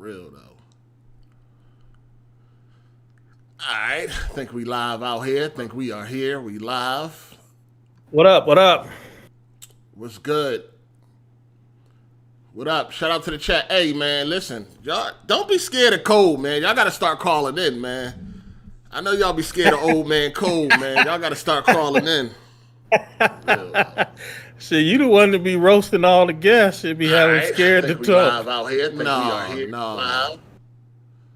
real, though. All right. I think we live out here. I think we are here. We live. What up? What up? What's good? What up? Shout out to the chat. Hey, man, listen. Y'all, don't be scared of Code, man. Y'all got to start calling in, man. I know y'all be scared of old man Code, man. Y'all got to start calling in. Shit, you the one to be roasting all the guests. Should be having scared to we talk. Live out here. No.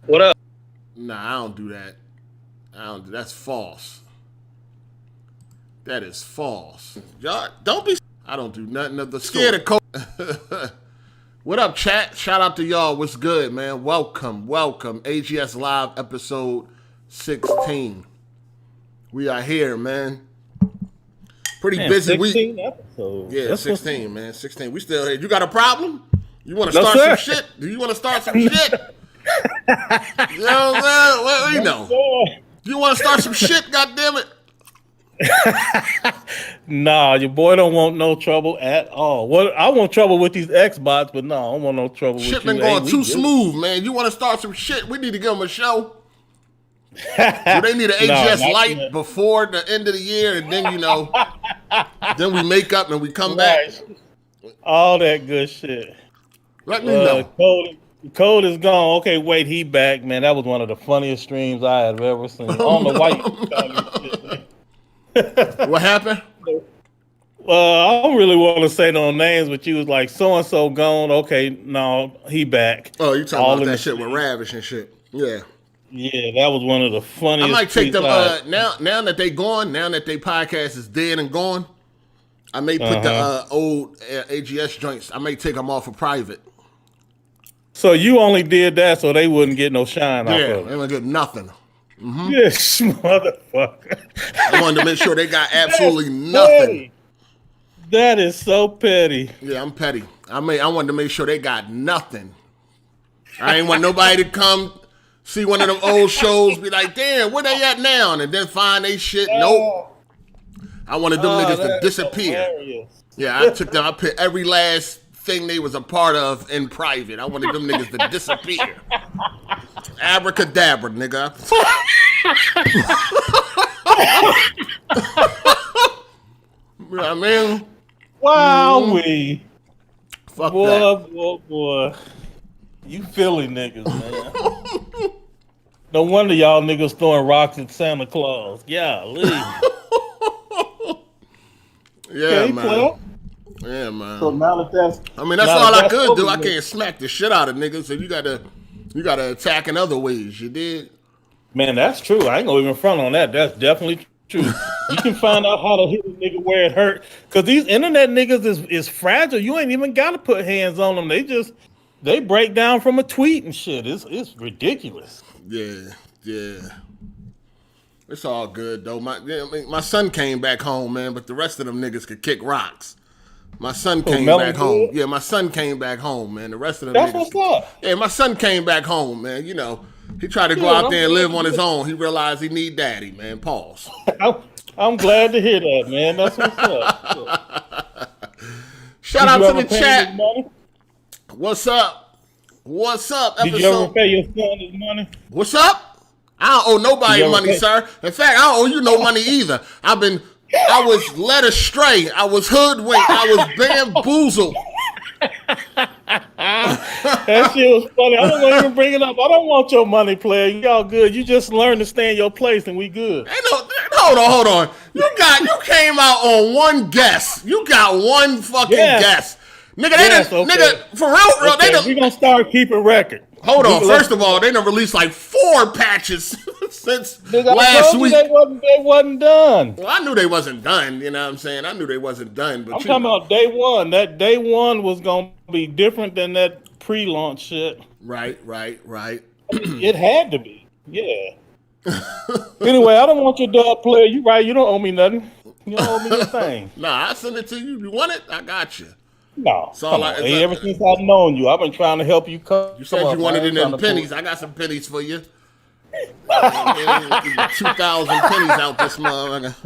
What up? Nah, I don't do that. That's false. That is false. Y'all, don't be. I don't do nothing of the scared of Code. What up, chat? Shout out to y'all. What's good, man? Welcome. AGS Live episode 16. We are here, man. Pretty busy 16 week. Episodes. Yeah, That's 16, man. 16. We still here. You got a problem? You want to start some shit? Do you want to start some shit? You know what I'm saying? What do you know? You want to start some shit, goddammit? Nah, your boy don't want no trouble at all. What I want trouble with these Xbox, but no, I don't want no trouble with you. Shit been going too smooth, man. You want to start some shit? We need to give them a show. So they need an AGS light yet. Before the end of the year, and then then we make up and we come back. All that good shit. Let me know. Code is gone. Okay, wait, he back, man. That was one of the funniest streams I have ever seen. I don't know why you call me shit, man. What happened? I don't really want to say no names, but you was like, so-and-so gone. Okay, no, he back. Oh, you talking about that shit with Ravish and shit. Yeah. Yeah, that was one of the funniest. I might take them, now that they gone, now that they podcast is dead and gone, I may put the old AGS joints, I may take them off of private. So you only did that so they wouldn't get no shine off of it? Yeah, they wouldn't get nothing. Mm-hmm. Yes, motherfucker. I wanted to make sure they got absolutely nothing. Petty. That is so petty. Yeah, I'm petty. I wanted to make sure they got nothing. I ain't want nobody to come see one of them old shows, be like, damn, where they at now? And then find they shit. Nope. I wanted them niggas to disappear. Hilarious. Yeah, I put every last thing they was a part of in private. I wanted them niggas to disappear. Abracadabra, nigga. You know what I mean? Wowee. Fuck that. Boy. You Philly niggas, man. No wonder y'all niggas throwing rocks at Santa Claus. Yeah, leave. Yeah, man. Yeah, man. So now that's that's all I could do. I can't smack the shit out of niggas, so you gotta attack in other ways, you did? Man, that's true. I ain't gonna even front on that. That's definitely true. You can find out how to hit a nigga where it hurt. Cause these internet niggas is fragile. You ain't even gotta put hands on them. They break down from a tweet and shit. It's ridiculous. Yeah. It's all good though. My son came back home, man, but the rest of them niggas could kick rocks. My son came back home. Yeah, my son came back home, man. The rest of them That's niggas. What's up. Yeah, my son came back home, man. You know, he tried to go out there and live on his own. He realized he need daddy, man. Pause. I'm glad to hear that, man. That's what's up. Shout out to the chat. What's up? Did you ever pay your son his money? What's up? I don't owe nobody money, sir. In fact, I don't owe you no money either. I was led astray. I was hoodwinked. I was bamboozled. That shit was funny. I don't want to even bring it up. I don't want your money, player. Y'all good. You just learn to stay in your place and we good. Hold on. You came out on one guess. You got one fucking guess. Nigga, for real, okay. We gonna start keeping record. Hold on. First of all, they done released like 4 patches since last week. They wasn't done. Well, I knew they wasn't done. You know what I'm saying? I knew they wasn't done. But I'm talking about day one. That day one was gonna be different than that pre-launch shit. Right. It had to be. Yeah. Anyway, I don't want your dog player. You right. You don't owe me nothing. You don't owe me a thing. Nah, I send it to you. You want it? I got you. No. Ever since I've known you, I've been trying to help you come. You said you wanted it in pennies. I got some pennies for you. 2,000 pennies out this motherfucker.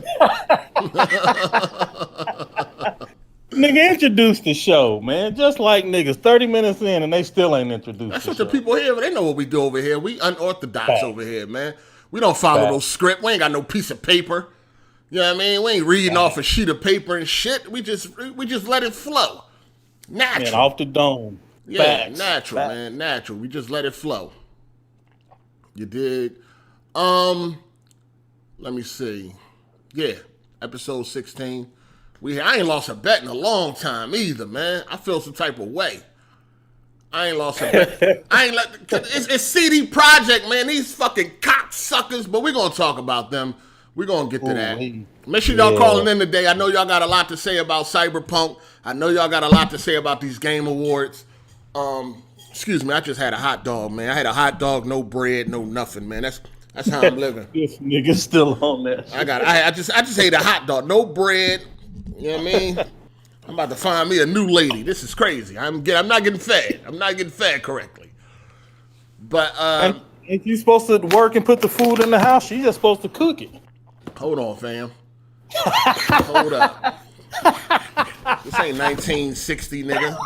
Nigga, introduce the show, man. Just like niggas, 30 minutes in and they still ain't introduced. That's the what show. the people here, they know what we do over here. We unorthodox Fact. over here, man. We don't follow Fact. no script. We ain't got no piece of paper. You know what I mean? We ain't reading off a sheet of paper and shit. We just let it flow. Natural. Man, off the dome. Yeah, Facts. natural, Facts. man. Natural. We just let it flow. You did. Let me see. Yeah, episode 16. I ain't lost a bet in a long time either, man. I feel some type of way. I ain't lost a bet. It's CD Projekt, man. These fucking cocksuckers, but we're gonna talk about them. We're gonna get to that. Make sure y'all calling in today. I know y'all got a lot to say about Cyberpunk. I know y'all got a lot to say about these game awards. Excuse me, I just had a hot dog, man. I had a hot dog, no bread, no nothing, man. That's how I'm living. This nigga's still on that. I just ate a hot dog, no bread. You know what I mean? I'm about to find me a new lady. This is crazy. I'm not getting fed. I'm not getting fed correctly. But ain't you supposed to work and put the food in the house? You just supposed to cook it. Hold on, fam. Hold up. This ain't 1960, nigga.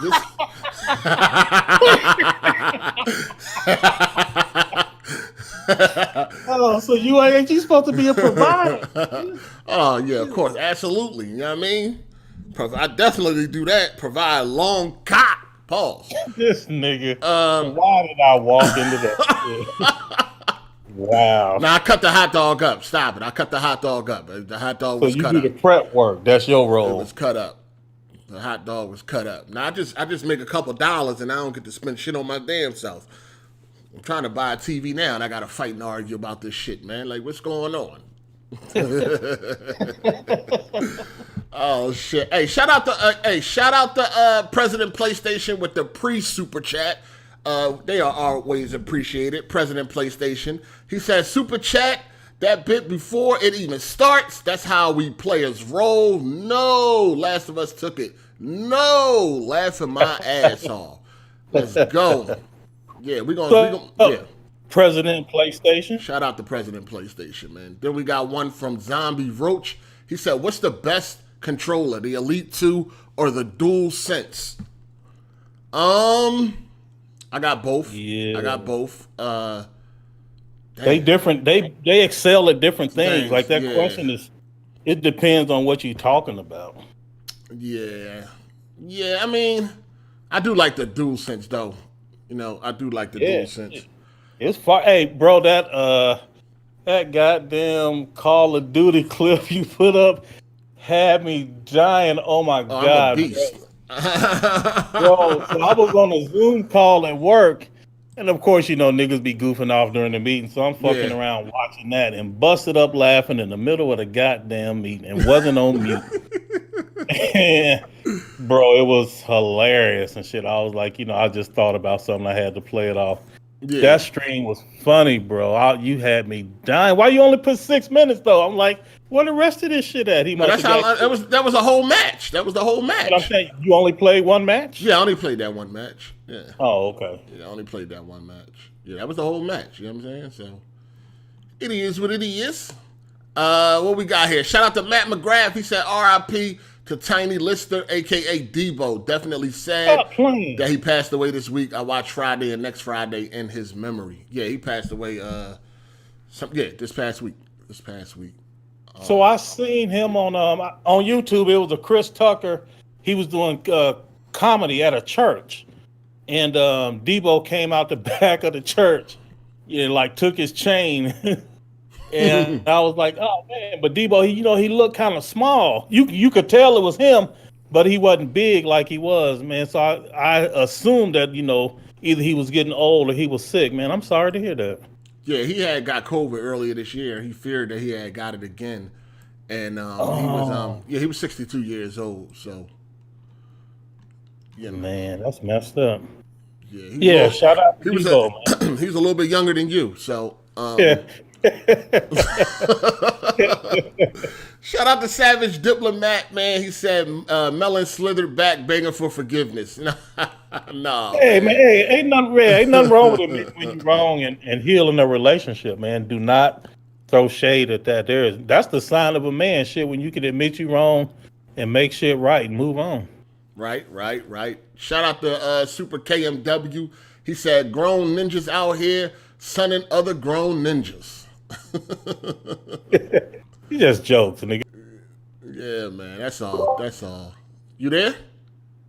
Oh, so ain't you supposed to be a provider? Oh yeah, of course, absolutely. You know what I mean? I definitely do that. Provide long cock. Pause. This nigga. Why did I walk into that? Wow. Now I cut the hot dog up. Stop it. I cut the hot dog up. The hot dog was cut up. So you do the prep work. That's your role. It was cut up. The hot dog was cut up. Now I just make a couple dollars and I don't get to spend shit on my damn self. I'm trying to buy a TV now and I gotta fight and argue about this shit, man. Like, what's going on? Oh shit! Hey, shout out to President PlayStation with the pre-super chat. They are always appreciated. President PlayStation. He says super chat that bit before it even starts. That's how we players roll. No, Last of Us took it. No, laughing my ass off. Let's go. Yeah, we gonna yeah. President PlayStation. Shout out to President PlayStation, man. Then we got one from Zombie Roach. He said, "What's the best controller, the Elite 2 or the DualSense?" I got both. Yeah. I got both. They different. They excel at different things. Like that question is, it depends on what you're talking about. Yeah. I mean, I do like the DualSense though. You know, I do like the DualSense. It's far. Hey, bro, that goddamn Call of Duty clip you put up had me dying. Oh my God, I'm a beast. Bro, so I was on a Zoom call at work, and of course, you know, niggas be goofing off during the meeting, so I'm fucking around watching that and busted up laughing in the middle of the goddamn meeting and wasn't on mute. And, bro, it was hilarious and shit. I was like, you know, I just thought about something. I had to play it off. Yeah. That stream was funny, bro. You had me dying. Why you only put 6 minutes though? I'm like, where the rest of this shit at? That was a whole match. That was the whole match. But I'm saying, you only played one match? Yeah, I only played that one match. Yeah. Oh, okay. Yeah, I only played that one match. Yeah, that was the whole match. You know what I'm saying? So it is what it is. What we got here? Shout out to Matt McGrath. He said R.I.P. to Tiny Lister, a.k.a. Debo. Definitely sad that he passed away this week. I watched Friday and next Friday in his memory. Yeah, he passed away this past week. So I seen him on YouTube. It was a Chris Tucker. He was doing comedy at a church. And Debo came out the back of the church, like took his chain. And I was like, oh man, but Debo, he looked kind of small. You could tell it was him, but he wasn't big like he was, man. So I assumed that, either he was getting old or he was sick, man. I'm sorry to hear that. Yeah, he had got COVID earlier this year. He feared that he had got it again. And he was 62 years old, so man, that's messed up. Yeah, shout out to Debo, man. He was a little bit younger than you, so Shout out to Savage Diplomat, man. He said Melon slithered back begging for forgiveness. No. Hey, man, ain't nothing wrong with it when you're wrong and healing a relationship, man. Do not throw shade at that. That's the sign of a man, shit, when you can admit you're wrong and make shit right and move on. Right. Shout out to Super KMW. He said, grown ninjas out here sunning other grown ninjas. He just jokes, nigga. Yeah, man. That's all. You there?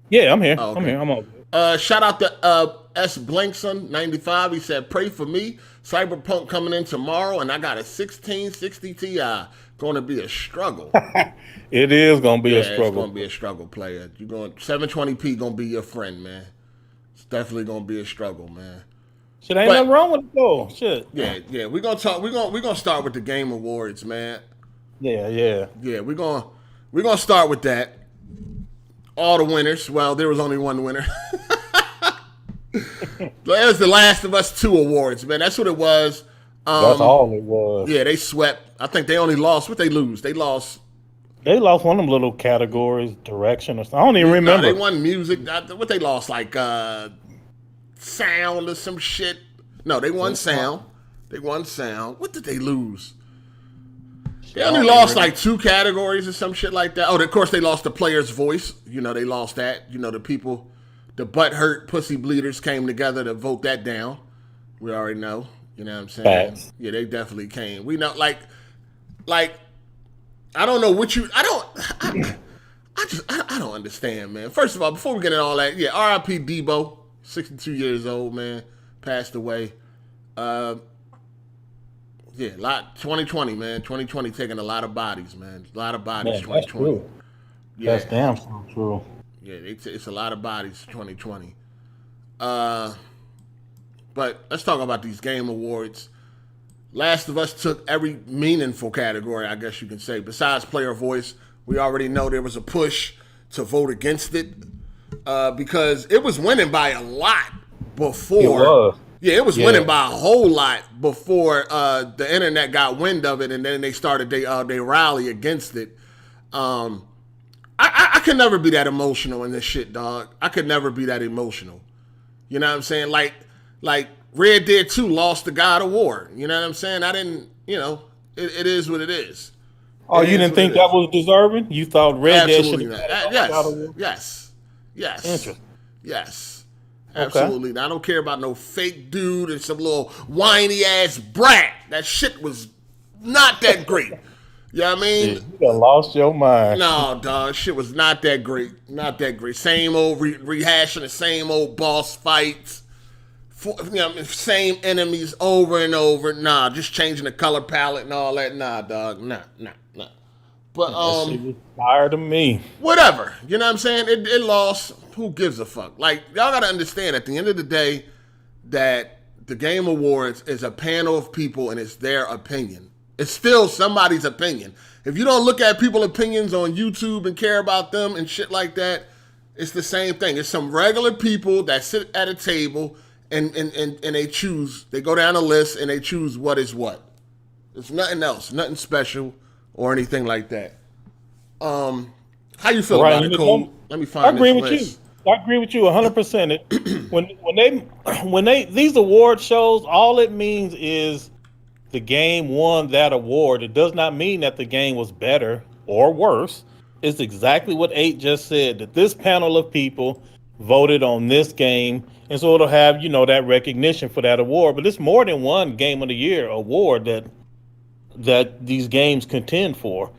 Yeah, I'm here. Oh, okay. I'm here. I'm on. Shout out to S.Blankson 95. He said, pray for me. Cyberpunk coming in tomorrow, and I got a 1660 Ti. Going to be a struggle. It is going to be a struggle. It's going to be a struggle, player. You're going 720p going to be your friend, man. It's definitely going to be a struggle, man. Shit, ain't nothing wrong with it though. Shit. Yeah. We're gonna talk. We're gonna start with the Game Awards, man. Yeah. We're gonna start with that. All the winners. Well, there was only one winner. That was the Last of Us 2 awards, man. That's what it was. That's all it was. Yeah, they swept. I think they only lost. What they lose? They lost one of them little categories, direction or something. I don't even remember. They won music. What they lost? Like sound or some shit. No, they won sound. What did they lose? They only lost like 2 categories or some shit like that. Oh, of course they lost the player's voice. You know, they lost that. You know, the people, the butthurt pussy bleeders came together to vote that down. We already know. You know what I'm saying? Facts. Yeah, they definitely came. We know, like, I don't know what you. I don't understand, man. First of all, before we get into all that, yeah, R.I.P. Debo, 62 years old, man, passed away. Yeah, 2020, man. 2020 taking a lot of bodies, man. A lot of bodies, Man, 2020. that's true. Yeah. That's damn so true. Yeah, it's a lot of bodies, 2020. But let's talk about these Game Awards. Last of Us took every meaningful category, I guess you can say. Besides player voice, we already know there was a push to vote against it because it was winning by a lot before. It was. Yeah, it was winning by a whole lot before the internet got wind of it, and then they started they rally against it. I could never be that emotional in this shit, dog. I could never be that emotional. You know what I'm saying? Like Red Dead 2 lost the God of War. You know what I'm saying? I didn't, it is what it is. Oh, you didn't think that was deserving? You thought Red Dead should have Yes. Interesting. Yes. Absolutely. Okay. I don't care about no fake dude and some little whiny ass brat. That shit was not that great. You know what I mean? Yeah, you done lost your mind. No, dog. Shit was not that great. Not that great. Same old rehashing the same old boss fights. Same enemies over and over. Nah, just changing the color palette and all that. Nah, dog. Nah. But she was tired of me. Whatever. You know what I'm saying? It lost. Who gives a fuck? Like, y'all gotta understand at the end of the day that the Game Awards is a panel of people and it's their opinion. It's still somebody's opinion. If you don't look at people's opinions on YouTube and care about them and shit like that, it's the same thing. It's some regular people that sit at a table and they choose. They go down a list and they choose what is what. It's nothing else. Nothing special or anything like that. How you feel about it, Cole? Let me find this list. I agree with you 100%. When they these award shows, all it means is the game won that award. It does not mean that the game was better or worse. It's exactly what 8 just said, that this panel of people voted on this game, and so it'll have, that recognition for that award. But it's more than one Game of the Year award that these games contend for.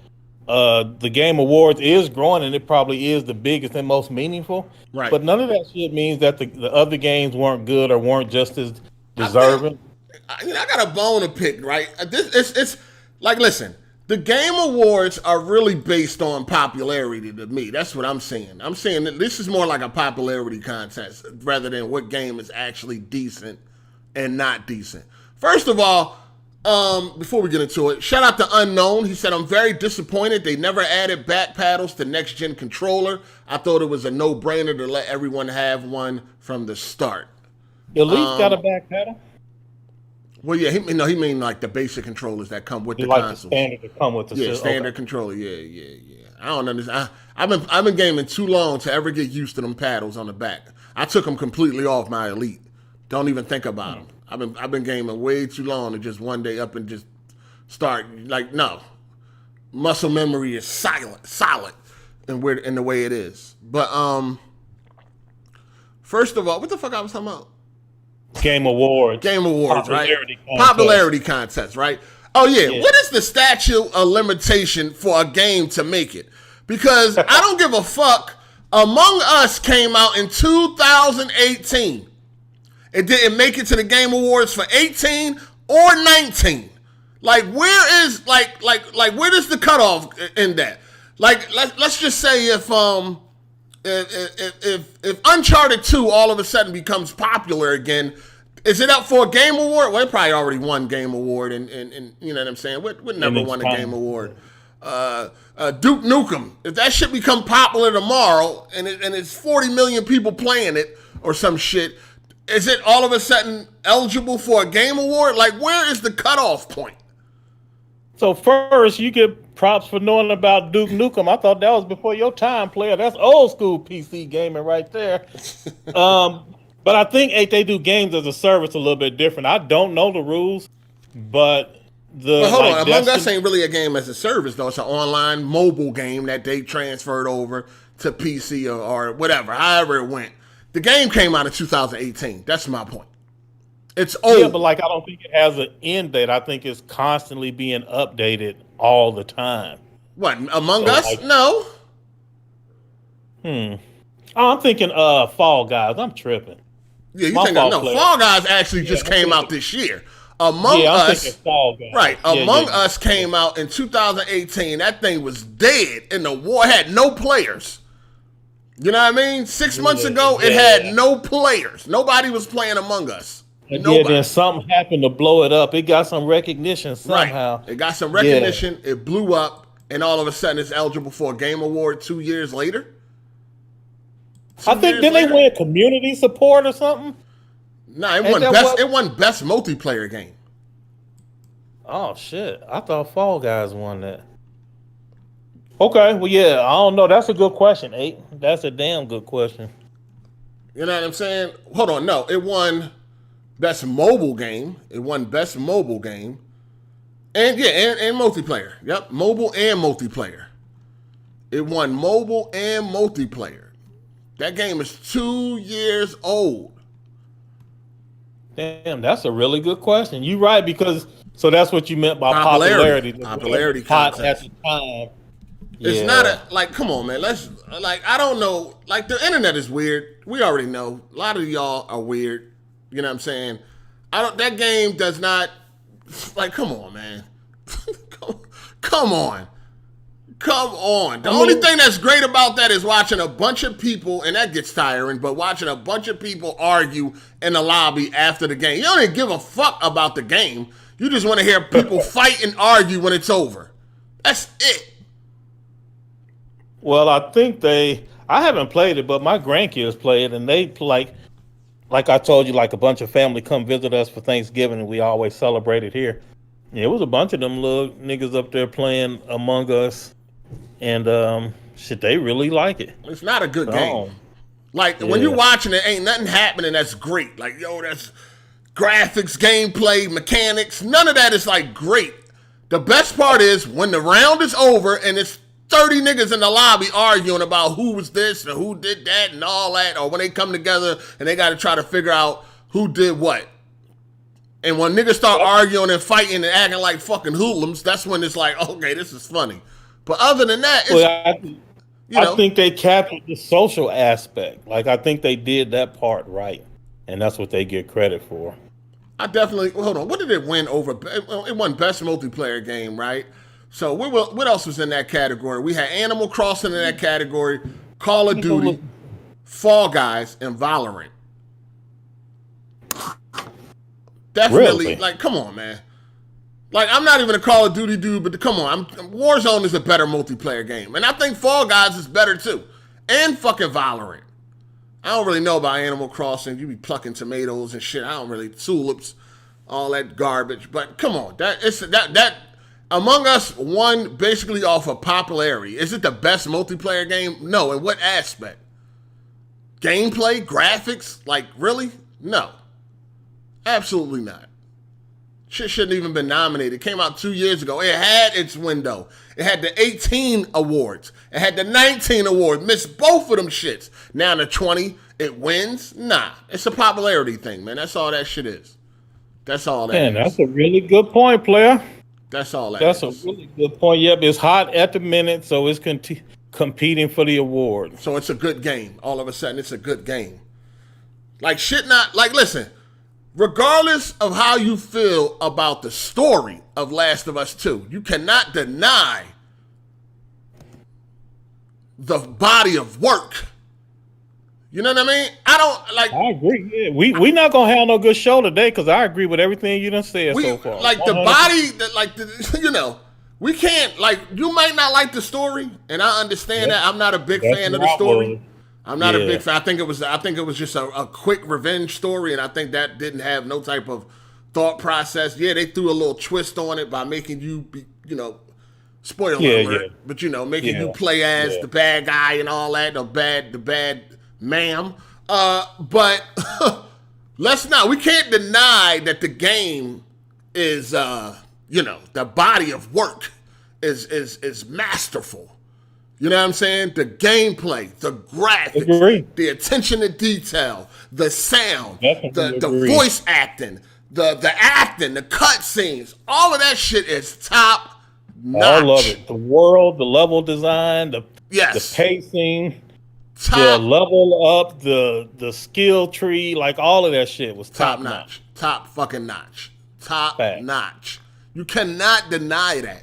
The Game Awards is growing, and it probably is the biggest and most meaningful. Right. But none of that shit means that the other games weren't good or weren't just as deserving. I got a bone to pick, right? It's like, listen, the Game Awards are really based on popularity to me. That's what I'm saying. I'm saying that this is more like a popularity contest rather than what game is actually decent and not decent. First of all, before we get into it, shout out to Unknown. He said, I'm very disappointed they never added back paddles to next-gen controller. I thought it was a no-brainer to let everyone have one from the start. Elite got a back paddle? Well, yeah, he mean like the basic controllers that come with the consoles. The standard that come with the system. Standard controller. Yeah. I don't understand. I've been gaming too long to ever get used to them paddles on the back. I took them completely off my Elite. Don't even think about them. I've been gaming way too long to just one day up and just start no. Muscle memory is solid. in the way it is. But first of all, what the fuck I was talking about? Game Awards. Game Awards, Popularity right? contest. Popularity contest, right? Oh yeah. What is the statute of limitation for a game to make it? Because I don't give a fuck. Among Us came out in 2018. It didn't make it to the Game Awards for 18 or 19. Like where is like where does the cutoff in that? Like let's just say if Uncharted 2 all of a sudden becomes popular again, is it up for a Game Award? Well, it probably already won Game Award, and you know what I'm saying? What never won a Game Award? Duke Nukem. If that shit become popular tomorrow, and it's 40 million people playing it or some shit, is it all of a sudden eligible for a Game Award? Like, where is the cutoff point? So first, you get props for knowing about Duke Nukem. I thought that was before your time, player. That's old school PC gaming right there. But I think they do games as a service a little bit different. I don't know the rules, but hold on. Among Us ain't really a game as a service, though. It's an online mobile game that they transferred over to PC or whatever, however it went. The game came out in 2018. That's my point. It's old. Yeah, but like I don't think it has an end date. I think it's constantly being updated all the time. What, Among Us? Like, no. Oh, I'm thinking Fall Guys. I'm tripping. Yeah, you think Fall Guys actually just came out this year. Among Us, Fall Guys. Right. Among Us came out in 2018. That thing was dead in the war. It had no players. You know what I mean? 6 months ago, it had no players. Nobody was playing Among Us. Yeah, then something happened to blow it up. It got some recognition somehow. Right. It got some recognition. Yeah. It blew up, and all of a sudden, it's eligible for a Game Award 2 years later. I think didn't they win community support or something? Nah, it won best multiplayer game. Oh shit! I thought Fall Guys won that. Okay, well yeah, I don't know. That's a good question, 8. That's a damn good question. You know what I'm saying? Hold on, no, it won best mobile game. It won best mobile game, and multiplayer. Yep, mobile and multiplayer. It won mobile and multiplayer. That game is 2 years old. Damn, that's a really good question. You're right, because so that's what you meant by popularity. Popularity hot at the time. It's not come on, man. I don't know. Like, the internet is weird. We already know. A lot of y'all are weird. You know what I'm saying? That game does not, come on, man. Come on. The only thing that's great about that is watching a bunch of people, and that gets tiring, but watching a bunch of people argue in the lobby after the game. You don't even give a fuck about the game. You just want to hear people fight and argue when it's over. That's it. Well, I think I haven't played it, but my grandkids play it, and they like I told you, like a bunch of family come visit us for Thanksgiving, and we always celebrate it here. Yeah, it was a bunch of them little niggas up there playing Among Us. And they really like it. It's not a good game. When you're watching it, ain't nothing happening that's great. Like, that's graphics, gameplay, mechanics. None of that is great. The best part is when the round is over and it's 30 niggas in the lobby arguing about who was this and who did that and all that, or when they come together and they got to try to figure out who did what. And when niggas start arguing and fighting and acting like fucking hoodlums, that's when it's like, okay, this is funny. But other than that, I think they captured the social aspect. Like, I think they did that part right, and that's what they get credit for. I definitely hold on. What did it win over? It won best multiplayer game, right? So what else was in that category? We had Animal Crossing in that category, Call of Duty, Fall Guys, and Valorant. Definitely, really? Come on, man. I'm not even a Call of Duty dude, but come on. Warzone is a better multiplayer game. And I think Fall Guys is better, too. And fucking Valorant. I don't really know about Animal Crossing. You be plucking tomatoes and shit. I don't really, tulips, all that garbage. But come on. That Among Us won basically off of popularity. Is it the best multiplayer game? No. In what aspect? Gameplay? Graphics? Really? No. Absolutely not. Shit shouldn't even been nominated. It came out 2 years ago. It had its window. It had the 18 awards. It had the 19 awards. Missed both of them shits. Now the 20, it wins? Nah. It's a popularity thing, man. That's all that shit is. That's all that is. That's a really good point, player. That's all that That's is. a really good point. Yep, it's hot at the minute, so it's competing for the award. So it's a good game. All of a sudden, it's a good game. Like, shit not... Like, listen... Regardless of how you feel about the story of Last of Us 2, you cannot deny the body of work. You know what I mean? I agree. Yeah. We not gonna have no good show today because I agree with everything you done said so far. Like 100%. The body, you know, we can't, like, you might not like the story, and I understand that. I'm not a big fan of the story. I'm not a big fan. I think it was just a quick revenge story, and I think that didn't have no type of thought process. Yeah, they threw a little twist on it by making you be, you know, spoiler alert, but you know, making you play as the bad guy and all that, the bad ma'am. But we can't deny that the game is you know, the body of work is masterful. You know what I'm saying? The gameplay, the graphics, the attention to detail, the sound, the voice acting, the acting, the cutscenes, all of that shit is top notch. All of it. The world, the level design, the pacing, the level up, the skill tree, like all of that shit was top notch. Top fucking notch. Top notch. You cannot deny that.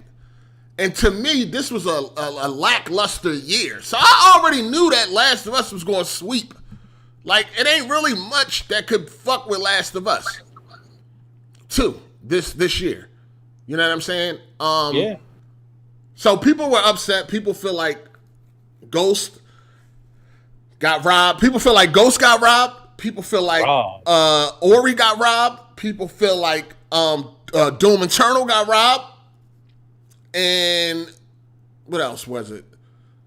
And to me, this was a lackluster year. So I already knew that Last of Us was going to sweep. Like, it ain't really much that could fuck with Last of Us 2 this year. You know what I'm saying? Yeah. So people were upset. People feel like Ghost got robbed. People feel like Ghost got robbed. People feel like Ori got robbed. People feel like Doom Eternal got robbed. And what else was it?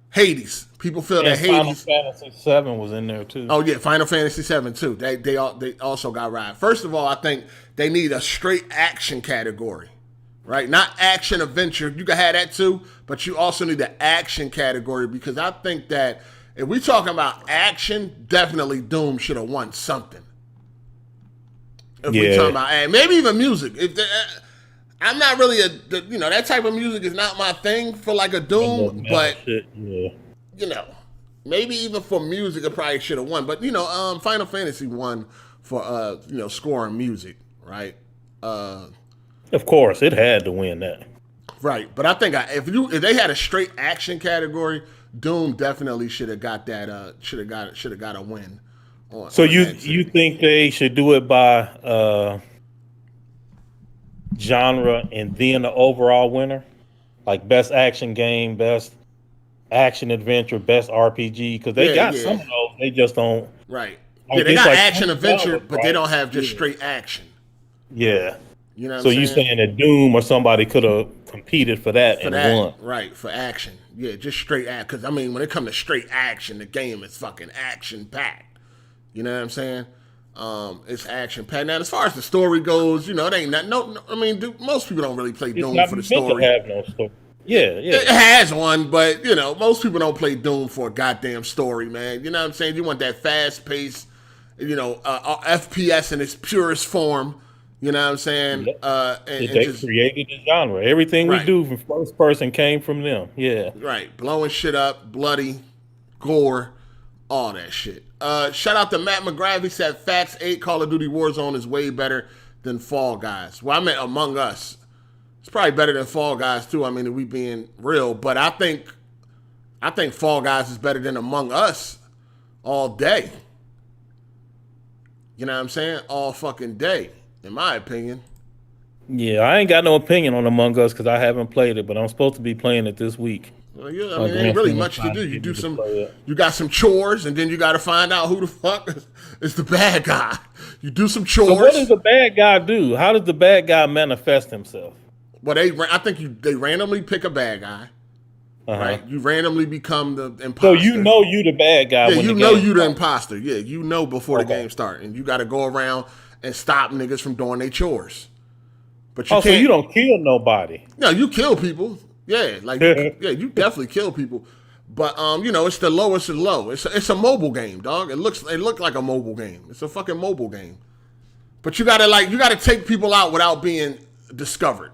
Hades. People feel that Hades. Final Fantasy 7 was in there too. Oh yeah, Final Fantasy 7 too. They also got robbed. First of all, I think they need a straight action category, right? Not action adventure. You can have that too, but you also need the action category because I think that if we talking about action, definitely Doom should have won something. If we talking about maybe even music. I'm not really that type of music is not my thing for like a Doom, but you know, maybe even for music, it probably should have won. But you know, Final Fantasy won for scoring music, right? Of course, it had to win that, right? But I think if they had a straight action category, Doom definitely should have got that. Should have got a win. So you think they should do it by genre and then the overall winner, like best action game, best action adventure, best RPG? Because they got some of those, they just don't. Right. Like, they got action adventure, but they don't have just straight action. Yeah. You know. So you saying that Doom or somebody could have competed for that and won? Right, for action. Yeah, just straight action. Because I mean, when it comes to straight action, the game is fucking action packed. You know what I'm saying? It's action packed. Now, as far as the story goes, you know, it ain't not. No, I mean, most people don't really play Doom for the story. Have no story. Yeah. It has one, but you know, most people don't play Doom for a goddamn story, man. You know what I'm saying? You want that fast paced, you know, FPS in its purest form. You know what I'm saying? And they created the genre. Everything we do from first person came from them. Yeah. Right. Blowing shit up, bloody, gore, all that shit. Shout out to Matt McGrath. He said Facts 8 Call of Duty Warzone is way better than Fall Guys. Well, I meant Among Us. It's probably better than Fall Guys too. I mean, if we being real, but I think Fall Guys is better than Among Us all day. You know what I'm saying? All fucking day, in my opinion. Yeah, I ain't got no opinion on Among Us because I haven't played it, but I'm supposed to be playing it this week. Well, yeah, I mean, there ain't really much to do. You got some chores, and then you got to find out who the fuck is the bad guy. You do some chores. So what does the bad guy do? How does the bad guy manifest himself? Well, I think they randomly pick a bad guy, right? You randomly become the imposter. So you know you the bad guy. Yeah, you know you the imposter. Yeah, you know before the game starts, and you got to go around and stop niggas from doing their chores. But you can't. So you don't kill nobody. No, you kill people. Yeah, like you definitely kill people. But it's the lowest of low. It's a mobile game, dog. It looked like a mobile game. It's a fucking mobile game. But you gotta take people out without being discovered.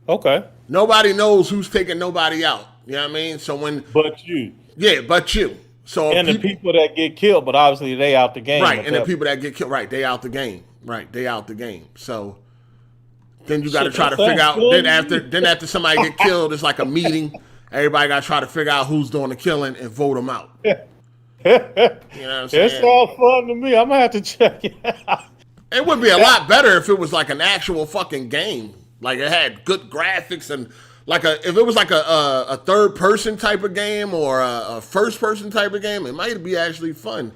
Okay. Nobody knows who's taking nobody out. You know what I mean? So but you. Yeah, but you. So the people that get killed, but obviously they out the game. Right, and the people that get killed, right, they out the game. Right, they out the game. So then you got to try to figure out. Then after somebody get killed, it's like a meeting. Everybody got to try to figure out who's doing the killing and vote them out. You know what I'm saying? It's all fun to me. I'm gonna have to check it out. It would be a lot better if it was like an actual fucking game. Like it had good graphics and if it was like a third person type of game or a first person type of game, it might be actually fun.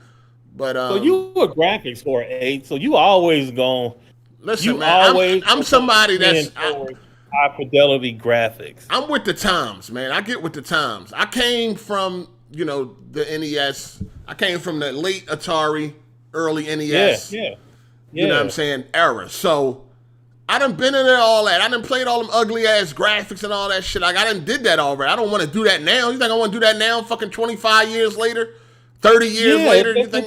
But so you a graphics for 8, so you always gonna listen, man. I'm somebody that's high fidelity graphics. I'm with the times, man. I get with the times. I came from the NES. I came from the late Atari, early NES. Yeah. You know what I'm saying? Era. So I done been in all that. I done played all them ugly ass graphics and all that shit. Like I done did that already. I don't want to do that now. You think I want to do that now? Fucking 25 years later, 30 years later. You think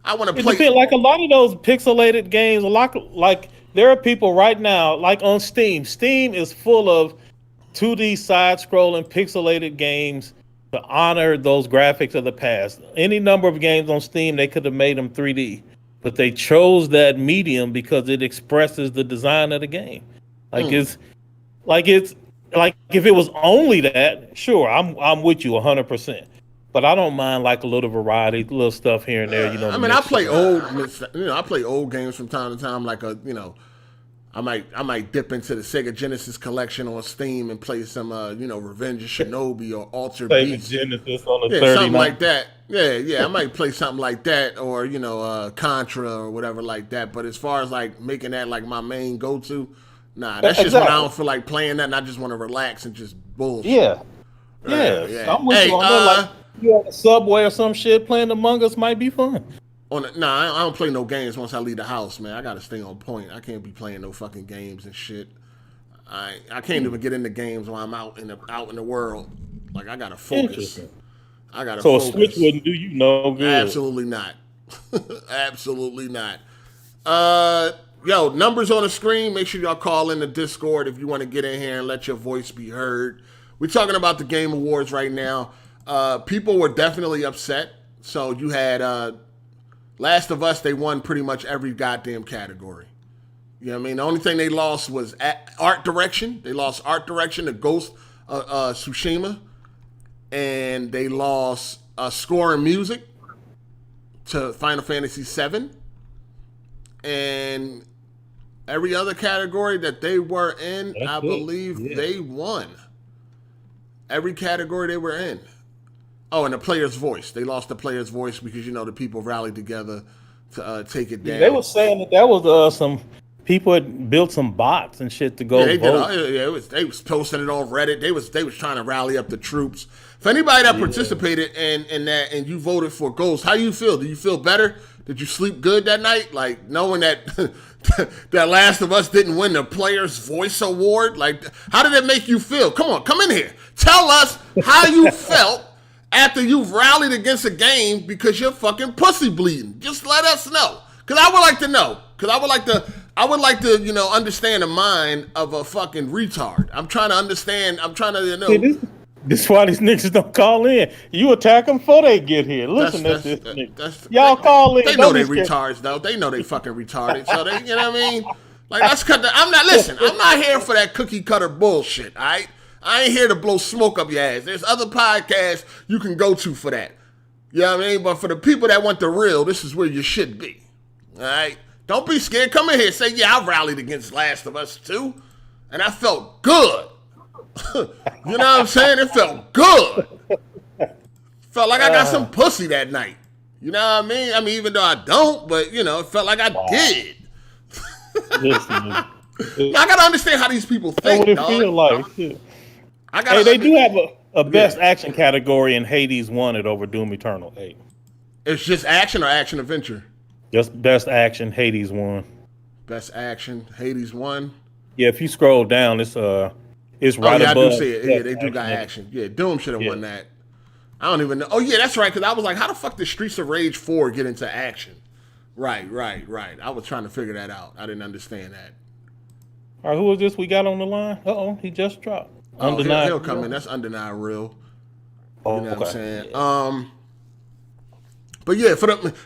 I want to play? Like a lot of those pixelated games. Like there are people right now, like on Steam. Steam is full of 2D side-scrolling pixelated games to honor those graphics of the past. Any number of games on Steam, they could have made them 3D. But they chose that medium because it expresses the design of the game. It's like if it was only that, sure, I'm with you 100%. But I don't mind like a little variety, little stuff here and there. I play I play old games from time to time. I might dip into the Sega Genesis collection on Steam and play some Revenge of Shinobi or Altered Beast. Genesis on the 30 something like that. Yeah, I might play something like that or Contra or whatever like that. But as far as like making that like my main go-to, nah, that's just when I don't feel like playing that and I just want to relax and just bullshit. Yeah. I'm with you on that. You on the subway or some shit playing Among Us might be fun. I don't play no games once I leave the house, man. I gotta stay on point. I can't be playing no fucking games and shit. I can't even get into games while I'm out in the world. Like I gotta focus. So a Switch wouldn't do you no good. Absolutely not. Absolutely not. Numbers on the screen. Make sure y'all call in the Discord if you want to get in here and let your voice be heard. We're talking about the Game Awards right now. People were definitely upset. So you had Last of Us, they won pretty much every goddamn category. You know what I mean? The only thing they lost was art direction. They lost art direction to Ghost Tsushima. And they lost score and music to Final Fantasy VII. And every other category that they were in, I believe they won. Every category they were in. Oh, and the player's voice. They lost the player's voice because, the people rallied together to take it down. They were saying that was some people had built some bots and shit to go vote. They was posting it on Reddit. They was trying to rally up the troops. For anybody that participated in that and you voted for Ghost, how you feel? Do you feel better? Did you sleep good that night? Like knowing that that Last of Us didn't win the Player's Voice Award? Like, how did it make you feel? Come on, come in here. Tell us how you felt after you've rallied against a game because you're fucking pussy bleeding. Just let us know. Because I would like to know. Because I would like to, understand the mind of a fucking retard. I'm trying to understand. I'm trying to, See, this is why these niggas don't call in. You attack them before they get here. Listen to this nigga. Y'all call in. They know they retards, though. They know they fucking retarded. So they, you know what I mean? Like, let's cut the, I'm not here for that cookie cutter bullshit, all right? I ain't here to blow smoke up your ass. There's other podcasts you can go to for that. You know what I mean? But for the people that want the real, this is where you should be. All right? Don't be scared. Come in here. Say, I rallied against Last of Us 2. And I felt good. You know what I'm saying? It felt good. Felt like I got some pussy that night. You know what I mean? I mean, even though I don't, but, it felt like I did. I got to understand how these people think, what it feel like. They do have a best action category, and Hades won it over Doom Eternal 8. It's just action or action adventure? Just best action, Hades won. Best action, Hades won. Yeah, if you scroll down, it's right yeah, above. I do see it. Yeah, they do got action. Yeah, Doom should have won that. I don't even know. Oh yeah, that's right. Because I was like, how the fuck did Streets of Rage 4 get into action? Right. I was trying to figure that out. I didn't understand that. All right, who is this we got on the line? He just dropped. Oh, he'll come in. That's Undenied Real. You know what I'm saying? Yeah. But yeah,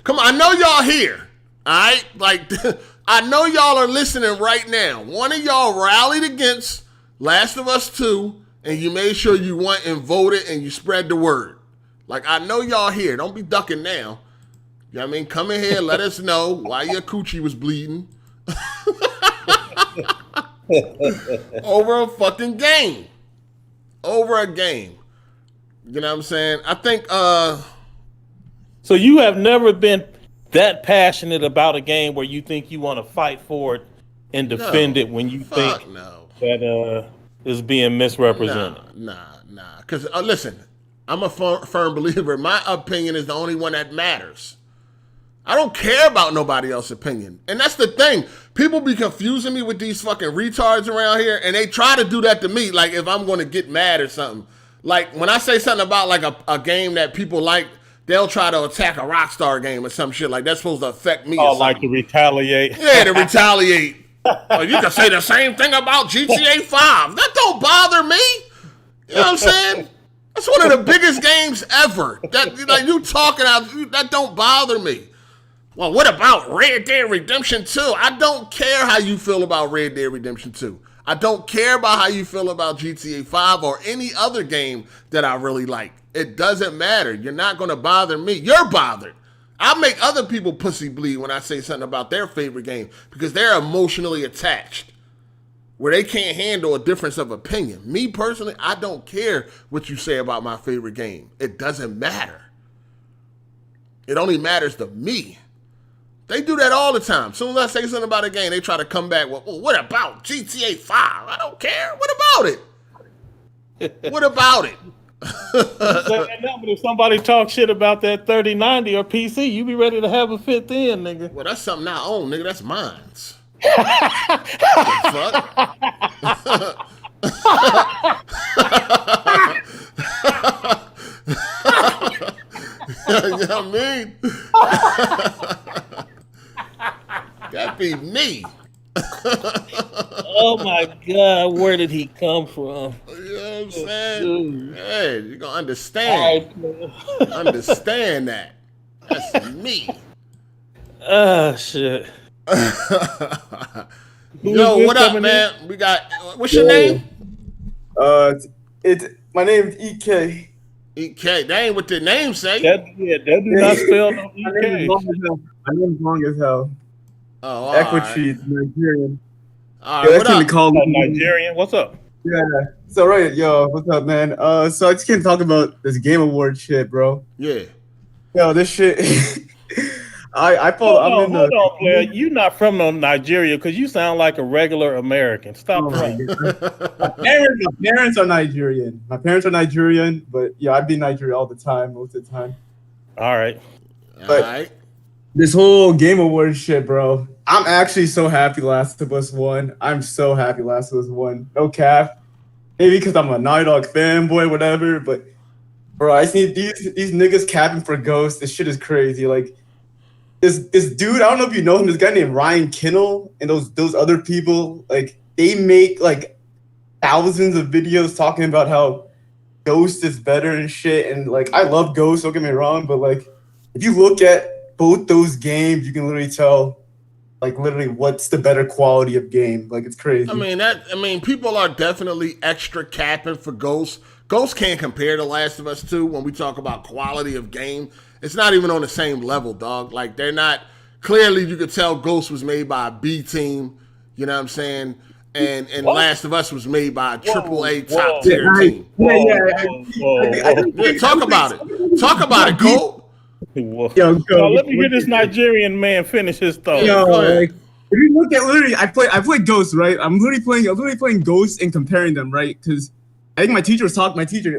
come on, I know y'all here. All right? Like, I know y'all are listening right now. One of y'all rallied against Last of Us 2, and you made sure you went and voted and you spread the word. Like, I know y'all here. Don't be ducking now. You know what I mean? Come in here, let us know why your coochie was bleeding. Over a fucking game. Over a game. You know what I'm saying? I think so you have never been that passionate about a game where you think you want to fight for it and defend it when you think that is being misrepresented. Nah. Because listen, I'm a firm believer. My opinion is the only one that matters. I don't care about nobody else's opinion. And that's the thing. People be confusing me with these fucking retards around here, and they try to do that to me, like if I'm going to get mad or something. Like when I say something about like a game that people like, they'll try to attack a Rockstar game or some shit. Like that's supposed to affect me. Oh, like to retaliate. Yeah, to retaliate. Oh, you can say the same thing about GTA 5. That don't bother me. You know what I'm saying? That's one of the biggest games ever. That like you talking out, that don't bother me. Well, what about Red Dead Redemption 2? I don't care how you feel about Red Dead Redemption 2. I don't care about how you feel about GTA 5 or any other game that I really like. It doesn't matter. You're not going to bother me. You're bothered. I make other people pussy bleed when I say something about their favorite game because they're emotionally attached where they can't handle a difference of opinion. Me personally, I don't care what you say about my favorite game. It doesn't matter. It only matters to me. They do that all the time. As soon as I say something about a game, they try to come back with, well, what about GTA 5? I don't care. What about it? What about it? But if somebody talks shit about that 3090 or PC, you be ready to have a fit in, nigga. Well, that's something I own, nigga. That's mine. What the fuck? You know what I mean? That'd be me. Oh my God, where did he come from? You know what I'm saying? Hey, you're gonna understand. Understand that. That's me. Shit. Yo, what up, man? We got, what's your name? My name is EK. EK, that ain't what the name say. That do not spell no EK. My name is long as hell. Oh, Equity, Nigerian. All right, what up? Nigerian, what's up? Yeah. So right, yo, what's up, man? So I just can't talk about this Game Award shit, bro. Yeah. Yo, this shit. Hold on, player. You not from Nigeria because you sound like a regular American. Stop playing. My parents are Nigerian. But yeah, I've been in Nigeria all the time, most of the time. All right. But this whole Game Awards shit, bro. I'm actually so happy Last of Us won. I'm so happy Last of Us won. No cap. Maybe because I'm a Naughty Dog fanboy, whatever. But bro, I see these niggas capping for Ghost. This shit is crazy. Like this dude, I don't know if you know him. This guy named Ryan Kinnell and those other people. Like they make like thousands of videos talking about how Ghost is better and shit. And like I love Ghost. Don't get me wrong, but like if you look at both those games, you can literally tell. Like literally, what's the better quality of game? Like it's crazy. I mean, people are definitely extra capping for Ghost. Ghost can't compare to Last of Us 2 when we talk about quality of game. It's not even on the same level, dog. Like they're not. Clearly, you could tell Ghost was made by a B team. You know what I'm saying? And Last of Us was made by a AAA top tier team. Yeah, talk about it. Talk about it, Cole. Yo, let me hear this Nigerian man finish his thought. Yo, like, if you look at literally, I play Ghost, right? I'm literally playing Ghost and comparing them, right? Because I think my teacher,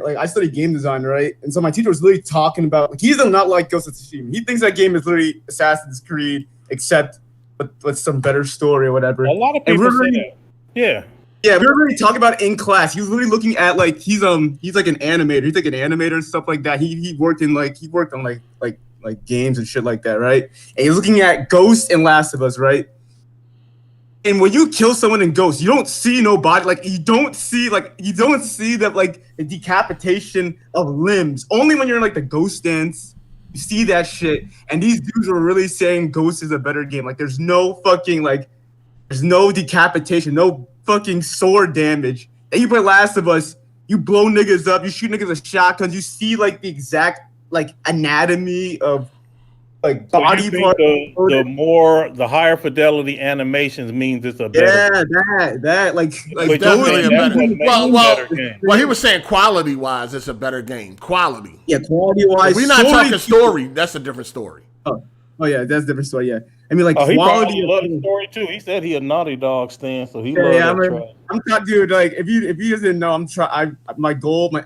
like I study game design, right? And so my teacher was literally talking about, like, he does not like Ghost of Tsushima. He thinks that game is literally Assassin's Creed, except with some better story or whatever. A lot of people say that. Yeah. Yeah, we were really talking about it in class. He was literally looking at like he's like an animator. He's like an animator and stuff like that. He worked on like games and shit like that, right? And he's looking at Ghost and Last of Us, right? And when you kill someone in Ghost, you don't see no body. Like you don't see that like the decapitation of limbs. Only when you're in like the Ghost dance, you see that shit. And these dudes were really saying Ghost is a better game. Like there's no decapitation, no fucking sword damage. And you play Last of Us, you blow niggas up, you shoot niggas with shotguns, you see like the exact like anatomy of like body part. The higher fidelity animations means it's a better. Yeah, that like definitely a better. Game. Well, he was saying quality wise, it's a better game. Quality. Yeah, quality wise. We're not talking story. That's a different story. Oh yeah, that's a different story. Yeah, I mean like he quality. Loved the story too. He said he a Naughty Dog stan, so he loved that. I'm not, dude. Like if you didn't know, my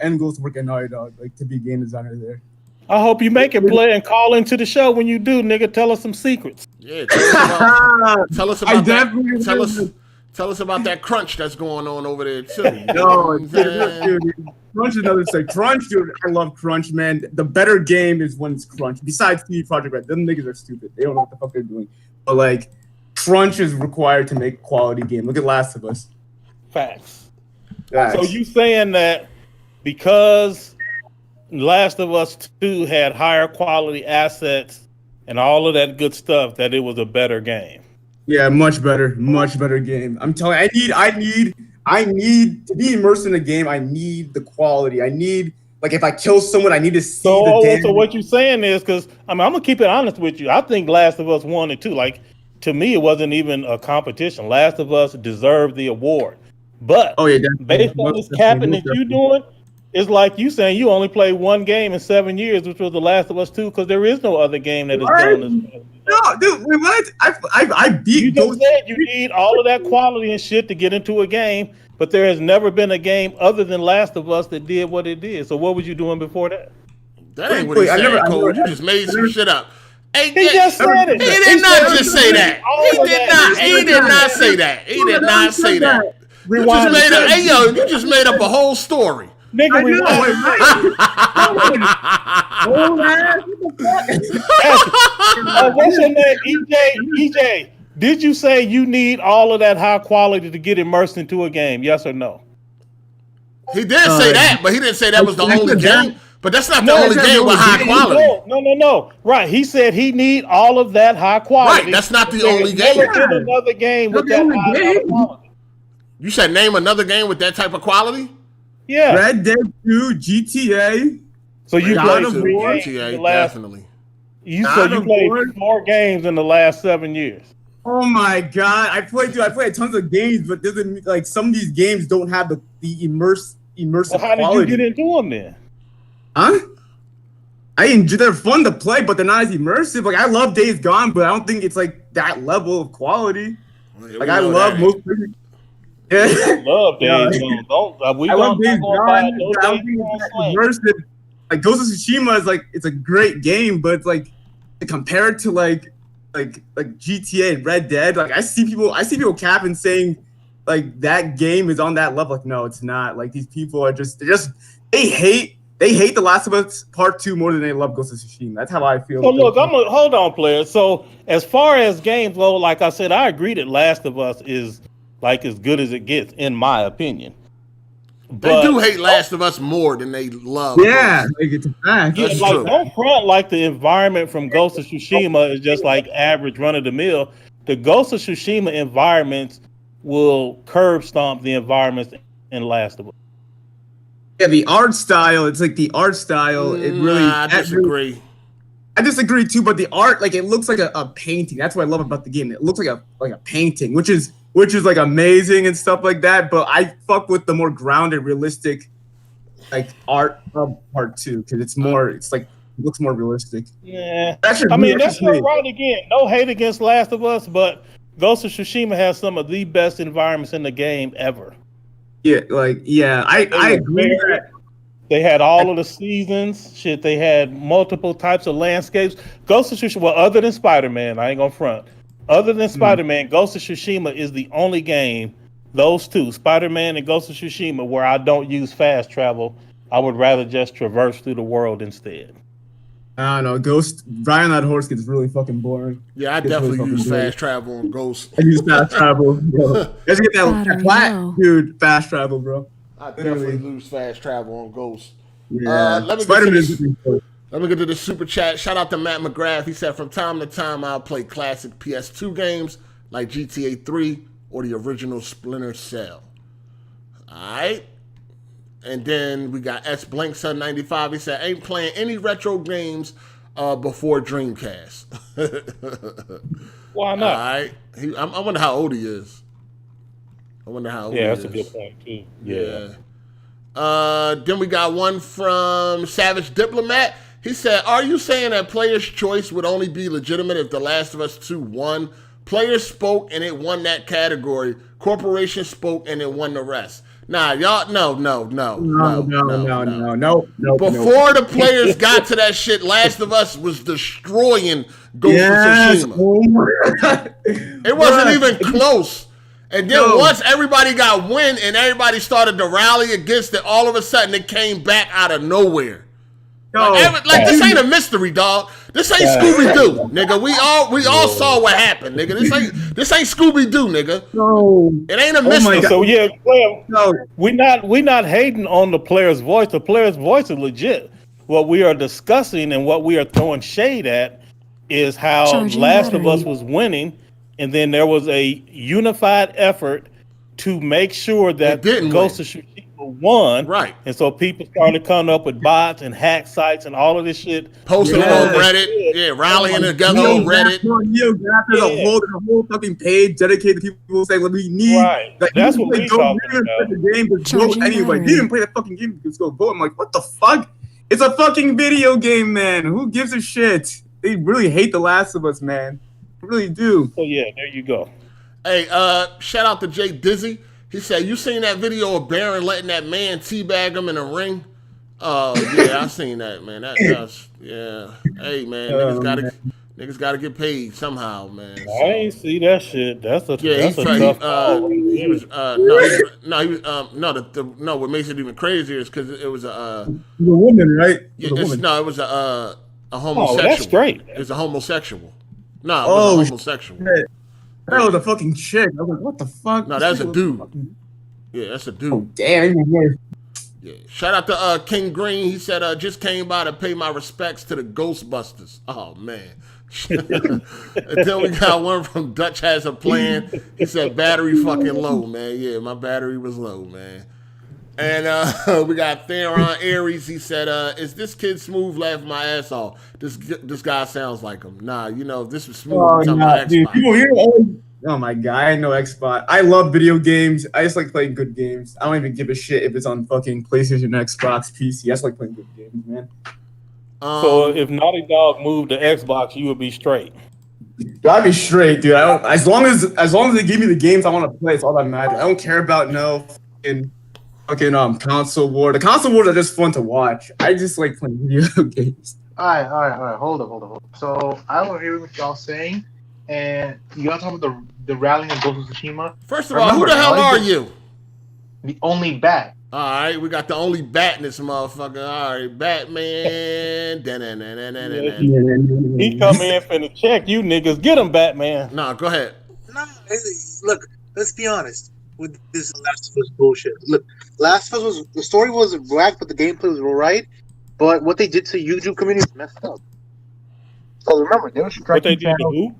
end goal is to work at Naughty Dog, like to be game designer there. I hope you make it play and call into the show when you do, nigga. Tell us some secrets. Yeah, tell us about that. Tell us about that crunch that's going on over there too. Dude, Crunch is another thing. Crunch, dude, I love Crunch, man. The better game is when it's Crunch. Besides CD Projekt Red, them niggas are stupid. They don't know what the fuck they're doing. But like, Crunch is required to make a quality game. Look at Last of Us. Facts. So you saying that because Last of Us 2 had higher quality assets and all of that good stuff, that it was a better game? Yeah, much better game. I'm telling you, I need to be immersed in a game. I need the quality. I need, like, if I kill someone, I need to see the damage. So what you're saying is, because I'm gonna keep it honest with you. I think Last of Us 1 and 2, like, to me, it wasn't even a competition. Last of Us deserved the award, but based on this capping that you're doing, it's like you saying you only played one game in 7 years, which was The Last of Us 2, because there is no other game that has done this. No, dude, what? I beat. You just said you need all of that quality and shit to get into a game, but there has never been a game other than Last of Us that did what it did. So what was you doing before that? That ain't what he said, Cole. You just made some shit up. He just said it. He did not just say that. He did not say that. He did not say that. You just made up a whole story. Nigga, what's your name? EJ, did you say you need all of that high quality to get immersed into a game? Yes or no? He did say that, but he didn't say that was the only game. But that's not the only game with high quality. No. Right. He said he need all of that high quality. Right. That's not the only game. Never been another game with that high quality. You said name another game with that type of quality? Yeah. Red Dead 2, GTA. So you played GTA, definitely. You played 4 games in the last 7 years. Oh my god. I played tons of games, but doesn't like some of these games don't have the immersive well, how quality. Did you get into them then? Huh? They're fun to play, but they're not as immersive. Like I love Days Gone, but I don't think it's like that level of quality. Like I love most people. Yeah. I love Days Gone. I love Days Gone. Immersive. Like Ghost of Tsushima is like it's a great game, but it's like compared to like GTA and Red Dead, like I see people capping saying like that game is on that level. Like no, it's not. Like these people are they hate The Last of Us Part 2 more than they love Ghost of Tsushima. That's how I feel. So look, hold on, players. So as far as games go, like I said, I agree that Last of Us is like as good as it gets, in my opinion. But, they do hate Last of Us more than they love. Yeah, like it's a fact. Yeah, like don't front like the environment from Ghost of Tsushima is just like average run of the mill. The Ghost of Tsushima environments will curb stomp the environments in Last of Us. Yeah, the art style. It's like the art style. It really. I disagree. I disagree too, but the art, like it looks like a painting. That's what I love about the game. It looks like a painting, which is like amazing and stuff like that. But I fuck with the more grounded, realistic, like art of Part 2 because it's like it looks more realistic. Yeah, that's right. Again, no hate against Last of Us, but Ghost of Tsushima has some of the best environments in the game ever. Yeah, I agree with that. They had all of the seasons. Shit, they had multiple types of landscapes. Ghost of Tsushima, well, other than Spider-Man, I ain't gonna front. Other than Spider-Man, Ghost of Tsushima is the only game those two, Spider-Man and Ghost of Tsushima, where I don't use fast travel. I would rather just traverse through the world instead. I don't know. Riding that horse gets really fucking boring. Yeah, I definitely use fast travel on Ghost. I use fast travel, bro. Let's get that flat, dude. Fast travel, bro. I definitely lose fast travel on Ghost. Yeah. Let me get to the super chat. Shout out to Matt McGrath. He said, from time to time, I'll play classic PS2 games like GTA 3 or the original Splinter Cell. All right. And then we got S Blank Sun 95. He said, ain't playing any retro games before Dreamcast. Why not? All right. I wonder how old he is. Yeah, that's a good point, too. Yeah. Then we got one from Savage Diplomat. He said, are you saying that Player's Choice would only be legitimate if The Last of Us 2 won? Players spoke and it won that category. Corporation spoke and it won the rest. Nah, y'all, no. Before the players got to that shit, Last of Us was destroying Ghost of Tsushima. It wasn't even close. And then once everybody got wind and everybody started to rally against it, all of a sudden it came back out of nowhere. Like this ain't a mystery, dog. This ain't Scooby-Doo, nigga. We all saw what happened, nigga. This ain't Scooby-Doo, nigga. No. It ain't a mystery. So yeah, we not hating on the player's voice. The player's voice is legit. What we are discussing and what we are throwing shade at is how Last of Us was winning, and then there was a unified effort to make sure that Ghost of Tsushima won. Right. And so people started coming up with bots and hack sites and all of this shit. Posting it on Reddit. Rallying together on Reddit. There's a whole fucking page dedicated to people saying, "Let me need." Right. That's what we're talking about. The game, but vote anyway. They didn't play the fucking game. Just go vote. I'm like, what the fuck? It's a fucking video game, man. Who gives a shit? They really hate The Last of Us, man. They really do. So yeah, there you go. Hey, shout out to Jay Dizzy. He said, you seen that video of Baron letting that man teabag him in a ring? Yeah, I seen that, man. That's yeah. Hey, man, niggas gotta get paid somehow, man. So. I ain't see that shit. That's a tough what makes it even crazier is because it was a woman, right? It was a homosexual. Oh, that's straight. It's a homosexual. No, it was a homosexual. Shit. That was a fucking chick. I was like, what the fuck? No, that's a dude. Yeah, that's a dude. Oh, damn. Yeah. Shout out to King Green. He said, just came by to pay my respects to the Ghostbusters. Oh, man. And then we got one from Dutch Has a Plan. He said, battery fucking low, man. Yeah, my battery was low, man. And we got Theron Aries. He said, is this kid Smooth laughing my ass off? This guy sounds like him. Nah, if this was Smooth, I'm talking about dude, Xbox. People here, oh my god, I know Xbox. I love video games. I just like playing good games. I don't even give a shit if it's on fucking PlayStation, Xbox, PC. I just like playing good games, man. So if Naughty Dog moved to Xbox, you would be straight. I'd be straight, dude. As long as they give me the games I want to play, it's all that matters. I don't care about fucking console war. The console wars are just fun to watch. I just like playing video games. All right. Hold up. So I don't hear what y'all saying, and y'all talking about the rallying of Ghost of Tsushima. First of all, who the hell are you? The only bat. All right, we got the only bat in this motherfucker. All right, Batman. He come in finna check you niggas. Get him, Batman. Nah, go ahead. No, look. Let's be honest with this Last of Us bullshit. Look, Last of Us the story was whack, but the gameplay was alright. But what they did to YouTube community was messed up. So remember, they were striking channels.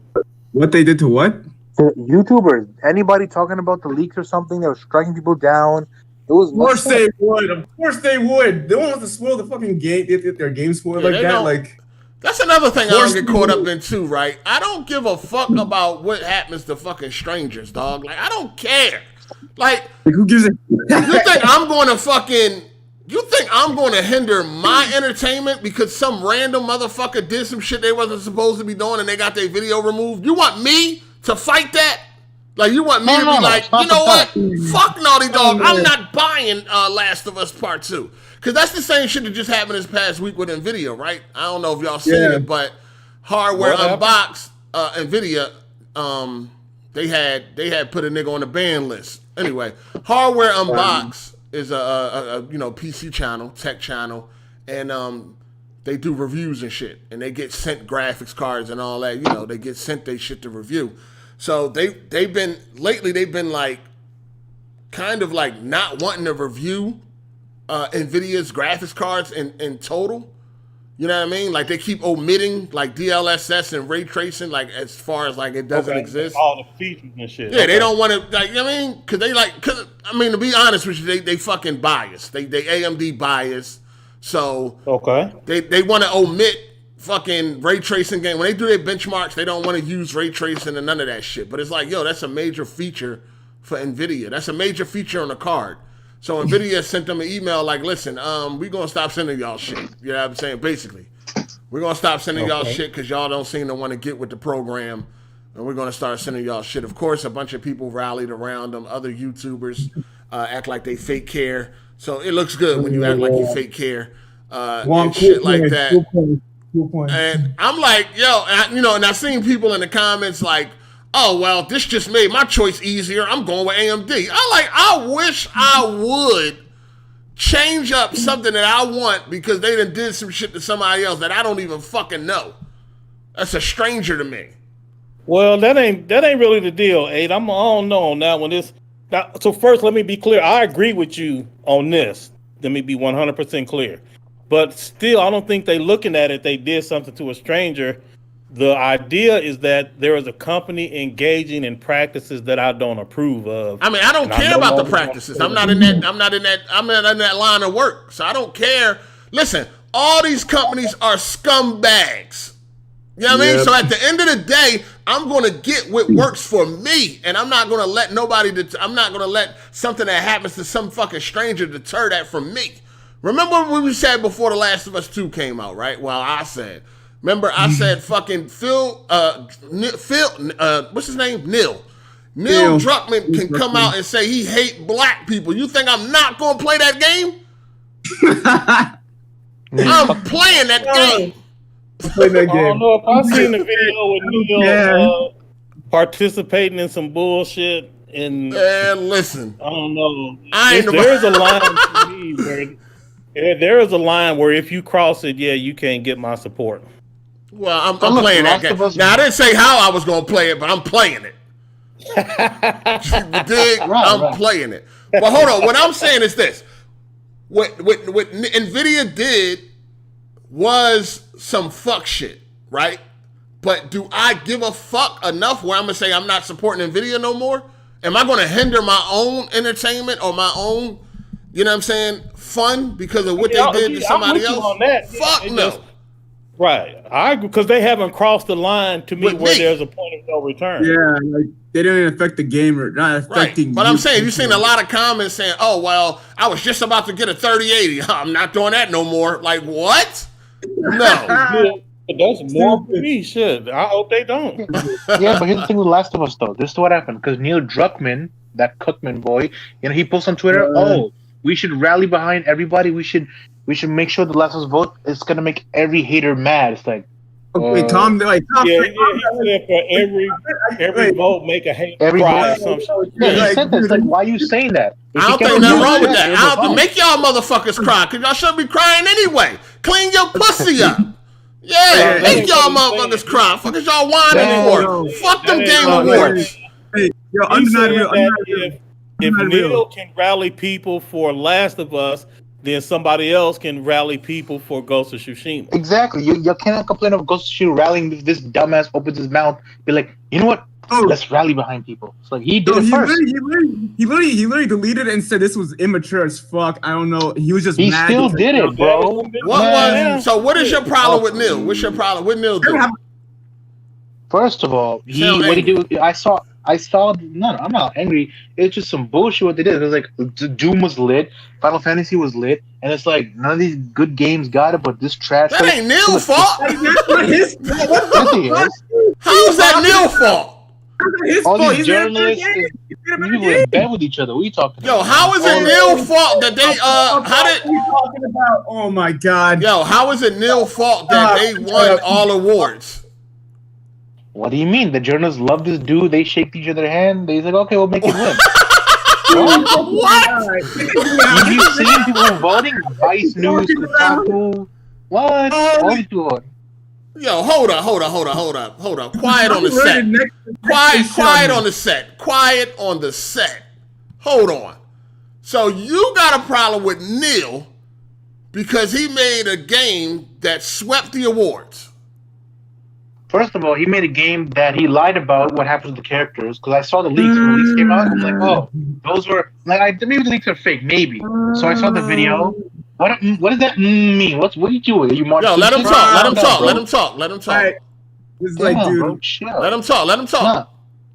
What they did to what? The YouTubers. Anybody talking about the leaks or something, they were striking people down. It was. Of course they would. Of course they would. They don't want to spoil the fucking game. If their game spoiled like that, like. That's another thing I don't get caught up in too, right? I don't give a fuck about what happens to fucking strangers, dog. Like, I don't care. Like who gives a? You think I'm going to hinder my entertainment because some random motherfucker did some shit they wasn't supposed to be doing and they got their video removed? You want me to fight that? Like, you want me to be like, you know what? Fuck Naughty Dog. I'm not buying Last of Us Part 2. Because that's the same shit that just happened this past week with NVIDIA, right? I don't know if y'all seen it, but Hardware Unboxed, NVIDIA, they had put a nigga on the ban list. Anyway, Hardware Unbox is a PC channel, tech channel, and they do reviews and shit, and they get sent graphics cards and all that. You know, they get sent they shit to review. So they've been like kind of like not wanting to review NVIDIA's graphics cards in total. You know what I mean? Like they keep omitting like DLSS and ray tracing, like as far as like it doesn't exist. All the features and shit. Yeah, they don't want to, like, you know what I mean? Cause to be honest with you, they fucking biased. They AMD biased. So they want to omit fucking ray tracing game. When they do their benchmarks, they don't want to use ray tracing and none of that shit. But it's like, yo, that's a major feature for NVIDIA. That's a major feature on the card. So NVIDIA sent them an email like, listen, we're going to stop sending y'all shit. You know what I'm saying? Basically. We're going to stop sending y'all shit because y'all don't seem to want to get with the program. And we're going to start sending y'all shit. Of course, a bunch of people rallied around them. Other YouTubers act like they fake care. So it looks good when you act like you fake care. And shit like that. And I'm like, yo, and I've seen people in the comments like, oh, well, this just made my choice easier. I'm going with AMD. I wish I would change up something that I want because they done did some shit to somebody else that I don't even fucking know. That's a stranger to me. Well, that ain't really the deal, Aid. I don't know on that one. So first, let me be clear. I agree with you on this. Let me be 100% clear. But still, I don't think they looking at it. They did something to a stranger. The idea is that there is a company engaging in practices that I don't approve of. I mean, I don't care about the practices. I'm not in that line of work. So I don't care. Listen, all these companies are scumbags. You know what I mean? So at the end of the day, I'm going to get what works for me. And I'm not going to let I'm not going to let something that happens to some fucking stranger deter that from me. Remember what we said before The Last of Us 2 came out, right? Well, I said fucking Phil, what's his name? Neil Druckmann can come out and say he hate black people. You think I'm not going to play that game? I'm playing that game. I don't know if I've seen the video with Neil participating in some bullshit. And listen, I don't know. There's a line to me where there is a line where if you cross it, you can't get my support. Well, I'm playing that game. Now, I didn't say how I was going to play it, but I'm playing it. I'm playing it. But hold on. What I'm saying is this. What NVIDIA did was some fuck shit, right? But do I give a fuck enough where I'm going to say I'm not supporting NVIDIA no more? Am I going to hinder my own entertainment or my own, you know what I'm saying, fun because of what they did to somebody else? On that. Fuck no. Right. I agree, because they haven't crossed the line to me where there's a point of no return. Yeah, like they don't even affect the game or not affecting. Right. But I'm saying, you've seen a lot of comments saying, oh, well, I was just about to get a 3080. I'm not doing that no more. Like, what? No. That's more for me. Shit. I hope they don't. Yeah, but here's the thing with Last of Us, though. This is what happened. Because Neil Druckmann, that Cookman boy, he posts on Twitter, we should rally behind everybody. We should make sure the Last of Us vote is going to make every hater mad. It's like, okay, Tom. He said for every vote, make a hater cry or some shit. Yeah, he said that. It's like, why are you saying that? I don't think nothing wrong with that. I don't make y'all motherfuckers cry, because y'all shouldn't be crying anyway. Clean your pussy up. Yeah, make y'all motherfuckers cry. Fuck is y'all whining for? Fuck them Game Awards. Hey, yo, if Neil can rally people for Last of Us, then somebody else can rally people for Ghost of Tsushima. Exactly. You cannot complain of Ghost of Tsushima rallying if this dumbass opens his mouth, be like, you know what? Let's rally behind people. It's like he did it first. He literally deleted it and said this was immature as fuck. I don't know. He was just mad. He still did it, bro. So what is your problem with Neil? What's your problem? What Neil do? First of all, what he did. I saw. No, I'm not angry. It's just some bullshit what they did. It was like Doom was lit, Final Fantasy was lit, and it's like none of these good games got it, but this trash. That ain't Neil's fault. How is that Neil's fault? All these journalists, people in bed with each other. What are you talking about? Yo, how is it Neil's fault that they talking about? Oh my god. Yo, how is it Neil's fault that they won all awards? What do you mean? The journalists love this dude. They shake each other's hand. They're like, okay, we'll make it win. What? Have you seen people voting? Vice News, Kotaku. What? All these people. Yo, hold up. Quiet on the set. Quiet on the set. Quiet on the set. Hold on. So you got a problem with Neil because he made a game that swept the awards. First of all, he made a game that he lied about what happens to the characters, because I saw the leaks. When the leaks came out, I'm like, oh, those were like maybe the leaks are fake, maybe. So I saw the video. What does that mean? What are you doing? Are you Yo, let him talk. Let him talk. Let him talk. Let him talk. Right. It's like, dude, bro, chill. Let him talk. Let him talk. Nah.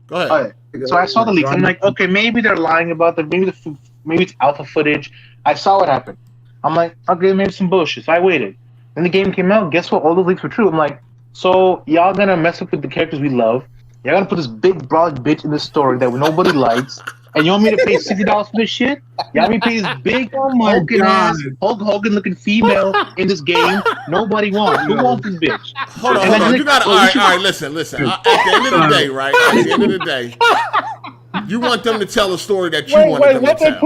Go ahead. All right. So I saw the leaks. I'm like, okay, maybe they're lying about the maybe it's alpha footage. I saw what happened. I'm like, okay, maybe some bullshit. So I waited. Then the game came out. Guess what? All the leaks were true. I'm like, so y'all gonna mess up with the characters we love? Y'all gonna put this big broad bitch in this story that nobody likes, and you want me to pay $60 for this shit? Y'all want me to pay this big hulking ass, Hulk Hogan looking female in this game? Nobody wants. Who wants this bitch? Hold on. You gotta. All right. Listen. At the end of the day, right? At the end of the day, you want them to tell a story that you want them to tell.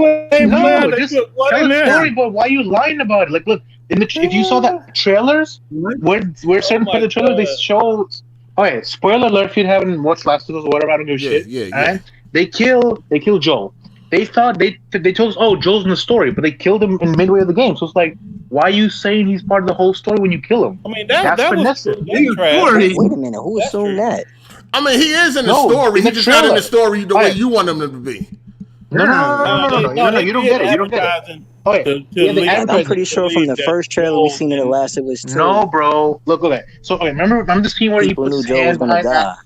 No, just tell a story, but why are you lying about it? Like, look, if you saw the trailers, where certain part of the trailer they show. Okay, spoiler alert if you haven't watched Last of Us or whatever. I don't give a shit. Yeah. Right? They kill Joel. They thought they told us, oh, Joel's in the story, but they killed him in midway of the game. So it's like, why are you saying he's part of the whole story when you kill him? I mean, that's finesse. Wait a minute, who assumed that? I mean, he is in the story. He just not in the story the way you want him to be. No, you don't get it. You don't get it. I'm pretty sure from the first trailer we seen in The Last of Us 2. No, bro. Look, okay. So, remember the scene where he put his hand behind that?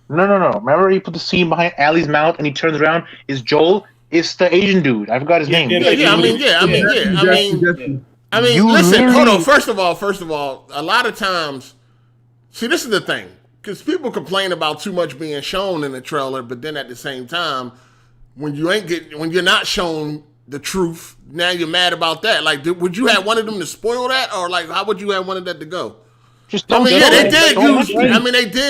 No. Remember he put the scene behind Allie's mouth and he turns around? Is Joel? It's the Asian dude. I forgot his name. I mean, listen, hold on. First of all, a lot of times, see, this is the thing. Because people complain about too much being shown in the trailer, but then at the same time, when you're not shown the truth, now you're mad about that. Like, would you have wanted them to spoil that, or like, how would you have wanted that to go? They did.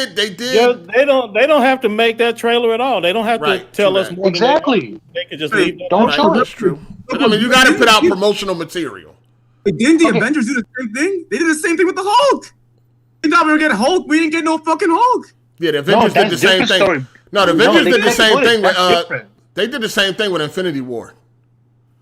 They don't have to make that trailer at all. They don't have to tell us more. Exactly. They can just leave. Don't show it. That's true. But, I mean, you got to put out promotional material. But didn't the Avengers do the same thing? They did the same thing with the Hulk. We thought we were getting Hulk. We didn't get no fucking Hulk. Yeah, the Avengers did the same thing. Story. No, the Avengers did the same thing with. They did the same thing with Infinity War.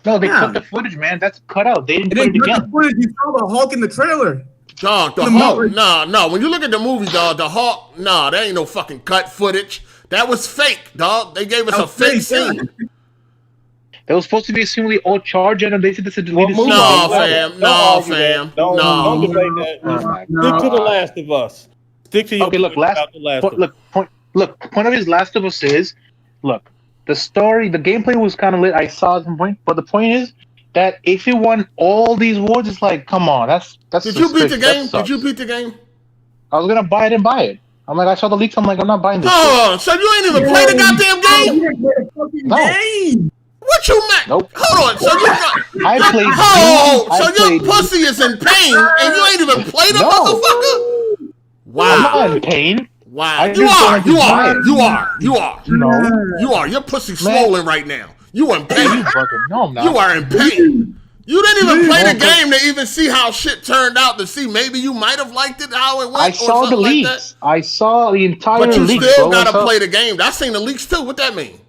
No, they cut the footage, man. That's cut out. They didn't put it again. You saw the Hulk in the trailer. Dog, the Hulk. No. When you look at the movie, dog, the Hulk. No, there ain't no fucking cut footage. That was fake, dog. They gave us a fake scene. It was supposed to be a scene where they all charge and they said this is a deleted scene. No, fam. Don't debate that. Stick to The Last of Us. Stick to your point of his Last of Us is, look, the story, the gameplay was kind of lit. I saw at some point, but the point is that if you won all these awards, it's like, come on, that's. Did you beat the game? Did you beat the game? I was gonna buy it and buy it. I'm like, I saw the leaks. I'm like, I'm not buying this. Oh, so you ain't even played the goddamn game? No. What you meant? Nope. Hold on. So you I played. So your pussy is in pain and you ain't even played it, motherfucker? Wow. I'm not in pain. Wow. You are. No. You are. Your pussy's swollen right now. You are in pain. No, I'm not. You are in pain. You didn't even play the game to even see how shit turned out, to see maybe you might have liked it, how it went. I saw the leaks. I saw the entire leaks. But you still gotta play the game. I seen the leaks too. What that mean?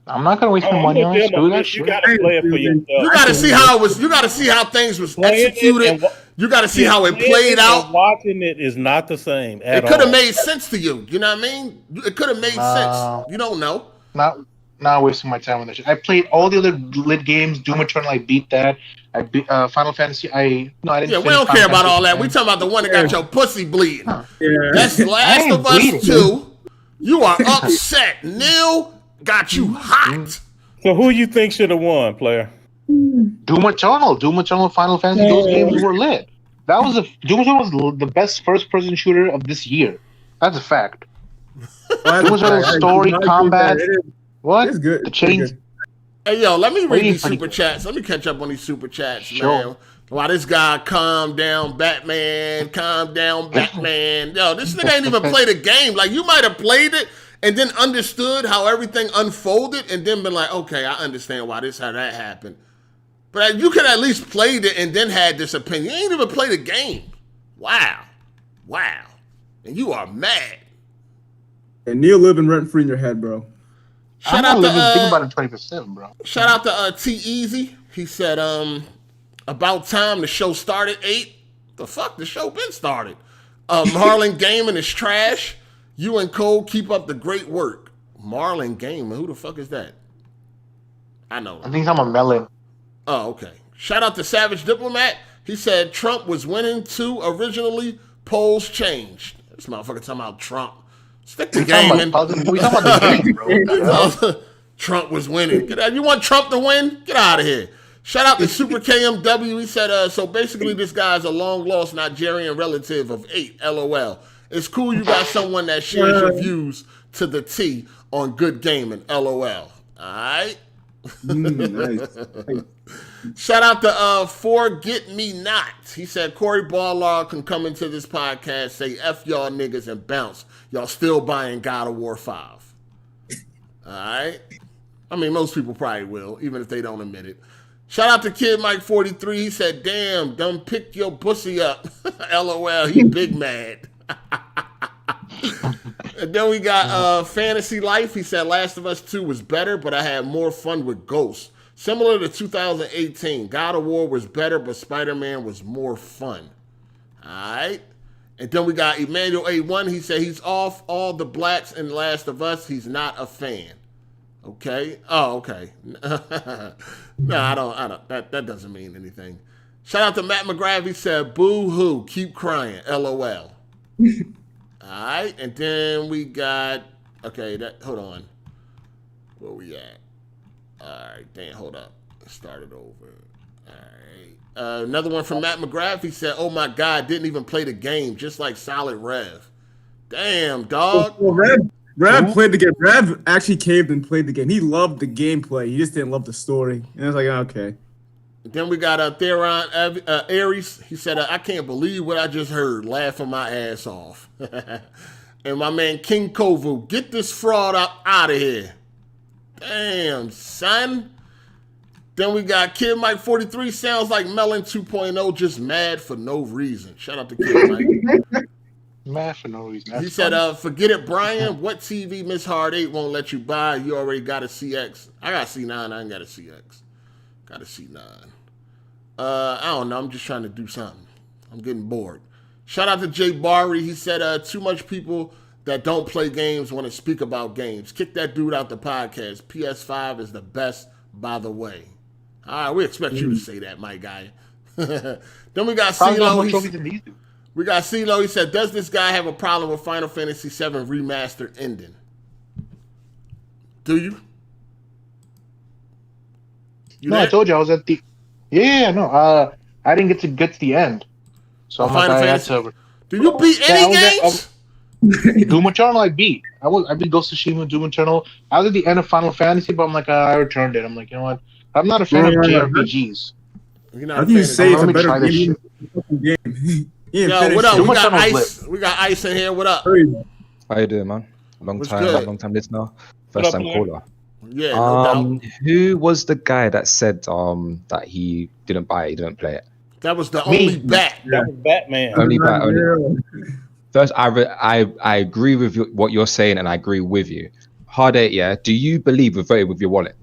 I'm not gonna waste my money on it. Do that shit. You gotta play it for yourself. You gotta see how it was. You gotta see how things was executed. You gotta see how it played out. Watching it is not the same at all. It could have made sense to you. You know what I mean? It could have made sense. You don't know. Not wasting my time on that shit. I played all the other lit games. Doom Eternal, I beat that. I beat Final Fantasy. I didn't. Yeah, we don't care about all that. We talking about the one that got your pussy bleeding. That's Last of Us 2. You are upset. Neil got you hot. So who you think should have won, player? Doom Eternal, Final Fantasy. Those games were lit. Doom Eternal was the best first-person shooter of this year. That's a fact. Doom Eternal story, combat. What? It's good. The change. Hey, yo, let me read these super chats. Let me catch up on these super chats, man. Why this guy calm down, Batman, calm down, Batman. Yo, this nigga ain't even played a game. Like, you might have played it and then understood how everything unfolded and then been like, okay, I understand why how that happened. But you could at least played it and then had this opinion. You ain't even played a game. Wow. And you are mad. And Neil living rent free in your head, bro. I'm not living think about it 20%, bro. Shout out to T-Easy. He said, about time the show started 8. The fuck? The show been started. Marlon Gaming is trash. You and Cole keep up the great work. Marlon Gaming? Who the fuck is that? I know. I think I'm a melon. Oh, okay. Shout out to Savage Diplomat. He said Trump was winning too originally. Polls changed. This motherfucker talking about Trump. Stick to gaming. We talking about the game, bro. Trump was winning. You want Trump to win? Get out of here. Shout out to Super KMW. He said, so basically this guy's a long-lost Nigerian relative of 8, LOL. It's cool you got someone that shares your views to the T on good gaming, LOL. All right? Nice. Shout out to Forget Me Not. He said Corey Ballard can come into this podcast, say F y'all niggas and bounce. Y'all still buying God of War 5. All right? I mean, most people probably will, even if they don't admit it. Shout out to Kid Mike 43. He said, damn, done picked your pussy up. LOL, he big mad. And then we got Fantasy Life. He said Last of Us 2 was better, but I had more fun with Ghosts. Similar to 2018, God of War was better, but Spider-Man was more fun. All right? And then we got Emmanuel A1. He said he's off all the blacks in Last of Us. He's not a fan. Okay? Oh, okay. No, I don't. That doesn't mean anything. Shout out to Matt McGrath. He said, boo-hoo, keep crying, LOL. All right? And then we got, hold on. Where we at? All right, damn, hold up. Let's start it over. All right. Another one from Matt McGrath. He said, oh my God, didn't even play the game, just like Solid Rev. Damn, dog. Well, Rev played the game. Rev actually caved and played the game. He loved the gameplay. He just didn't love the story. And I was like, okay. Then we got Theron Aries. He said, I can't believe what I just heard, laughing my ass off. And my man King Kovu, get this fraud out of here. Damn, son. Then we got Kid Mike 43. Sounds like Melon 2.0, just mad for no reason. Shout out to Kid Mike. Mad for no reason. That's he said, forget it, Brian. What TV Miss Hard 8 won't let you buy? You already got a CX. I got a C9. I ain't got a CX. Got a C9. I don't know. I'm just trying to do something. I'm getting bored. Shout out to Jay Barry. He said, too much people that don't play games want to speak about games. Kick that dude out the podcast. PS5 is the best, by the way. All right, we expect you to say that, my guy. Then we got CeeLo. We got CeeLo. He said, does this guy have a problem with Final Fantasy VII Remastered ending? Do you? No, I told you I was at the... Yeah, no. I didn't get to the end. So I'm Final Fantasy. Do you beat any games? Doom Eternal I beat. I beat Ghost of Tsushima, Doom Eternal. I was at the end of Final Fantasy, but I'm like, I returned it. I'm like, you know what? I'm not a fan of JRPGs. How do you say it's a better game? Yo, what up? We got Ice in here. What up? How you doing, man? Long time listener. First time caller. Yeah, no doubt. Who was the guy that said that he didn't buy it, he didn't play it? That was the only bat. That was Batman. Only bat. First, I agree with what you're saying, and I agree with you. Hard 8, yeah. Do you believe with voting with your wallet?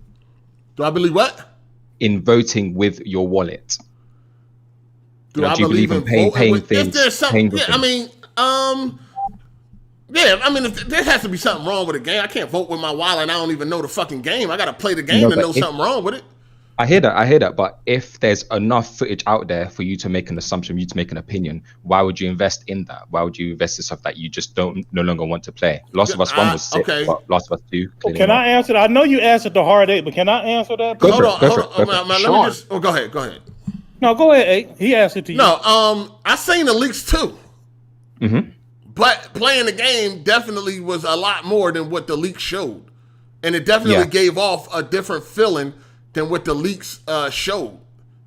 Do I believe what? In voting with your wallet. Do I believe in paying things? If there's something, there has to be something wrong with the game. I can't vote with my wallet and I don't even know the fucking game. I got to play the game to know something wrong with it. I hear that. But if there's enough footage out there for you to make an assumption, you to make an opinion, why would you invest in that? Why would you invest in stuff that you just no longer want to play? Last of Us 1 was sick, but Last of Us 2. Can I answer that? I know you answered the Hard 8, but can I answer that? Hold on. Let me just. Oh, go ahead. No, go ahead, 8. He asked it to you. No, I seen the leaks too. Mm-hmm. But playing the game definitely was a lot more than what the leaks showed, and it definitely gave off a different feeling than what the leaks showed.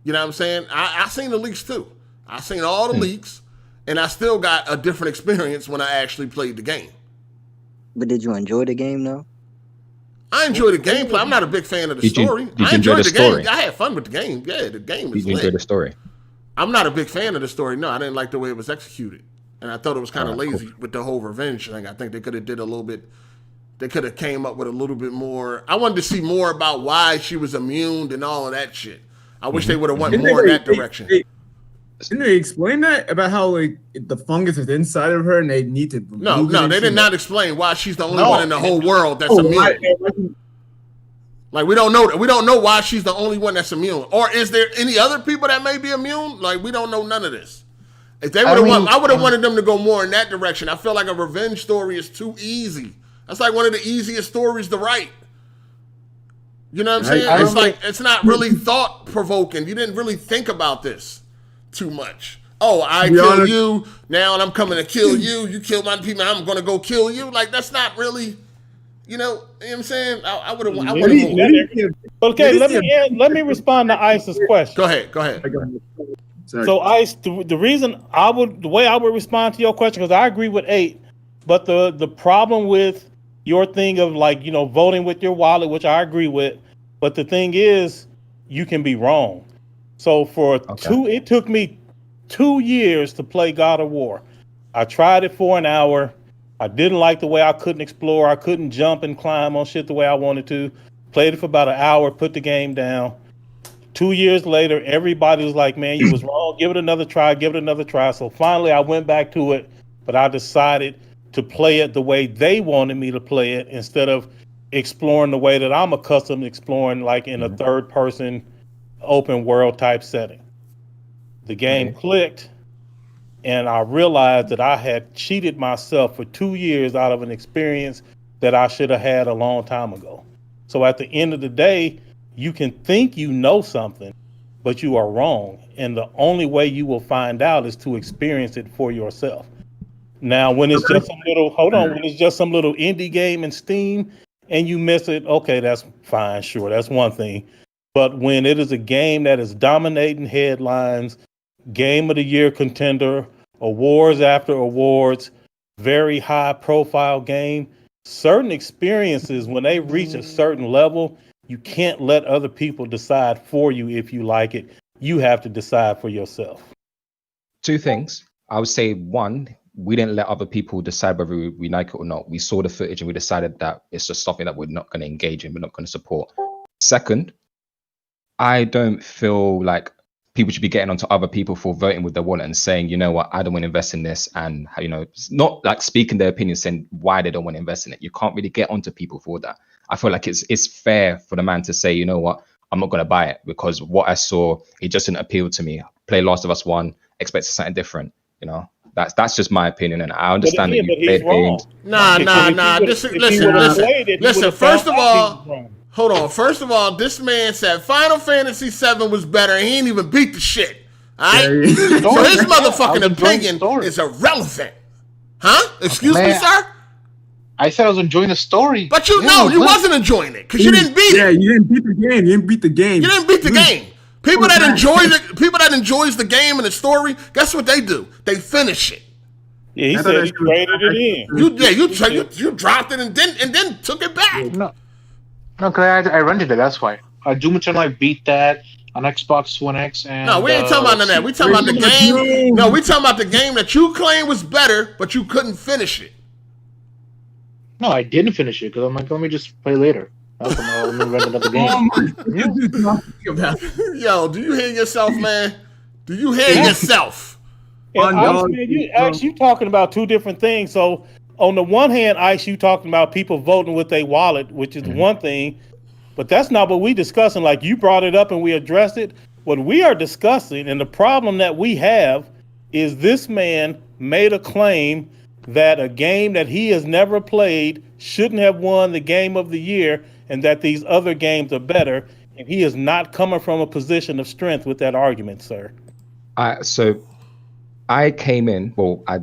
You know what I'm saying? I seen the leaks too. I seen all the leaks, and I still got a different experience when I actually played the game. But did you enjoy the game though? I enjoyed the gameplay. I'm not a big fan of the story. Did you enjoy the story? Game. I had fun with the game. Yeah, the game is lit. Did you enjoy the story? I'm not a big fan of the story. No, I didn't like the way it was executed. And I thought it was kind of lazy with the whole revenge thing. I think they could have did a little bit. They could have came up with a little bit more. I wanted to see more about why she was immune and all of that shit. I wish they would have went more in that direction. Didn't they explain that about how like the fungus is inside of her and they need to? No, they did not explain why she's the only one in the whole world that's immune. Like we don't know why she's the only one that's immune. Or is there any other people that may be immune? Like we don't know none of this. If they would have, I would have wanted them to go more in that direction. I feel like a revenge story is too easy. That's like one of the easiest stories to write. You know what I'm saying? It's not really thought provoking. You didn't really think about this too much. Oh, I kill you now, and I'm coming to kill you. You kill my people, I'm going to go kill you. Like that's not really. You know what I'm saying? I would have. Okay, let me respond to Ice's question. Go ahead. So Ice, the reason the way I would respond to your question, because I agree with 8, but the problem with your thing of like, you know, voting with your wallet, which I agree with, but the thing is, you can be wrong. So it took me 2 years to play God of War. I tried it for an hour. I didn't like the way I couldn't explore. I couldn't jump and climb on shit the way I wanted to. Played it for about an hour, put the game down. 2 years later, everybody was like, man, you was wrong. Give it another try. So finally I went back to it, but I decided to play it the way they wanted me to play it instead of exploring the way that I'm accustomed to exploring, like in a third person open world type setting. The game clicked. And I realized that I had cheated myself for 2 years out of an experience that I should have had a long time ago. So at the end of the day, you can think you know something, but you are wrong. And the only way you will find out is to experience it for yourself. Now, when it's just when it's just some little indie game in Steam and you miss it, okay, that's fine, sure, that's one thing. But when it is a game that is dominating headlines, Game of the Year contender, awards after awards, very high profile game, certain experiences, when they reach a certain level, you can't let other people decide for you if you like it. You have to decide for yourself. 2 things. I would say 1, we didn't let other people decide whether we like it or not. We saw the footage and we decided that it's just something that we're not going to engage in, we're not going to support. 2nd, I don't feel like people should be getting onto other people for voting with their wallet and saying, you know what, I don't want to invest in this, and you know, not like speaking their opinion, saying why they don't want to invest in it. You can't really get onto people for that. I feel like it's fair for the man to say, you know what, I'm not going to buy it because what I saw, it just didn't appeal to me. Play Last of Us 1, expect something different. You know, that's just my opinion, and I understand that you played games. Nah. Listen. First of all. Hold on. First of all, this man said Final Fantasy VII was better and he ain't even beat the shit. All right? So his motherfucking opinion is irrelevant. Huh? Excuse me, sir? I said I was enjoying the story. But you wasn't enjoying it because you didn't beat it. Yeah, you didn't beat the game. You didn't beat the game. People that enjoys the game and the story, guess what they do? They finish it. Yeah, he said he traded it in. You dropped it and then took it back. No, because I rented it, that's why. Doom Eternal, I beat that on Xbox One X. And, no, we ain't talking about none of that. We talking about the game. No, we talking about the game that you claim was better, but you couldn't finish it. No, I didn't finish it, because I'm like, let me just play later. That's when I rented another game. Yo, do you hear yourself, man? Do you hear yourself? And Ice, you talking about 2 different things, so... On the one hand, Ice, you talking about people voting with their wallet, which is one thing, but that's not what we discussing. Like you brought it up and we addressed it. What we are discussing and the problem that we have is this man made a claim that a game that he has never played shouldn't have won the Game of the Year and that these other games are better. And he is not coming from a position of strength with that argument, sir. So I came in, I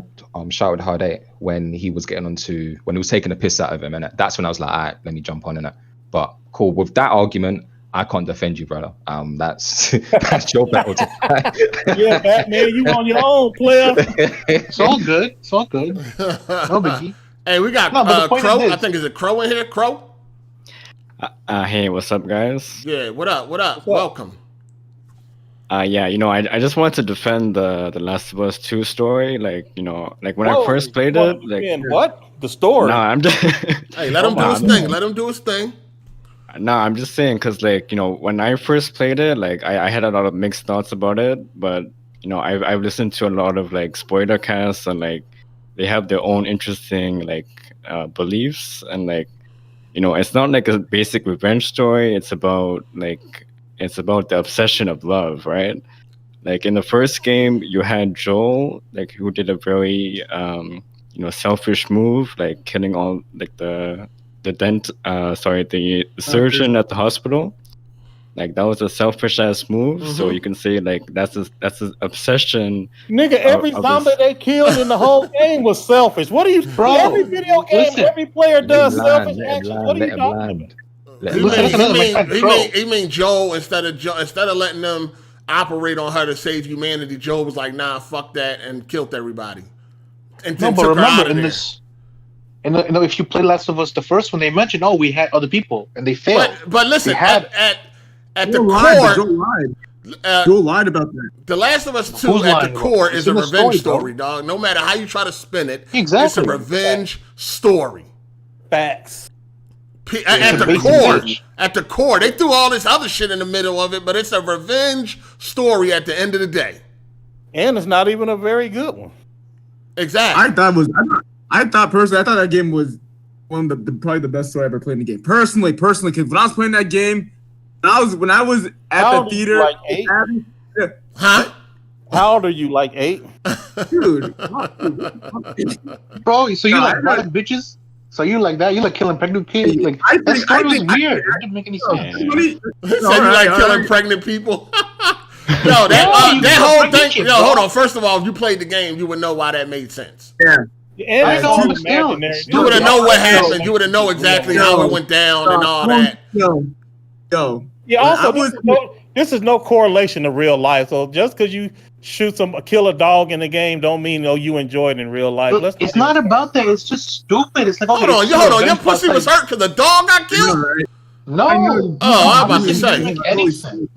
shouted Hard8 when he was when he was taking a piss out of him, and that's when I was like, all right, let me jump on in it. But cool, with that argument, I can't defend you, brother. That's that's your battle to fight. Yeah, Batman, you on your own, player. It's all good. It's all good. No biggie. Hey, we got Crow. I think is it Crow in here? Crow. Hey, what's up, guys? Yeah, what up? What up? Welcome. Yeah, I just wanted to defend the Last of Us 2 story. Like, when I first played it, like what? The story? No, I'm just. Hey, let him do his thing. Let him do his thing. No, I'm just saying because, like, when I first played it, like, I had a lot of mixed thoughts about it, but I've listened to a lot of like spoiler casts and like they have their own interesting like beliefs and like it's not like a basic revenge story. It's about the obsession of love, right? Like in the first game, you had Joel, like who did a very selfish move, like killing all like the surgeon at the hospital. Like that was a selfish ass move. Mm-hmm. So you can say like that's his obsession. Nigga, every zombie they killed in the whole game was selfish. What are you, bro? Every video game, every player does selfish actions. What are you talking about? He mean Joel instead of letting them operate on her to save humanity. Joel was like, nah, fuck that, and killed everybody. And then took her out of there. And if you play Last of Us, the first one, they mentioned, we had other people, and they failed. But listen, at the core, Joel lied about that. The Last of Us 2 at the core is a revenge story, dog. No matter how you try to spin it, it's a revenge story. Facts. At the core, they threw all this other shit in the middle of it, but it's a revenge story at the end of the day. And it's not even a very good one. Exactly. I thought personally, that game was one of the probably the best story I ever played in the game. Personally, because when I was playing that game, when I was at the theater, like 8? Huh? How old are you? Like 8? Dude, bro. So you like black bitches? So you like that? You like killing pregnant kids? Like that story was weird. It didn't make any sense. So you like killing pregnant people? Yo, that whole thing. Yo, hold on. First of all, if you played the game, you would know why that made sense. Yeah. And you would have known what happened. You would have known exactly how it went down and all that. Yo. Yeah. Also, this is no correlation to real life. So just because you kill a dog in the game, don't mean you enjoy it in real life. Look, it's not about that. It's just stupid. It's like hold on. Your pussy was hurt because the dog got killed. No. Oh, I was about to say.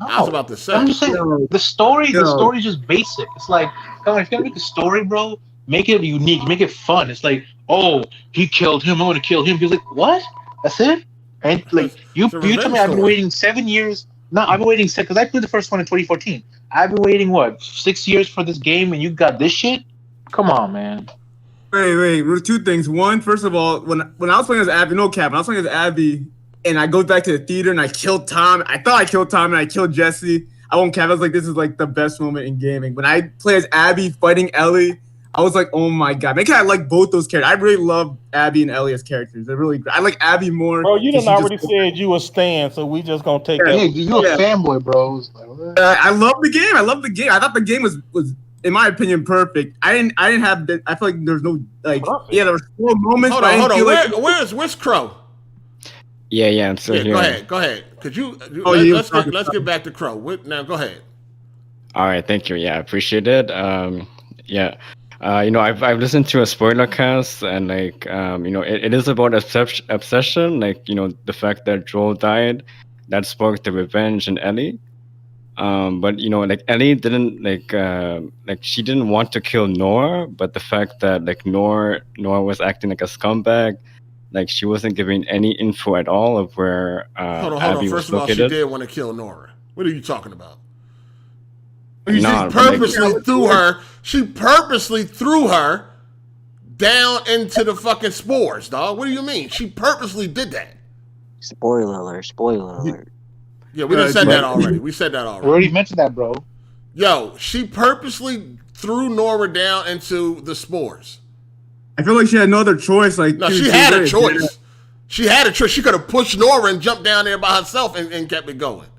I was about to say. I'm just saying the story is just basic. It's like, come on, if you're gonna make a story, bro, make it unique, make it fun. It's like, he killed him, I'm gonna kill him. He's like, what? That's it? And like you tell me I've been waiting 7 years. No, I've been waiting because I played the first one in 2014. I've been waiting 6 years for this game, and you got this shit? Come on, man. Wait. Two things. One, first of all, when I was playing as Abby, no cap, when I was playing as Abby, and I go back to the theater and I killed Tom. I thought I killed Tom and I killed Jesse. I won't cap. I was like, this is like the best moment in gaming. When I play as Abby fighting Ellie, I was like, oh my god. Maybe I like both those characters. I really love Abby and Ellie as characters. They're really great. I like Abby more. Bro, you done already said you a stan, so we just gonna take that. You a fanboy, bro. I love the game. I thought the game was in my opinion perfect. I didn't have I feel like there's no like perfect. There were 4 moments. Hold on. Where's Crow? Yeah, I'm still here. Go ahead. Could you? Let's get back to Crow. Now, go ahead. All right, thank you. Yeah, I appreciate it. I've listened to a spoiler cast, and like, it is about obsession. Like, the fact that Joel died, that sparked the revenge in Ellie. But like Ellie didn't like she didn't want to kill Nora, but the fact that like Nora was acting like a scumbag. Like she wasn't giving any info at all of where Abby was located. First of all, she did want to kill Nora. What are you talking about? She purposely threw her down into the fucking spores, dog. What do you mean? She purposely did that. Spoiler alert. Yeah, we done said that already. We said that already. We already mentioned that, bro. Yo, she purposely threw Nora down into the spores. I feel like she had no other choice. Like, no, she had a choice. She had a choice. She could have pushed Nora and jumped down there by herself and kept it going.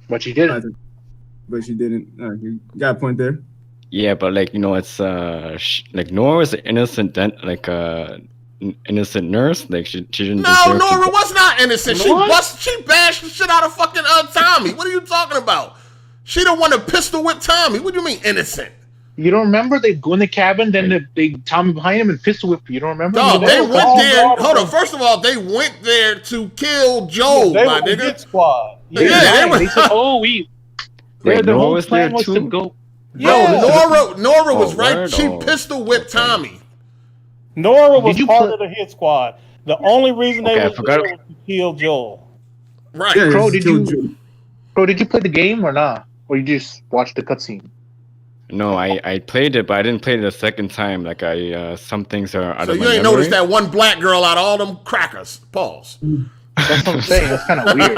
But she didn't. But she didn't. You got a point there. Yeah, but like it's like Nora was innocent. innocent nurse. Like she didn't. No, Nora was not innocent. She bashed the shit out of fucking Tommy. What are you talking about? She the one that pistol whipped Tommy. What do you mean innocent? You don't remember? They go in the cabin, then they Tommy behind him and pistol whip you. You don't remember? No, they went there. Hold on. First of all, they went there to kill Joel, my nigga. Hit squad. Yeah, they said, "Oh, the whole plan was to go." No, Nora was right. She pistol whipped Tommy. Nora was part of the hit squad. The only reason they were there was to kill Joel. Right. Yeah, Crow, did you play the game or not? Or you just watched the cutscene? No, I played it, but I didn't play it the second time. Like some things are out of my memory. So you ain't noticed that one black girl out of all them crackers. Pause. That's what I'm saying. That's kind of weird.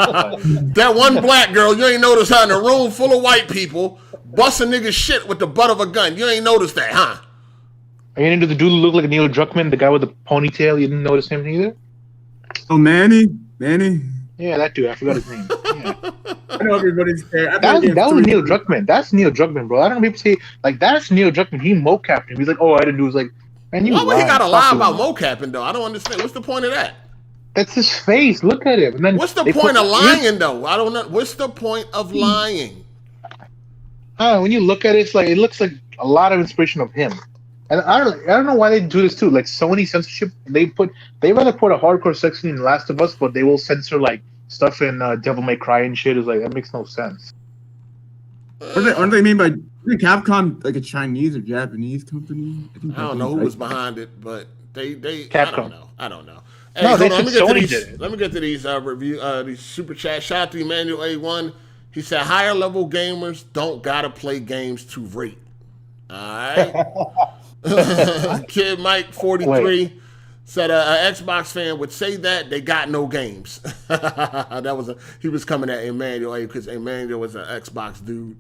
That one black girl, you ain't noticed her in a room full of white people busting niggas shit with the butt of a gun. You ain't noticed that, huh? Are you into the dude who looked like Neil Druckmann, the guy with the ponytail? You didn't notice him either? Oh, Manny? Yeah, that dude. I forgot his name. Yeah. I know everybody's there. That was Neil Druckmann. That's Neil Druckmann, bro. I don't know people say, like, that's Neil Druckmann. He mocapped him. He's like, oh, I didn't do it. It was like, man, you why would he gotta lie about him. mocapping, though? I don't understand. What's the point of that? That's his face. Look at him. And then what's the point of lying, though? I don't know. What's the point of lying? When you look at it, it's like it looks like a lot of inspiration of him. And I don't know why they do this too. Like Sony censorship, they rather put a hardcore section in Last of Us, but they will censor like stuff in Devil May Cry and shit. Is like that makes no sense. Aren't they made by Capcom, like a Chinese or Japanese company? I don't know who was behind it, but they Capcom. I don't know. Hey, No, they let me said get to Sony these. did it. Let me get to these these super chats. Shout out to Emmanuel A1. He said higher level gamers don't gotta play games to rate. All right. Kid Mike 43 said an Xbox fan would say that they got no games. He was coming at Emmanuel A because Emmanuel was an Xbox dude.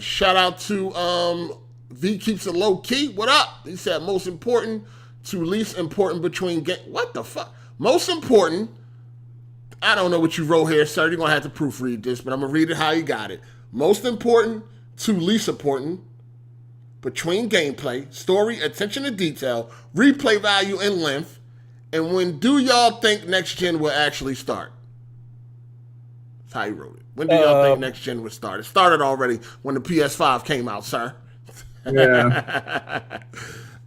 Shout out to V keeps it low key. What up? He said most important to least important between what the fuck? Most important. I don't know what you wrote here, sir. You're gonna have to proofread this, but I'm gonna read it how you got it. Most important to least important between gameplay, story, attention to detail, replay value, and length. And when do y'all think next gen will actually start? That's how you wrote it. When do y'all think next gen will start? It started already when the PS5 came out, sir. Yeah.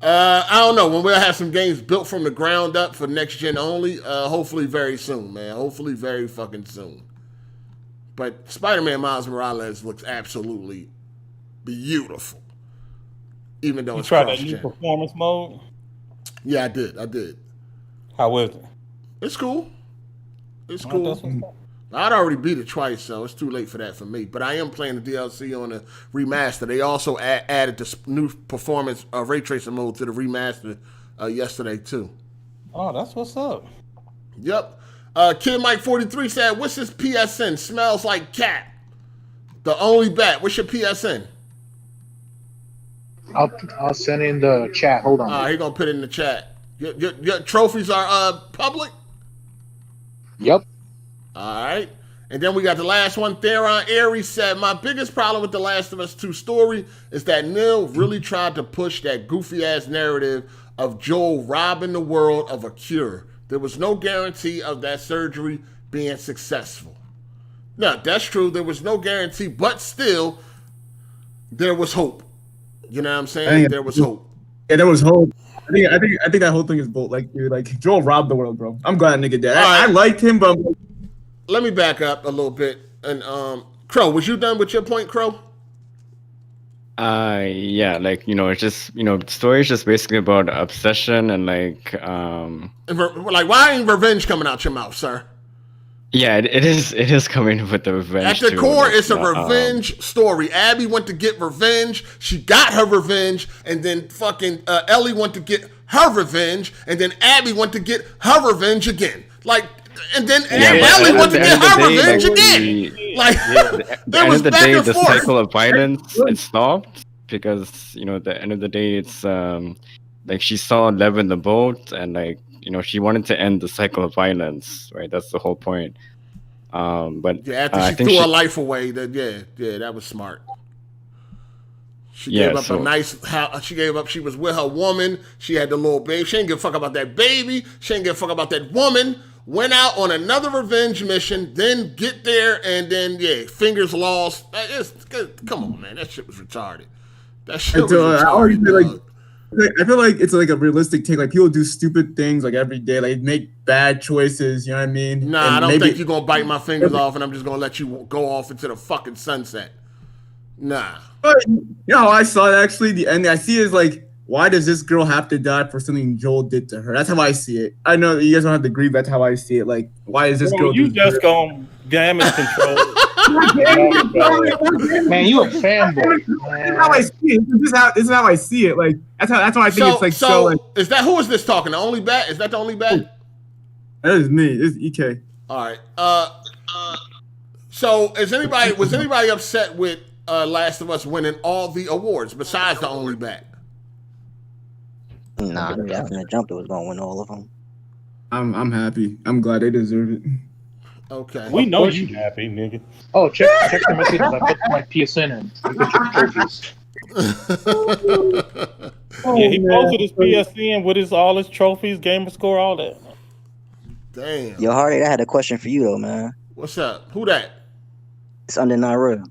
I don't know. When we'll have some games built from the ground up for next gen only, hopefully very soon, man. Hopefully very fucking soon. But Spider-Man Miles Morales looks absolutely beautiful. Even though it's tried that new cross-gen. performance mode? Yeah, I did. How was it? It's cool. It's cool. I'd already beat it twice, so it's too late for that for me. But I am playing the DLC on the remaster. They also added the new performance ray tracing mode to the remaster yesterday, too. Oh, that's what's up. Yep. Kid Mike 43 said, what's his PSN? Smells like cat. The only bet. What's your PSN? I'll send in the chat. Hold on. He's going to put it in the chat. Your trophies are public? Yep. All right. And then we got the last one. Theron Aries said, my biggest problem with The Last of Us 2 story is that Neil really tried to push that goofy-ass narrative of Joel robbing the world of a cure. There was no guarantee of that surgery being successful. No, that's true. There was no guarantee, but still, there was hope. You know what I'm saying? There was hope. Yeah, there was hope. I think that whole thing is bull. Like, dude, like Joel robbed the world, bro. I'm glad nigga did. I liked him, but let me back up a little bit. And Crow, was you done with your point, Crow? Yeah, like, it's just, the story is just basically about obsession and like why ain't revenge coming out your mouth, sir? Yeah, it is coming with the revenge. At the core, it's a revenge story. Abby went to get revenge. She got her revenge, and then fucking Ellie went to get her revenge, and then Abby went to get her revenge again. Like, and then Ellie went to get her revenge again. There was back and forth. The cycle of violence it stopped because at the end of the day, it's like she saw Lev in the boat, and like. She wanted to end the cycle of violence, right? That's the whole point. But after she threw her life away, that was smart. She gave up a nice house. She gave up. She was with her woman. She had the little baby. She didn't give a fuck about that baby. She didn't give a fuck about that woman. Went out on another revenge mission. Then get there and then fingers lost. Come on, man. That shit was retarded. That shit was retarded. I feel like it's like a realistic take. Like people do stupid things like every day, like make bad choices. You know what I mean? Nah, and I don't think you're gonna bite my fingers off, and I'm just gonna let you go off into the fucking sunset. Nah. But, you know how I saw it actually? The ending I see is like, why does this girl have to die for something Joel did to her? That's how I see it. I know you guys don't have to agree, but that's how I see it. Like, why is this girl? You just gonna damage control. Man, you a fanboy. This is how I see it. This is how I see it. Like that's how I think it's like. So like, is that who is this talking? The only bat? Is that the only bat? That is me. This is EK. All right. So was anybody upset with Last of Us winning all the awards besides the only bat? Nah, definitely jumped. It was gonna win all of them. I'm happy. I'm glad they deserve it. Okay. We know you happy, nigga. Oh, check the messages I put my PSN in. You get your trophies. He posted his PSN with all his trophies, gamer score, all that. Damn. Yo, Hard8, I had a question for you though, man. What's up? Who that? It's under Naru.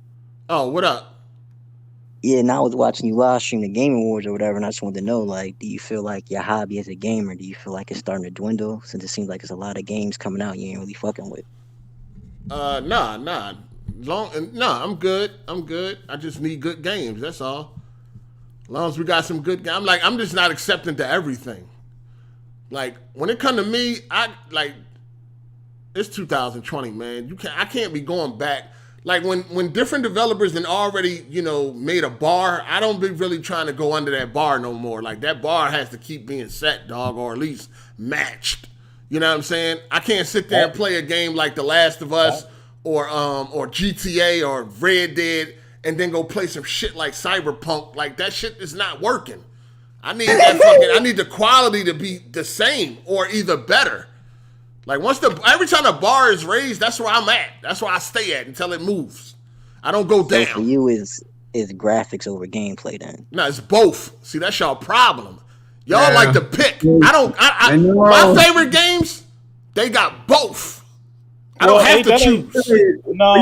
Oh, what up? Yeah, and I was watching you live stream the Game Awards or whatever, and I just wanted to know, like, do you feel like your hobby as a gamer, do you feel like it's starting to dwindle since it seems like there's a lot of games coming out you ain't really fucking with? Nah. I'm good. I just need good games. That's all. As long as we got some good games. I'm just not accepting to everything. Like, when it come to me, it's 2020, man. I can't be going back. Like when different developers and already, made a bar, I don't be really trying to go under that bar no more. Like that bar has to keep being set, dog, or at least matched. You know what I'm saying? I can't sit there and play a game like The Last of Us or GTA or Red Dead and then go play some shit like Cyberpunk. Like that shit is not working. I need I need the quality to be the same or either better. Like every time the bar is raised, that's where I'm at. That's where I stay at until it moves. I don't go down. So for you is graphics over gameplay then? No, it's both. See, that's y'all problem. Y'all like to pick. My favorite games, they got both. I don't have to choose. No.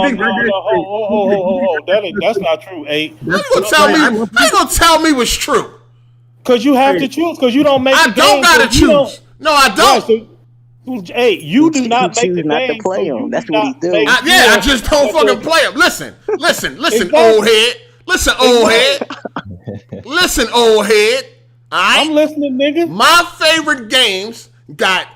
That's not true, A. How you gonna tell me what's true? Because you have to choose, because you don't make I don't gotta choose. No, I don't. Yeah, hey, you do not make the not game. to play them. That's what he do. I just don't fucking play them. Listen, exactly. Old head. Listen, old head. Listen, old head. All right? I'm listening, nigga. My favorite games got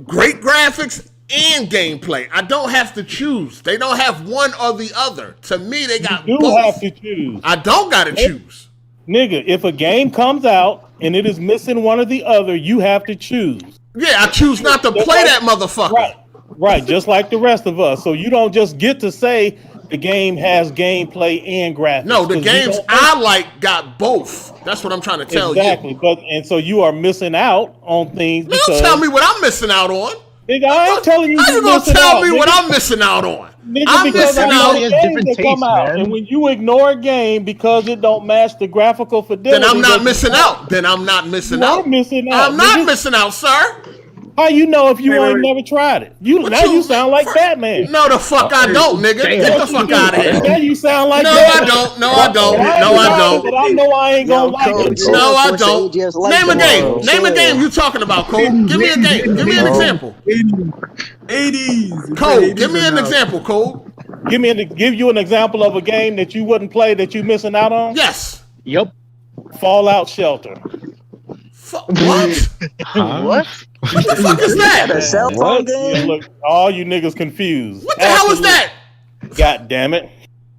great graphics and gameplay. I don't have to choose. They don't have one or the other. To me, they got you both. Have to choose. I don't gotta choose. Nigga, if a game comes out and it is missing one or the other, you have to choose. Yeah, I choose not to play that motherfucker. Right, just like the rest of us. So you don't just get to say the game has gameplay and graphics. No, the games I like got both. That's what I'm trying to tell you. Exactly, and so you are missing out on things. Don't tell me what I'm missing out on. Nigga, I ain't telling you. How you gonna tell me what I'm missing out on? Nigga, I'm missing out. Different tastes, man. And when you ignore a game because it don't match the graphical fidelity, then I'm not missing out. I'm not missing out. I'm not missing out, sir. How you know if you ain't never tried it? You sound like Batman. No, the fuck I don't, nigga. Get the fuck out of here. Now you sound like Batman. No, I don't. But I know I ain't gonna like it. No, I don't. Name a game. Name a game you talking about, Cole. Give me a game. Give me an example. 80s. Cole, give me an example, Cole. Give you an example of a game that you wouldn't play that you missing out on? Yes. Yep. Fallout Shelter. What? What? What the fuck is that? A cell phone game? Yeah, look, all you niggas confused. What the hell is that? God damn it.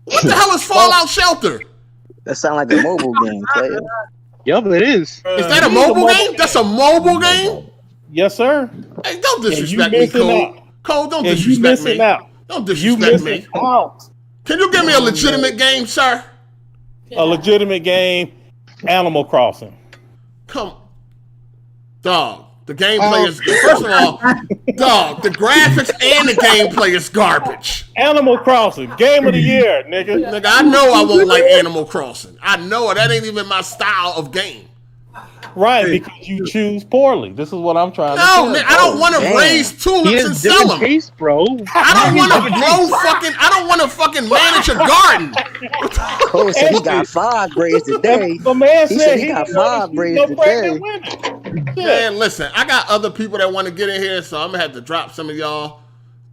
What the hell is Fallout Shelter? That sound like a mobile game, player. Yep, it is. Is that a mobile game? That's a mobile game? Yes, sir. Hey, don't disrespect me, Cole. Cole, don't disrespect me. Don't disrespect me. Can you give me a legitimate game, sir? A legitimate game, Animal Crossing. Come, dog. The gameplay is, first of all, dog, the graphics and the gameplay is garbage. Animal Crossing, game of the year, nigga. Nigga, I know I won't like Animal Crossing. I know it. That ain't even my style of game. Right, because you choose poorly. This is what I'm trying to say. No, man, I don't want to raise tulips and sell them. Taste, bro. I don't want to grow fucking. I don't want to fucking manage a garden. Cole said he got 5 grades today. The man He said said he got 5 grades today. Man, listen, I got other people that want to get in here, so I'm gonna have to drop some of y'all.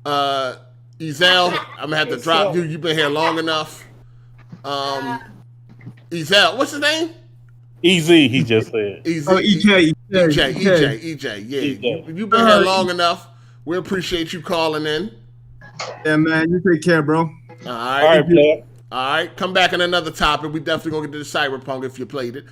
Ezel, I'm gonna have to drop you. You've been here long enough. Ezel, what's his name? Easy, he just said. Easy. Oh, EJ. Yeah. You've been here long enough. We appreciate you calling in. Yeah, man. You take care, bro. All right, player. All right. Come back on another topic. We definitely gonna get to the Cyberpunk if you played it.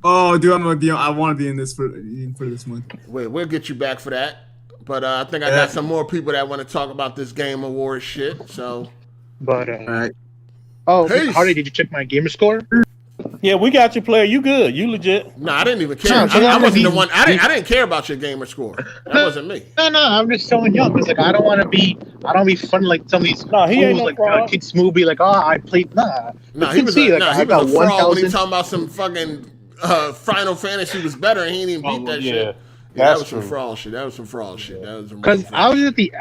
Oh, dude, I want to be in this for this month. We'll get you back for that. But I think I got some more people that want to talk about this Game Award shit. So, but all right. Oh, Hardy, did you check my gamer score? Yeah, we got your player. You good? You legit? No, I didn't even care. I wasn't the one. I didn't care about your gamer score. That wasn't me. No. I'm just telling y'all because I don't want to be fun like some of these he ain't no like kids smooth be like, oh, I played. Nah, he was a fraud when he talking about some fucking Final Fantasy was better and he didn't even beat that shit. Yeah, that was some fraud shit. That was some fraud shit. Because I was at the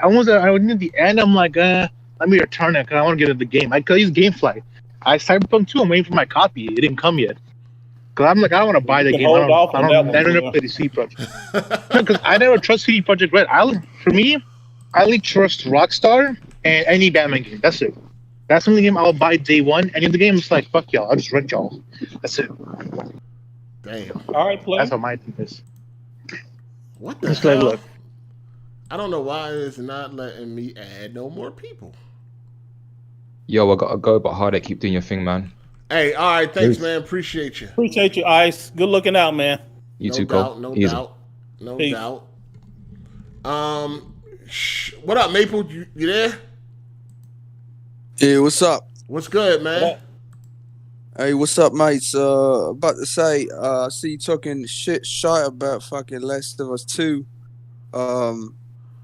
end. I'm like, let me return it because I want to get into the game. I could use GameFly. Cyberpunk 2, I'm waiting for my copy. It didn't come yet. Because I'm like, I don't want to buy the game. I don't play the CD Projekt. Because I never trust CD Projekt Red. For me, I only trust Rockstar and any Batman game. That's it. That's the only game I'll buy day one. Any of the games, like, fuck y'all. I'll just rent y'all. That's it. Damn. All right, play. That's what my thing is. What the hell? Look. I don't know why it's not letting me add no more people. Yo, I gotta go, but Hard8, keep doing your thing, man. Hey, all right, thanks, man. Appreciate you. Appreciate you, Ice. Good looking out, man. You too, Cole. No doubt. What up, Maple? You there? Yeah, what's up? What's good, man? Hey, what's up, mates? About to say, I see you talking shit about fucking Last of Us 2.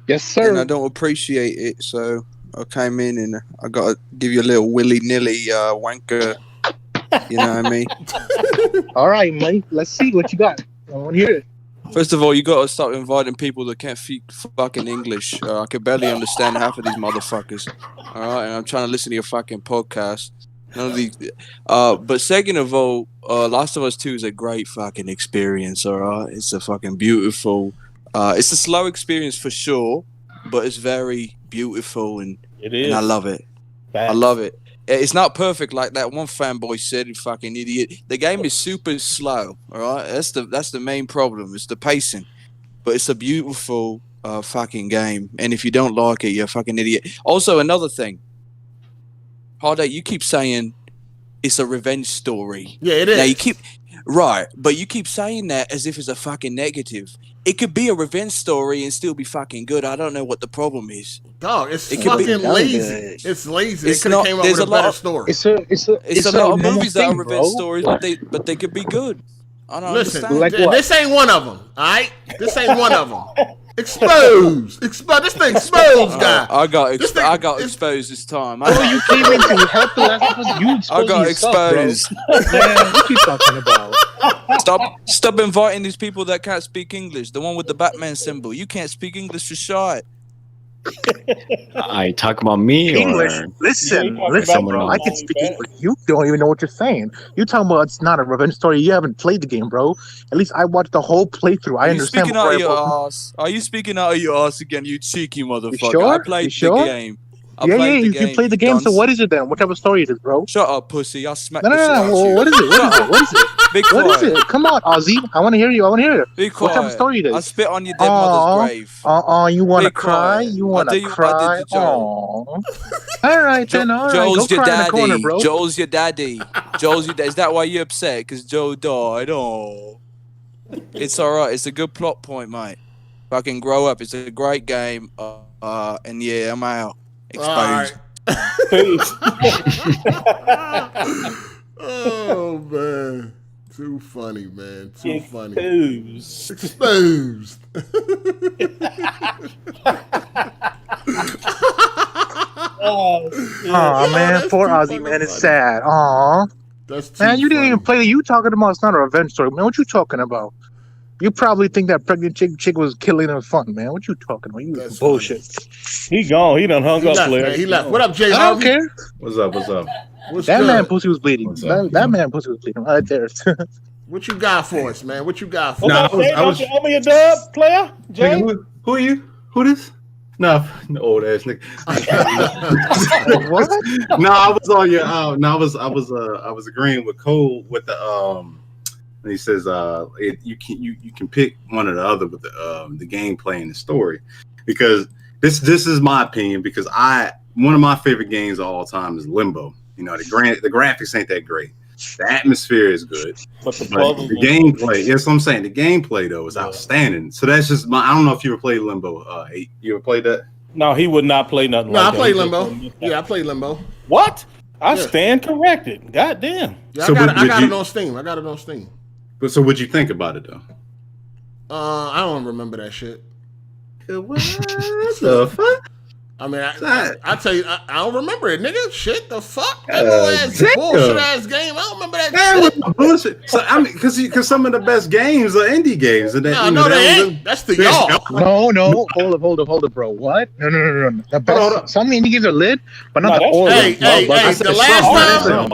Yes, sir. And I don't appreciate it, so I came in and I got to give you a little willy-nilly wanker. You know what I mean? All right, mate. Let's see what you got. I want to hear it. First of all, you got to start inviting people that can't speak fucking English. I can barely understand half of these motherfuckers. All right, and I'm trying to listen to your fucking podcast. None of these. But second of all, Last of Us 2 is a great fucking experience. All right, it's a fucking beautiful. It's a slow experience for sure, but it's very beautiful and it is. And I love it. I love it. It's not perfect like that one fanboy said. You fucking idiot. The game is super slow. All right, that's the main problem. It's the pacing, but it's a beautiful fucking game. And if you don't like it, you're a fucking idiot. Also, another thing, Hard8, you keep saying it's a revenge story. Yeah, it is. Now you keep but you keep saying that as if it's a fucking negative. It could be a revenge story and still be fucking good. I don't know what the problem is. Dog, it's fucking lazy. It's lazy. It could have came up with a better story. It's a lot of movies that are revenge stories, but they could be good. I don't understand. Listen, this ain't one of them. All right, this ain't one of them. Exposed. This thing exposed, guy. I got exposed this time. You came in to help the last person. You exposed. I got exposed. Man, what you talking about? Stop inviting these people that can't speak English. The one with the Batman symbol. You can't speak English for shit. I talk about me English. or Listen, bro. I can speak English. You don't even know what you're saying. You're talking about it's not a revenge story. You haven't played the game, bro. At least I watched the whole playthrough. I understand. Speaking out of your ass. Are you speaking out of your ass again, you cheeky motherfucker? You sure? I played the game. You played the game. So what is it then? What type of story is it, bro? Shut up, pussy. I'll smack the shit out of you. What is it? What is it? What is it? Come on, Ozzy. I want to hear you. Be quiet. What type of story it is? I spit on your dead mother's grave. You want to cry? You want to cry? All right, then. All right. Joel's Go your cry daddy. in the corner, bro. Joel's your daddy. Is that why you're upset? Because Joe died? Oh. It's all right. It's a good plot point, mate. Fucking grow up. It's a great game. And yeah, I'm out. Exposed. Peace. Oh man, too funny, man. Too funny. Exposed. Aw, man, poor Ozzy, man. It's sad. Aw. Man, you didn't even play. You talking about it's not a revenge story, man. What you talking about? You probably think that pregnant chick was killing her fun, man. What you talking about? You bullshit. He gone. He done hung up, player. He left. What up, Jay? I don't care. What's up? That man pussy was bleeding. That man pussy was bleeding right there. What you got for us, man? What you got for us? I was owe me a dub, player. Jay? Who are you? Who this? No, old ass nigga. What? No, I was on your. No, I was agreeing with Cole with the He says you can pick one or the other with the gameplay and the story, because this is my opinion, because one of my favorite games of all time is Limbo. You know, the graphics ain't that great. The atmosphere is good, but the gameplay, yes, I'm saying the gameplay though is outstanding. So that's just I don't know if you ever played Limbo. 8. You ever played that? No, he would not play nothing. No, I played Limbo. Yeah, I played Limbo. What? I stand corrected. God damn. Yeah, so I got it on Steam. But so what'd you think about it though? I don't remember that shit. What the fuck? I mean, I tell you, I don't remember it, nigga. Shit, the fuck? That bullshit ass game. I don't remember that shit. Bullshit. So I mean, because some of the best games are indie games, and that, no, they ain't. That's the y'all. No. Hold up, bro. What? No. The best. Some indie games are lit, but not the old. Hey. The last time.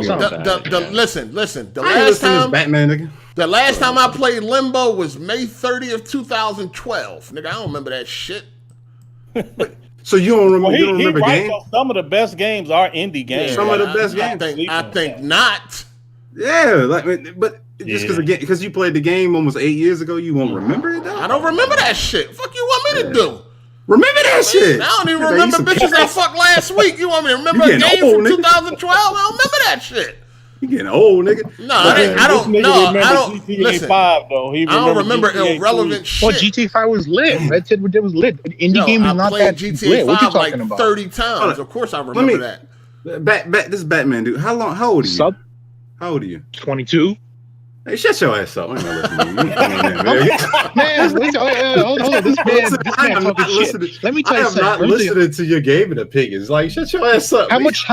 Listen. The last time. Batman, nigga. The last time I played Limbo was May 30th, 2012. Nigga, I don't remember that shit. So you don't remember games? Some of the best games are indie games. Some of the best games. I think not. Yeah, but just because you played the game almost 8 years ago, you won't remember it though? I don't remember that shit. Fuck you want me to do? Remember that shit? I don't even remember bitches I fucked last week. You want me to remember a game from 2012? I don't remember that shit. You getting old, nigga. No, I don't. Listen, 5, though. I don't remember irrelevant shit. Well, GTA 5 was lit. Red Dead Redemption was lit. Indie game is not that GTA lit. What you 5 talking like about? 30 times. Of course, I remember that. This Batman dude. How old are you? How old are you? 22. Hey, shut your ass up. I'm not listening to you. Man, hold on. This man talking shit. Let me tell you something. I am not listening to your gaming opinions. Like, shut your ass up. How much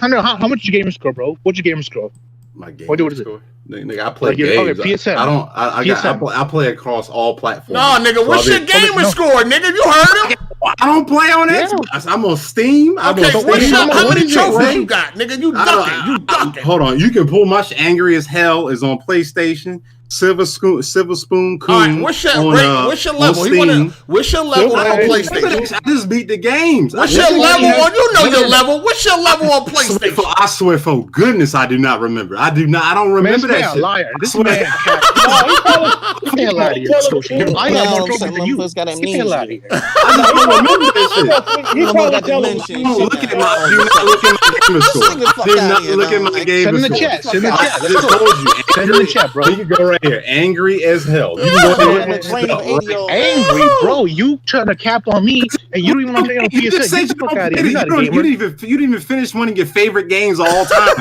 your gamer score, bro? What's your gamer score? My gamer score? Nigga, I play games. Okay, PSN. I play across all platforms. No, nigga, what's your gamer score, nigga? You heard him? I don't play on Xbox. I'm on Steam. Okay, how many trophies you got, nigga? You ducking. Hold on. You can pull my Angry as Hell is on PlayStation. Silver Spoon Coon. All right, what's your level? What's your level on PlayStation? I just beat the games. What's your level on? You know your level. What's your level on PlayStation? I swear for goodness, I do not remember. I don't remember that shit. Liar. This man. You can't lie to you. I got more trophies than you. You can't lie to you. I don't remember that shit. He's probably telling Do not look at my gamer score. Do not look at my gamer score. Send in the chat. I just told you. Send in the chat, bro. You can go right here. Angry as hell. You can go ahead. Angry, bro. You trying to cap on me, and you don't even want to play on PSN. You didn't even finish one of your favorite games of all time.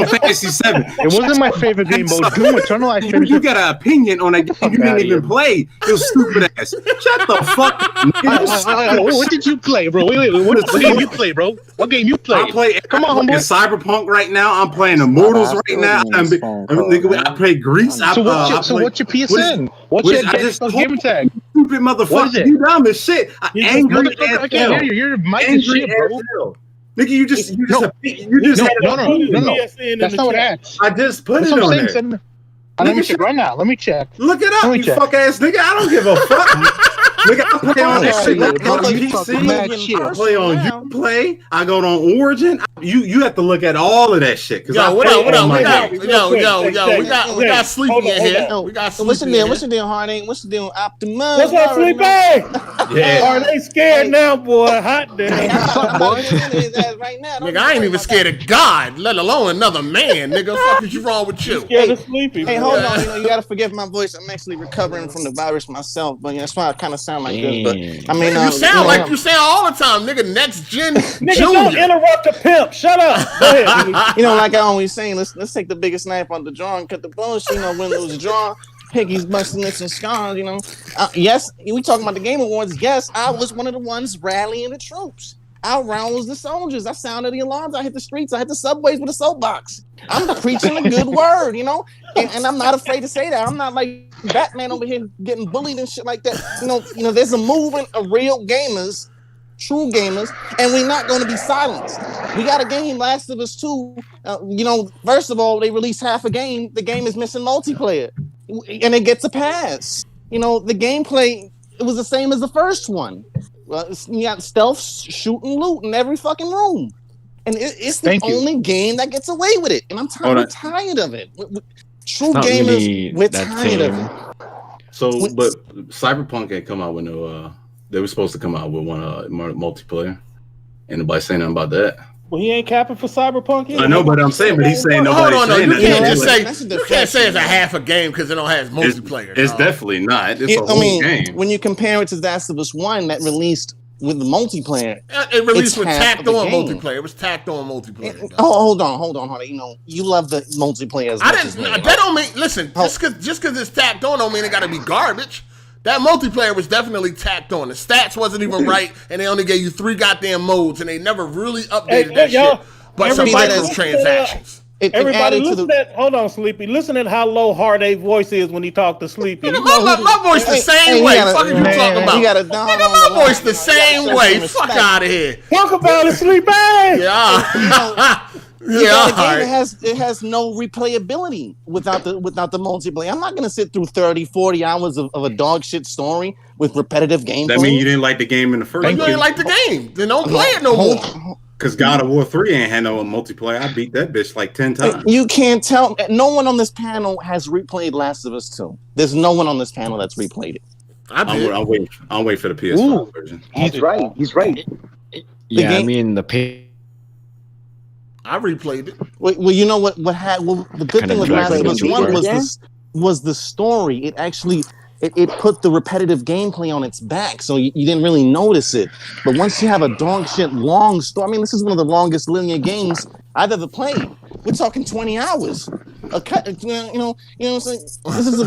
Fantasy 7. It wasn't my favorite game, but Doom Eternal. I finished. You got an opinion on a game you didn't even play. You stupid ass. Shut the fuck up. What did you play, bro? Wait. What game you play, bro? What game you play? Come on, homeboy. Cyberpunk right now. I'm playing Immortals right now. I play Greece. So what's your PSN? What's your game tag? Stupid motherfucker. You dumb as shit. Angry as hell. You're mic as shit, bro. Nigga, you just had no. That's not what I asked. I just put it on there. Let me check right now. Let me check. Look it up, you fuck ass nigga. I don't give a fuck. Nigga, I play on that shit. I play on Uplay. I go on Origin. You have to look at all of that shit. Yo, what up? We got Sleepy in here. We got Sleepy. What's the deal, Hard8? What's the deal, Optimus? What's up, Sleepy? Yeah. Hard8 scared now, boy. Hot damn. Nigga, I ain't even scared of God, let alone another man. Nigga, fuck is you wrong with you? Scared of Sleepy. Hey, hold on. You gotta forgive my voice. I'm actually recovering from the virus myself, but that's why I kind of sound like this. But I mean, you sound like you sound all the time, nigga. Next gen, nigga, don't interrupt the pimp. Shut up. Go ahead. Like I always saying, let's take the biggest knife on the draw and cut the bullshit. Win, lose, draw. Piggy's busting this and scars. Yes, we talking about the Game Awards. Yes, I was one of the ones rallying the troops. rouse the soldiers. I sounded the alarms. I hit the streets. I hit the subways with a soapbox. I'm preaching a good word, you know, and I'm not afraid to say that. I'm not like Batman over here getting bullied and shit like that. You know, there's a movement of real gamers, true gamers, and we're not going to be silenced. We got a game, Last of Us 2. You know, first of all, they released half a game. The game is missing multiplayer, and it gets a pass. You know, the gameplay, it was the same as the first one. You got stealth, shoot, and loot in every fucking room. And it's the only game that gets away with it. And I'm tired of it. True gamers, really we're tired of it. So, but Cyberpunk ain't come out with no... they were supposed to come out with one multiplayer. Ain't nobody saying nothing about that. Well, he ain't capping for Cyberpunk either. I know, but I'm saying, but he's saying nobody. Hold on, you can't just say you can't say it's a half a game because it don't have multiplayer. It's definitely not. It's a whole game. When you compare it to Last of Us 1 that released with the multiplayer, it released with tacked on multiplayer. It was tacked on multiplayer. Hold on. You know, you love the multiplayer as much as me. That don't mean. Listen, just because it's tacked on, don't mean it got to be garbage. That multiplayer was definitely tacked on. The stats wasn't even right, and they only gave you 3 goddamn modes, and they never really updated that shit. But some microtransactions. Everybody listen hold on, Sleepy. Listen at how low Hard8 voice is when he talk to Sleepy. My voice the same way. Fuck you talking about? My voice the same way. Fuck out of here. Talk about it, Sleepy. Yeah. It has no replayability without the multiplayer. I'm not gonna sit through 30, 40 hours of a dog shit story with repetitive gameplay. That means you didn't like the game in the first place. You didn't like the game. Then don't play it no more. Because God of War 3 ain't had no multiplayer. I beat that bitch like 10 times. You can't tell. No one on this panel has replayed Last of Us 2. There's no one on this panel that's replayed it. I'll wait for the PS5 version. He's right. Yeah, I mean I replayed it. Well, you know what the good thing with Last of Us 1 was the story. It actually it put the repetitive gameplay on its back, so you didn't really notice it. But once you have a dog shit long story, I mean, this is one of the longest linear games I've ever played. We're talking 20 hours. You know what I'm saying? This is a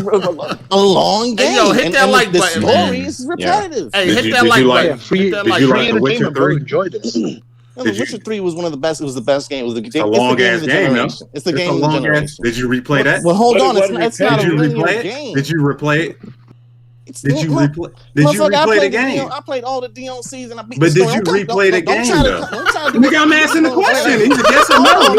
long game. Hey, yo, hit that like button. The story is repetitive. Hey, hit that like button. Did you like The Witcher 3? Enjoy this. No, The Witcher 3 was one of the best. It was the best game. It was a long ass game, no? It's the game of the generation. Did you replay that? Well, hold on. It's not a linear game. Did you replay it? Did you replay the game? I played all the DLCs and I beat the story. But did you replay the game, though? Nigga, I'm asking the question. He's a yes or no.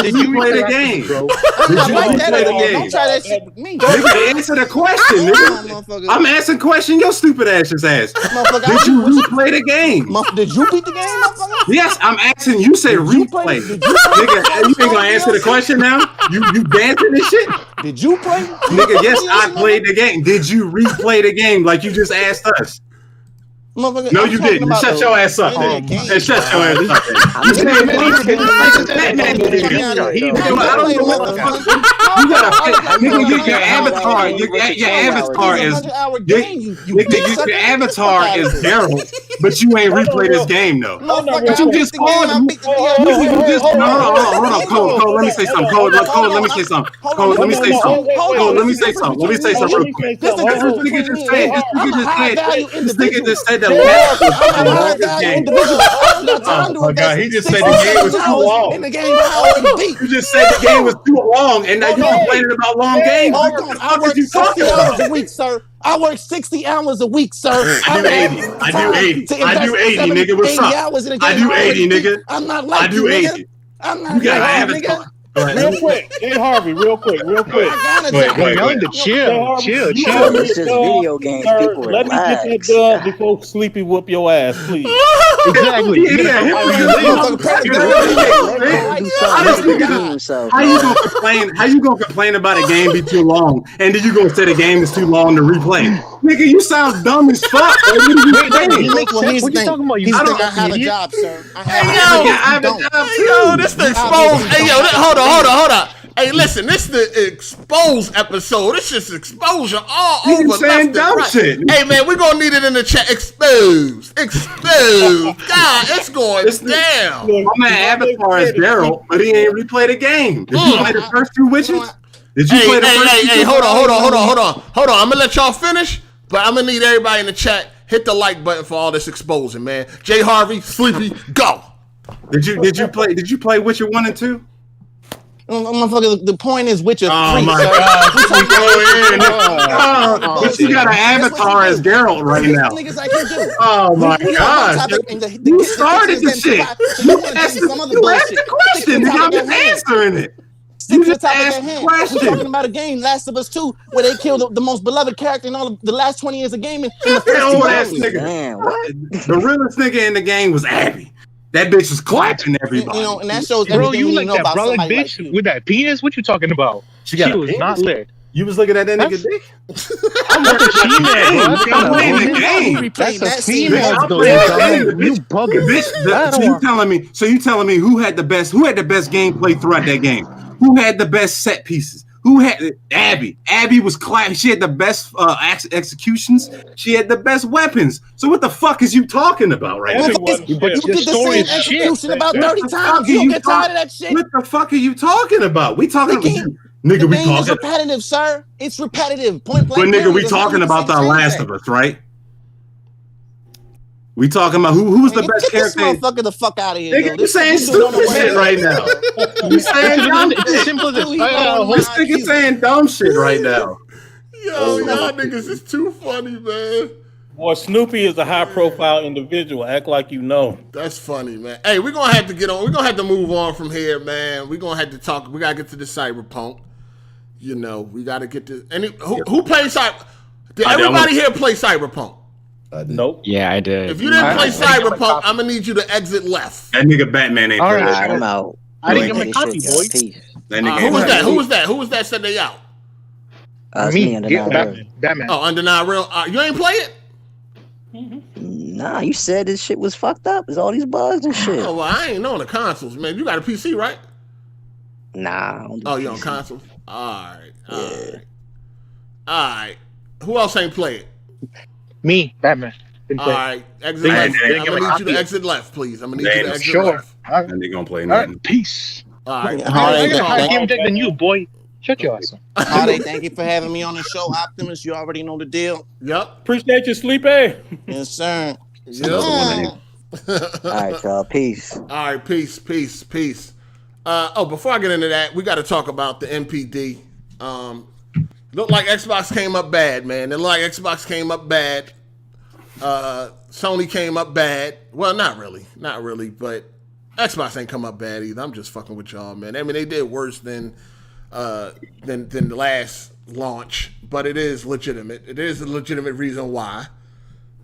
Did you replay the game, bro? Did you replay the game? Don't try that shit with me. Nigga, answer the question, nigga. I'm asking question your stupid ass just asked. Did you replay the game? Did you beat the game, motherfucker? Yes, I'm asking. You said replay. Nigga, you ain't gonna answer the question now? You dancing this shit? Did you play? Nigga, yes, I played the game. Did you replay the game like you just asked us? No, you didn't. Shut your ass up, then. Shut your ass up. You gotta nigga, your avatar. Your avatar is your avatar is Daryl, but you ain't replay this game though. But you just called him. Hold on, Cole. Let me say something. Cole, let me say something. Cole, let me say something. Cole, let me say something. Let me say something real quick. This nigga just said. Oh my God, he just said the game was too long. You just said the game was too long, and now you're complaining about long games. How could you talk about it? A week, sir. I work 60 hours a week, sir. I do 80, nigga. What's up? I do 80, nigga. I'm not like I do 80. I'm not you got an avatar. Real quick, Jay Harvey, real quick. Chill. This is video games. People let me get that done before Sleepy whoop your ass, please. Exactly. How you gonna complain about a game be too long, and then you gonna say the game is too long to replay? Nigga, you sound dumb as fuck. What are you talking about? I have a job, sir. Yo, this the exposed. Hey, yo, hold on. Hey, listen, this the exposed episode. This just exposure all over saying dumb shit. Hey, man, we're gonna need it in the chat. Exposed. God, it's going down. My avatar is Daryl, but he ain't replay the game. Did you play the first 2 witches? Did you play the first 2? Hold on. I'm gonna let y'all finish, but I'm gonna need everybody in the chat. Hit the like button for all this exposing, man. Jay Harvey, Sleepy, go. Did you play Witcher 1 and 2? Motherfucker, the point is Witcher 3. Oh my God! But you got an avatar as Geralt right now. Oh my God! You started the shit. You asked the question. I'm just answering it. You just asked the question. We're talking about a game, Last of Us 2, where they killed the most beloved character in all of the last 20 years of gaming. In the first the realest nigga in the game was Abby. That bitch was clapping everybody. You know, and that shows bro, you like know that about brother bitch like with that penis? What you talking about? She was not lit. You was looking at that nigga dick? I'm playing the game. That's a female though. You bugging. Bitch, so you telling me who had the best gameplay throughout that game? Who had the best set pieces? Who had Abby? Abby was clapping. She had the best executions. She had the best weapons. So what the fuck is you talking about right now? You did the same execution about 30 times. You don't get tired of that shit. What the fuck are you talking about? We talking about nigga. We talking. It's repetitive, sir. It's repetitive. Point blank. But nigga, we talking about The Last of Us, right? We talking about who was the best character? Get this motherfucker the fuck out of here. Nigga, you saying stupid shit right now. You saying dumb shit. This nigga saying dumb shit right now. Yo, y'all niggas is too funny, man. Boy, Snoopy is a high-profile individual. Act like you know. That's funny, man. Hey, we're gonna have to get on. We're gonna have to move on from here, man. We're gonna have to talk. We gotta get to the Cyberpunk. You know, we gotta get to. Who plays Cyberpunk? Did everybody here play Cyberpunk? Nope. Yeah, I did. If you didn't play Cyberpunk, I'm gonna need you to exit left. That nigga Batman ain't playing. Alright, I'm out. I didn't get my copy, boy. Who was that? Who was that said they out? Me, Batman. Oh, Undeniable Real. You ain't play it? Nah, you said this shit was fucked up. There's all these bugs and shit. Oh, well, I ain't on the consoles, man. You got a PC, right? Nah. You on consoles? All right. Who else ain't play it? Me, Batman. All right, exit left. I'm gonna need you to exit left, please. I'm gonna need you to exit left. And they gonna play nothing. Peace. All right. I got game tech than you, boy. Shut your ass up. Hard8, thank you for having me on the show. Optimus, you already know the deal. Yep. Appreciate you, Sleepy. Yes, sir. All right, y'all. Peace. All right, peace. Before I get into that, we got to talk about the NPD. Looked like Xbox came up bad, man. Sony came up bad. Well, not really, but Xbox ain't come up bad either. I'm just fucking with y'all, man. I mean, they did worse than the last launch, but it is legitimate. It is a legitimate reason why,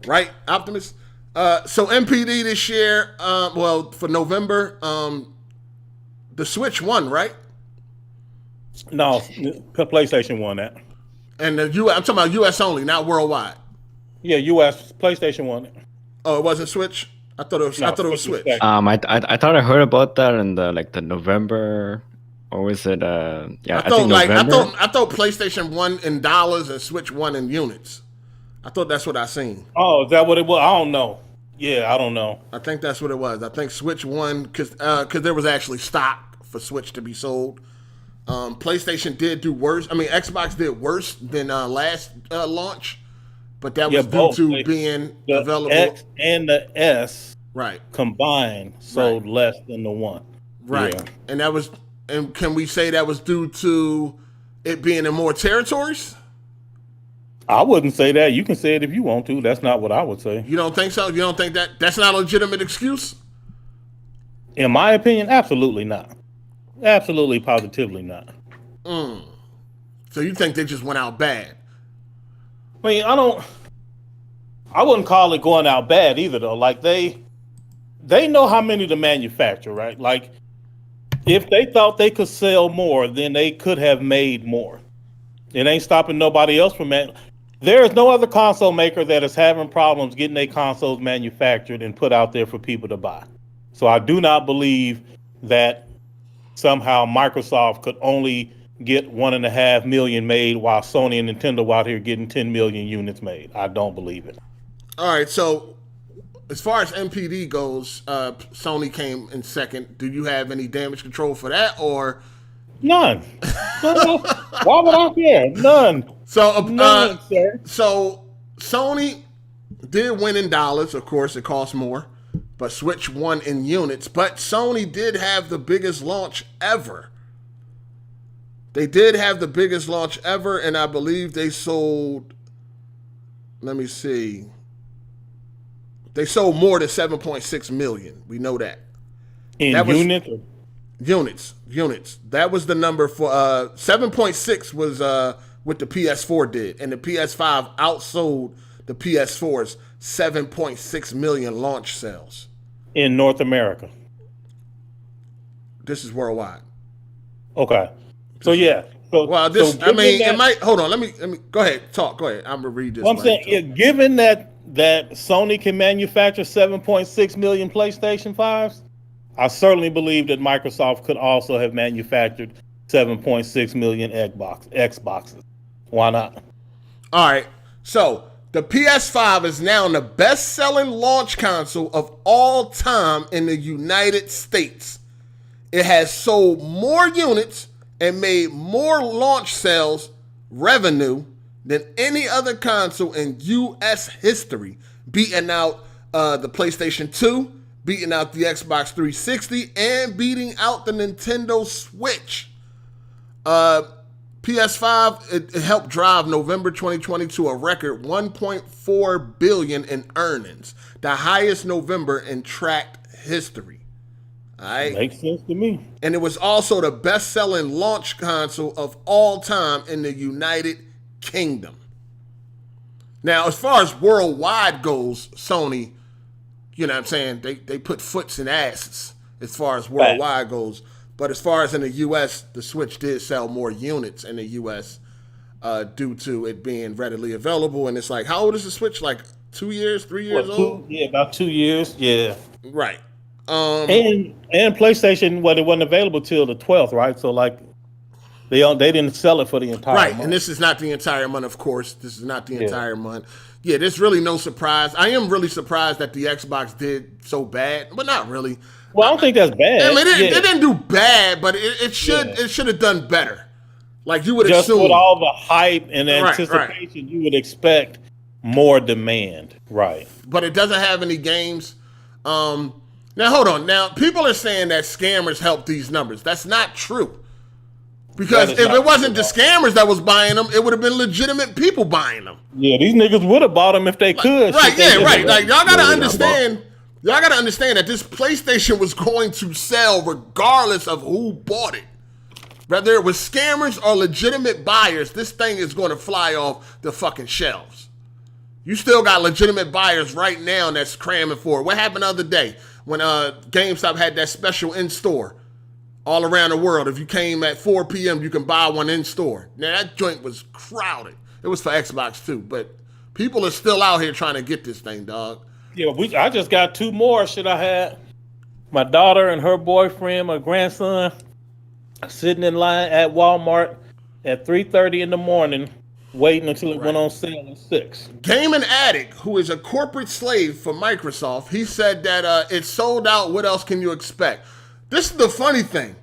right, Optimus? So NPD this year, for November, the Switch won, right? No, PlayStation won that. And I'm talking about US only, not worldwide. Yeah, US. PlayStation won it. Oh, it wasn't Switch? I thought it was Switch. I thought I heard about that in the November, or was it I think November. I thought PlayStation won in dollars and Switch won in units. I thought that's what I seen. Oh, is that what it was? I don't know. Yeah, I don't know. I think that's what it was. I think Switch won because there was actually stock for Switch to be sold. PlayStation did do worse. I mean, Xbox did worse than last launch, but that was due to being available. X and the S right combined sold less than the one. Right, yeah. And can we say that was due to it being in more territories? I wouldn't say that. You can say it if you want to. That's not what I would say. You don't think so? You don't think that's not a legitimate excuse? In my opinion, absolutely not. Absolutely, positively not. So you think they just went out bad? I mean, I wouldn't call it going out bad either, though. Like, they know how many to manufacture, right? Like, if they thought they could sell more, then they could have made more. It ain't stopping nobody else from that. There is no other console maker that is having problems getting their consoles manufactured and put out there for people to buy. So I do not believe that somehow Microsoft could only get 1.5 million made while Sony and Nintendo out here getting 10 million units made. I don't believe it. All right, so as far as NPD goes, Sony came in second. Do you have any damage control for that, or none? Why would I care? None. So, none, sir. So Sony did win in dollars. Of course, it costs more. But Switch won in units. But Sony did have the biggest launch ever. They did have the biggest launch ever, and I believe they sold, let me see. They sold more than 7.6 million. We know that. In that was, units? Units. That was the number for 7.6 was what the PS4 did. And the PS5 outsold the PS4's 7.6 million launch sales. In North America. This is worldwide. Okay. So yeah. So, well, this so I mean, that, it might. Hold on. Let me go ahead. Talk. Go ahead. I'm gonna read this. I'm saying, given that Sony can manufacture 7.6 million PlayStation 5s, I certainly believe that Microsoft could also have manufactured 7.6 million Xboxes. Why not? All right. So the PS5 is now the best-selling launch console of all time in the United States. It has sold more units and made more launch sales revenue than any other console in U.S. history, beating out the PlayStation 2, beating out the Xbox 360, and beating out the Nintendo Switch. PS5, it helped drive November 2020 to a record $1.4 billion in earnings, the highest November in tracked history. All right. Makes sense to me. And it was also the best-selling launch console of all time in the United Kingdom. Now, as far as worldwide goes, Sony, you know what I'm saying, they put foots in asses as far as worldwide goes. But as far as in the U.S., the Switch did sell more units in the U.S. Due to it being readily available. And it's like, how old is the Switch? Like 2 years, 3 years old? Yeah, about 2 years. Yeah. Right. And PlayStation, it wasn't available till the 12th, right? So like they didn't sell it for the entire month. And this is not the entire month, of course. This is not the entire month. Yeah, there's really no surprise. I am really surprised that the Xbox did so bad, but not really. Well, I don't think that's bad. I mean, it didn't do bad, but it should have done better. Like you would just assume. With all the hype and anticipation, you would expect more demand, right? But it doesn't have any games. Now, hold on. Now, people are saying that scammers help these numbers. That's not true. Because if it wasn't the scammers that was buying them, it would have been legitimate people buying them. Yeah, these niggas would have bought them if they could. Right, yeah, right. Like, y'all got to understand. Y'all got to understand that this PlayStation was going to sell regardless of who bought it. Whether it was scammers or legitimate buyers, this thing is going to fly off the fucking shelves. You still got legitimate buyers right now that's cramming for it. What happened the other day when GameStop had that special in-store all around the world? If you came at 4 p.m., you can buy one in-store. Now, that joint was crowded. It was for Xbox too, but people are still out here trying to get this thing, dog. Yeah, I just got 2 more. I had my daughter and her boyfriend, my grandson, sitting in line at Walmart at 3:30 in the morning, waiting until it went on sale at 6. Gaming Addict, who is a corporate slave for Microsoft, he said that it's sold out. What else can you expect? This is the funny thing.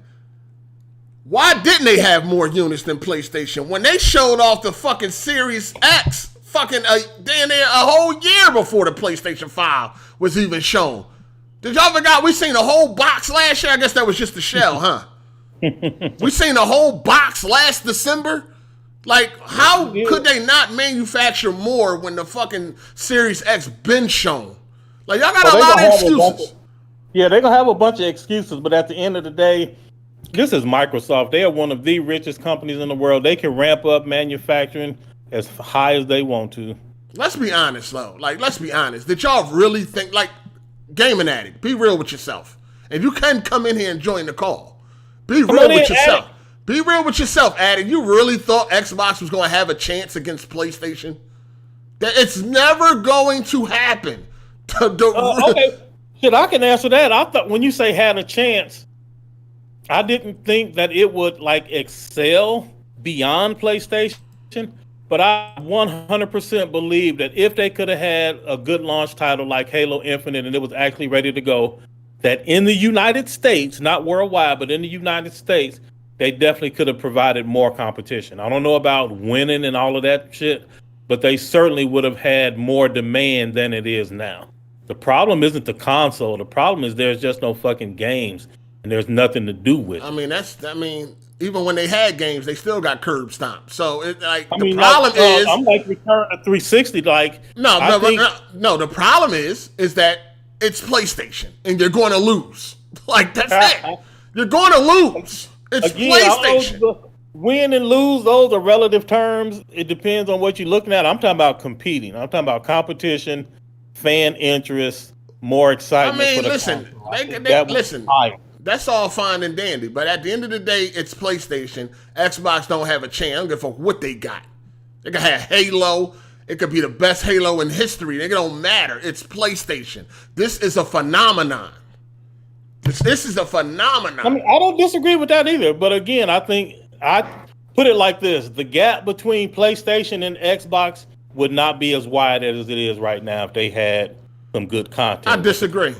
Why didn't they have more units than PlayStation when they showed off the fucking Series X fucking damn near a whole year before the PlayStation 5 was even shown? Did y'all forget we seen a whole box last year? I guess that was just the shell, huh? We seen a whole box last December. Like, how could they not manufacture more when the fucking Series X been shown? Like, y'all got a lot of excuses. They're going to have a bunch of excuses, but at the end of the day, this is Microsoft. They are one of the richest companies in the world. They can ramp up manufacturing as high as they want to. Let's be honest, though. Like, let's be honest. Did y'all really think, like, Gaming Addict, be real with yourself. And you can come in here and join the call. Be real with yourself. Addict. Be real with yourself, Addict. You really thought Xbox was going to have a chance against PlayStation? That it's never going to happen. Okay. Shit, I can answer that. I thought when you say had a chance, I didn't think that it would like excel beyond PlayStation, but I 100% believe that if they could have had a good launch title like Halo Infinite and it was actually ready to go, that in the United States, not worldwide, but in the United States, they definitely could have provided more competition. I don't know about winning and all of that shit, but they certainly would have had more demand than it is now. The problem isn't the console. The problem is there's just no fucking games, and there's nothing to do with it. Even when they had games, they still got curb stomped. So the problem is, I'm like Return to 360. Like no. The problem is that it's PlayStation, and you're going to lose. Like that's it. You're going to lose. It's PlayStation. Win and lose, those are relative terms. It depends on what you're looking at. I'm talking about competing. I'm talking about competition, fan interest, more excitement. Listen. That's all fine and dandy, but at the end of the day, it's PlayStation. Xbox don't have a chance. I don't give a fuck what they got. They could have Halo. It could be the best Halo in history. It don't matter. It's PlayStation. This is a phenomenon. This is a phenomenon. I don't disagree with that either. But again, I think I put it like this: the gap between PlayStation and Xbox would not be as wide as it is right now if they had some good content. I disagree.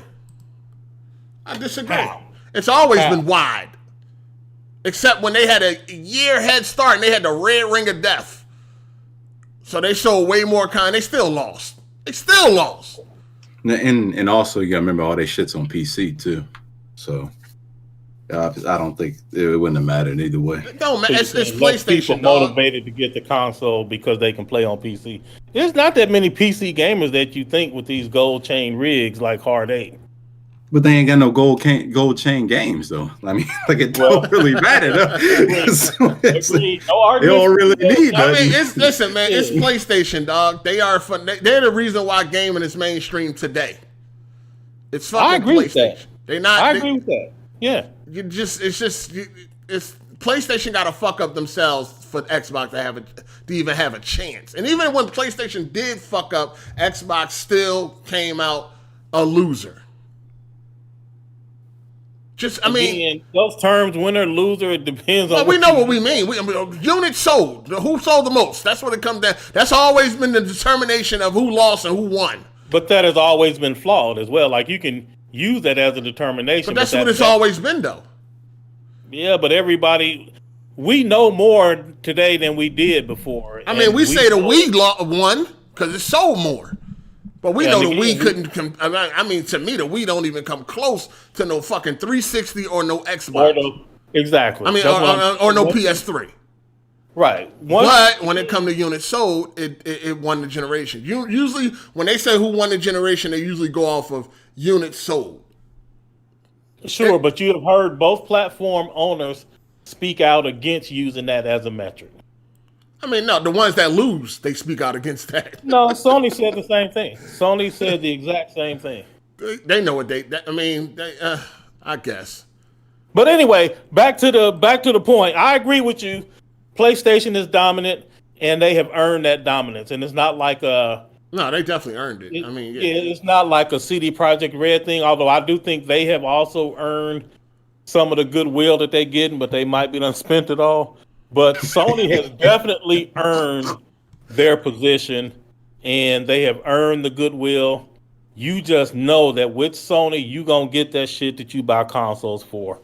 It's always been wide. Except when they had a year head start and they had the red ring of death. So they sold way more content. They still lost. And also, you got to remember all their shit's on PC, too. So I don't think it wouldn't have mattered either way. It don't matter. It's PlayStation. People motivated to get the console because they can play on PC. There's not that many PC gamers that you think with these gold chain rigs like Hard 8. But they ain't got no gold chain games though. I mean, like it don't really matter. They don't really need that. Listen, man, it's PlayStation, dog. They are fun. They're the reason why gaming is mainstream today. It's fucking PlayStation. I agree with that. Yeah. It's PlayStation got to fuck up themselves for Xbox to even have a chance. And even when PlayStation did fuck up, Xbox still came out a loser. Those terms, winner, loser, it depends on. We know what we mean. Units sold. Who sold the most? That's what it comes down. That's always been the determination of who lost and who won. But that has always been flawed as well. Like you can use that as a determination. But that's what it's always been, though. Yeah, but we know more today than we did before. We say the Wii won because it sold more. But we know the Wii couldn't. To me, the Wii don't even come close to no fucking 360 or no Xbox. Exactly. Or no PS3. Right. But when it comes to units sold, it won the generation. Usually, when they say who won the generation, they usually go off of units sold. Sure, but you have heard both platform owners speak out against using that as a metric. No, the ones that lose, they speak out against that. No, Sony said the same thing. Sony said the exact same thing. They know what I guess. But anyway, back to the point. I agree with you. PlayStation is dominant, and they have earned that dominance. And it's not like No, they definitely earned it. It's not like a CD Projekt Red thing, although I do think they have also earned some of the goodwill that they're getting, but they might be done spent it all. But Sony has definitely earned their position, and they have earned the goodwill. You just know that with Sony, you going to get that shit that you buy consoles for,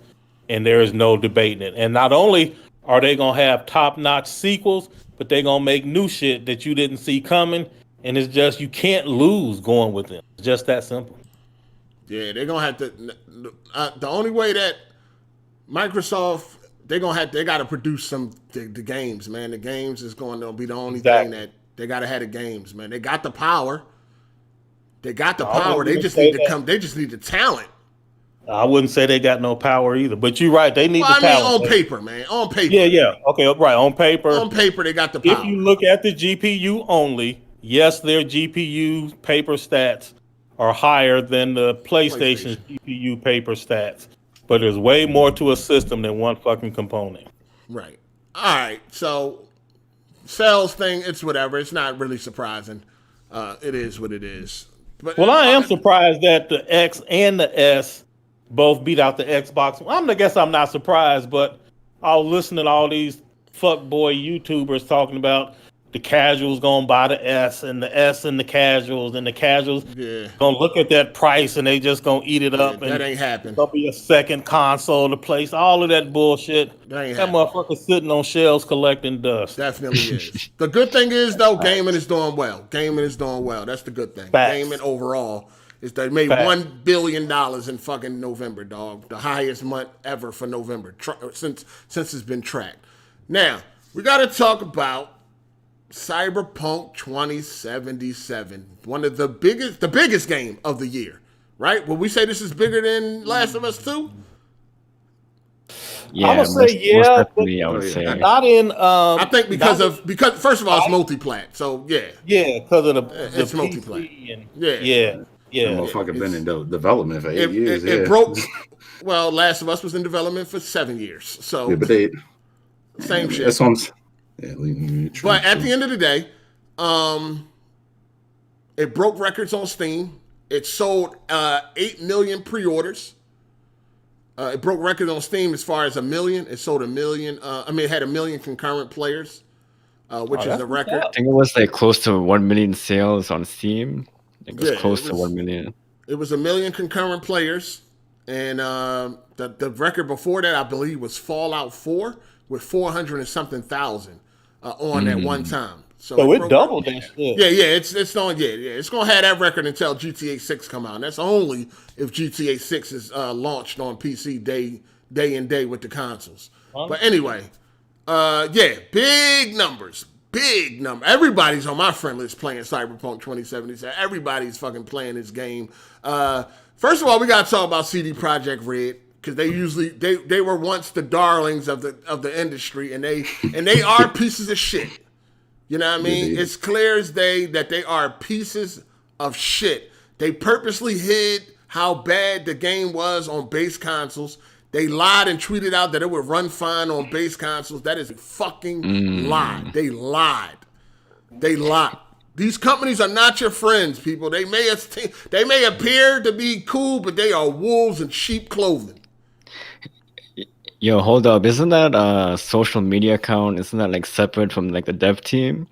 and there is no debating it. And not only are they going to have top-notch sequels, but they're going to make new shit that you didn't see coming, and it's just you can't lose going with them. It's just that simple. Yeah, they're going to have to... the only way that Microsoft... They got to produce the games, man. The games is going to be the only thing that they got to have the games, man. They got the power. They just need to come. They just need the talent. I wouldn't say they got no power either, but you're right. They need the talent. On paper, man. On paper. Yeah. Okay, right. On paper. On paper, they got the power. If you look at the GPU only, yes, their GPU paper stats are higher than the PlayStation's GPU paper stats. But there's way more to a system than one fucking component. Right. All right. So, sales thing, it's whatever. It's not really surprising. It is what it is. But I am surprised that the X and the S both beat out the Xbox. I guess I'm not surprised, but I'll listen to all these fuckboy YouTubers talking about the casuals gonna buy the S and the casuals, and the casuals gonna look at that price and they just gonna eat it up. That and ain't happening. There'll be a second console to place. All of that bullshit. That motherfucker sitting on shelves collecting dust. Definitely is. The good thing is though, gaming is doing well. Gaming is doing well. That's the good thing. Facts. Gaming overall is they made $1 billion in fucking November, dog. The highest month ever for November since it's been tracked. Now we got to talk about Cyberpunk 2077, one of the biggest game of the year, right? Will we say this is bigger than Last of Us 2? Yeah, I would say yeah, I would say not in. I think because first of all it's multi-plat, so yeah, because of it's multi-plat. Yeah. Motherfucker been in development for 8 years. It broke. Well, Last of Us was in development for 7 years, so yeah, but they same shit. That's what I'm. But at the end of the day, it broke records on Steam. It sold 8 million pre-orders. It broke records on Steam as far as 1 million. It sold 1 million. It had 1 million concurrent players, which is a record. I think it was like close to 1 million sales on Steam. It was close to 1 million. It was 1 million concurrent players, and the record before that, I believe, was Fallout 4 with 400 and something thousand on at one time. So it doubled that shit. Yeah, it's on. Yeah, it's gonna have that record until GTA 6 come out. And that's only if GTA 6 is launched on PC day and day with the consoles. But anyway, big numbers. Big number. Everybody's on my friend list playing Cyberpunk 2077. Everybody's fucking playing this game. First of all, we gotta talk about CD Projekt Red, because they were once the darlings of the industry, and they are pieces of shit. You know what I mean? It's clear as day that they are pieces of shit. They purposely hid how bad the game was on base consoles. They lied and tweeted out that it would run fine on base consoles. That is a fucking lie. They lied. These companies are not your friends, people. They may appear to be cool, but they are wolves in sheep clothing. Yo, hold up. Isn't that a social media account? Isn't that like separate from like the dev team?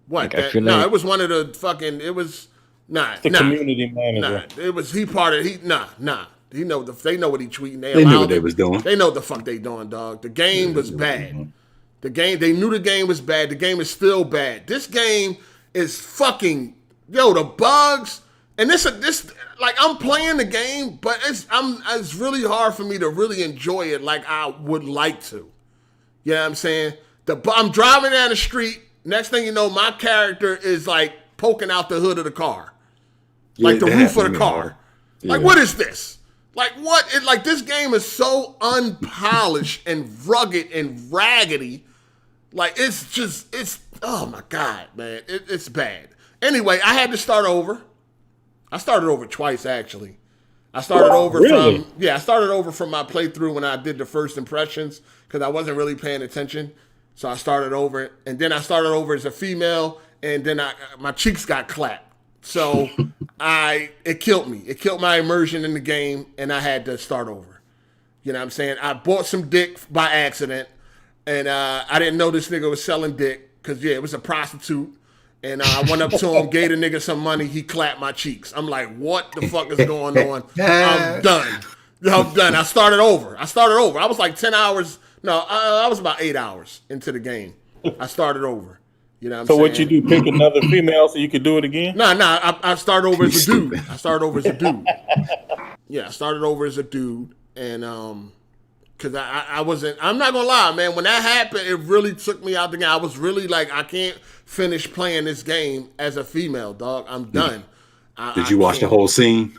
What? Like, it was one of the fucking. It was community manager. It was he part of They know what he tweeting. They knew what they was doing. They know what the fuck they doing, dog. The game was bad. They knew the game was bad. The game is still bad. This game is fucking the bugs. And this like I'm playing the game, but it's really hard for me to really enjoy it like I would like to. You know what I'm saying? I'm driving down the street. Next thing you know, my character is like poking out the hood of the car, like the roof of the car. Yeah. Like, what is this? Like, what? This game is so unpolished and rugged and raggedy. Like, it's oh my God, man. It's bad. Anyway, I had to start over. I started over twice, actually. I started over from my playthrough when I did the first impressions, because I wasn't really paying attention. So I started over, and then I started over as a female, and then my cheeks got clapped. So it killed me. It killed my immersion in the game, and I had to start over. You know what I'm saying? I bought some dick by accident, and I didn't know this nigga was selling dick, because, it was a prostitute. And I went up to him, gave the nigga some money, he clapped my cheeks. I'm like, what the fuck is going on? I'm done. I started over. I was like 10 hours. No, I was about 8 hours into the game. I started over. You know what I'm saying? So what you do, pick another female so you could do it again? Nah, I started over as a dude. Yeah, I started over as a dude. And because I wasn't, I'm not going to lie, man. When that happened, it really took me out the game. I was really like, I can't finish playing this game as a female, dog. I'm done. Did you watch the whole scene?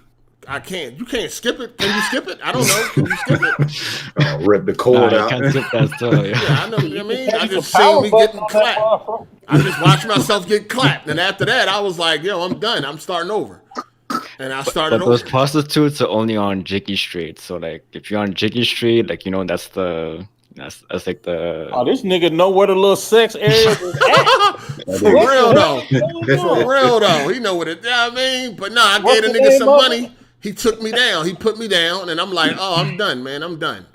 I can't. You can't skip it. Can you skip it? I don't know. Can you skip it? Rip the cord out. I can't skip that stuff. Yeah, I know. You know what I mean? I just seen me getting clapped. I just watched myself get clapped. And after that, I was like, I'm done. I'm starting over. And I started over. Those prostitutes are only on Jiggy Street. So, like, if you're on Jiggy Street, like, that's like the... Oh, this nigga know where the little sex area is at. For real, though. He know what it... You know what I mean? But I gave the nigga some money. He took me down. He put me down, and I'm like, oh, I'm done, man. I'm done.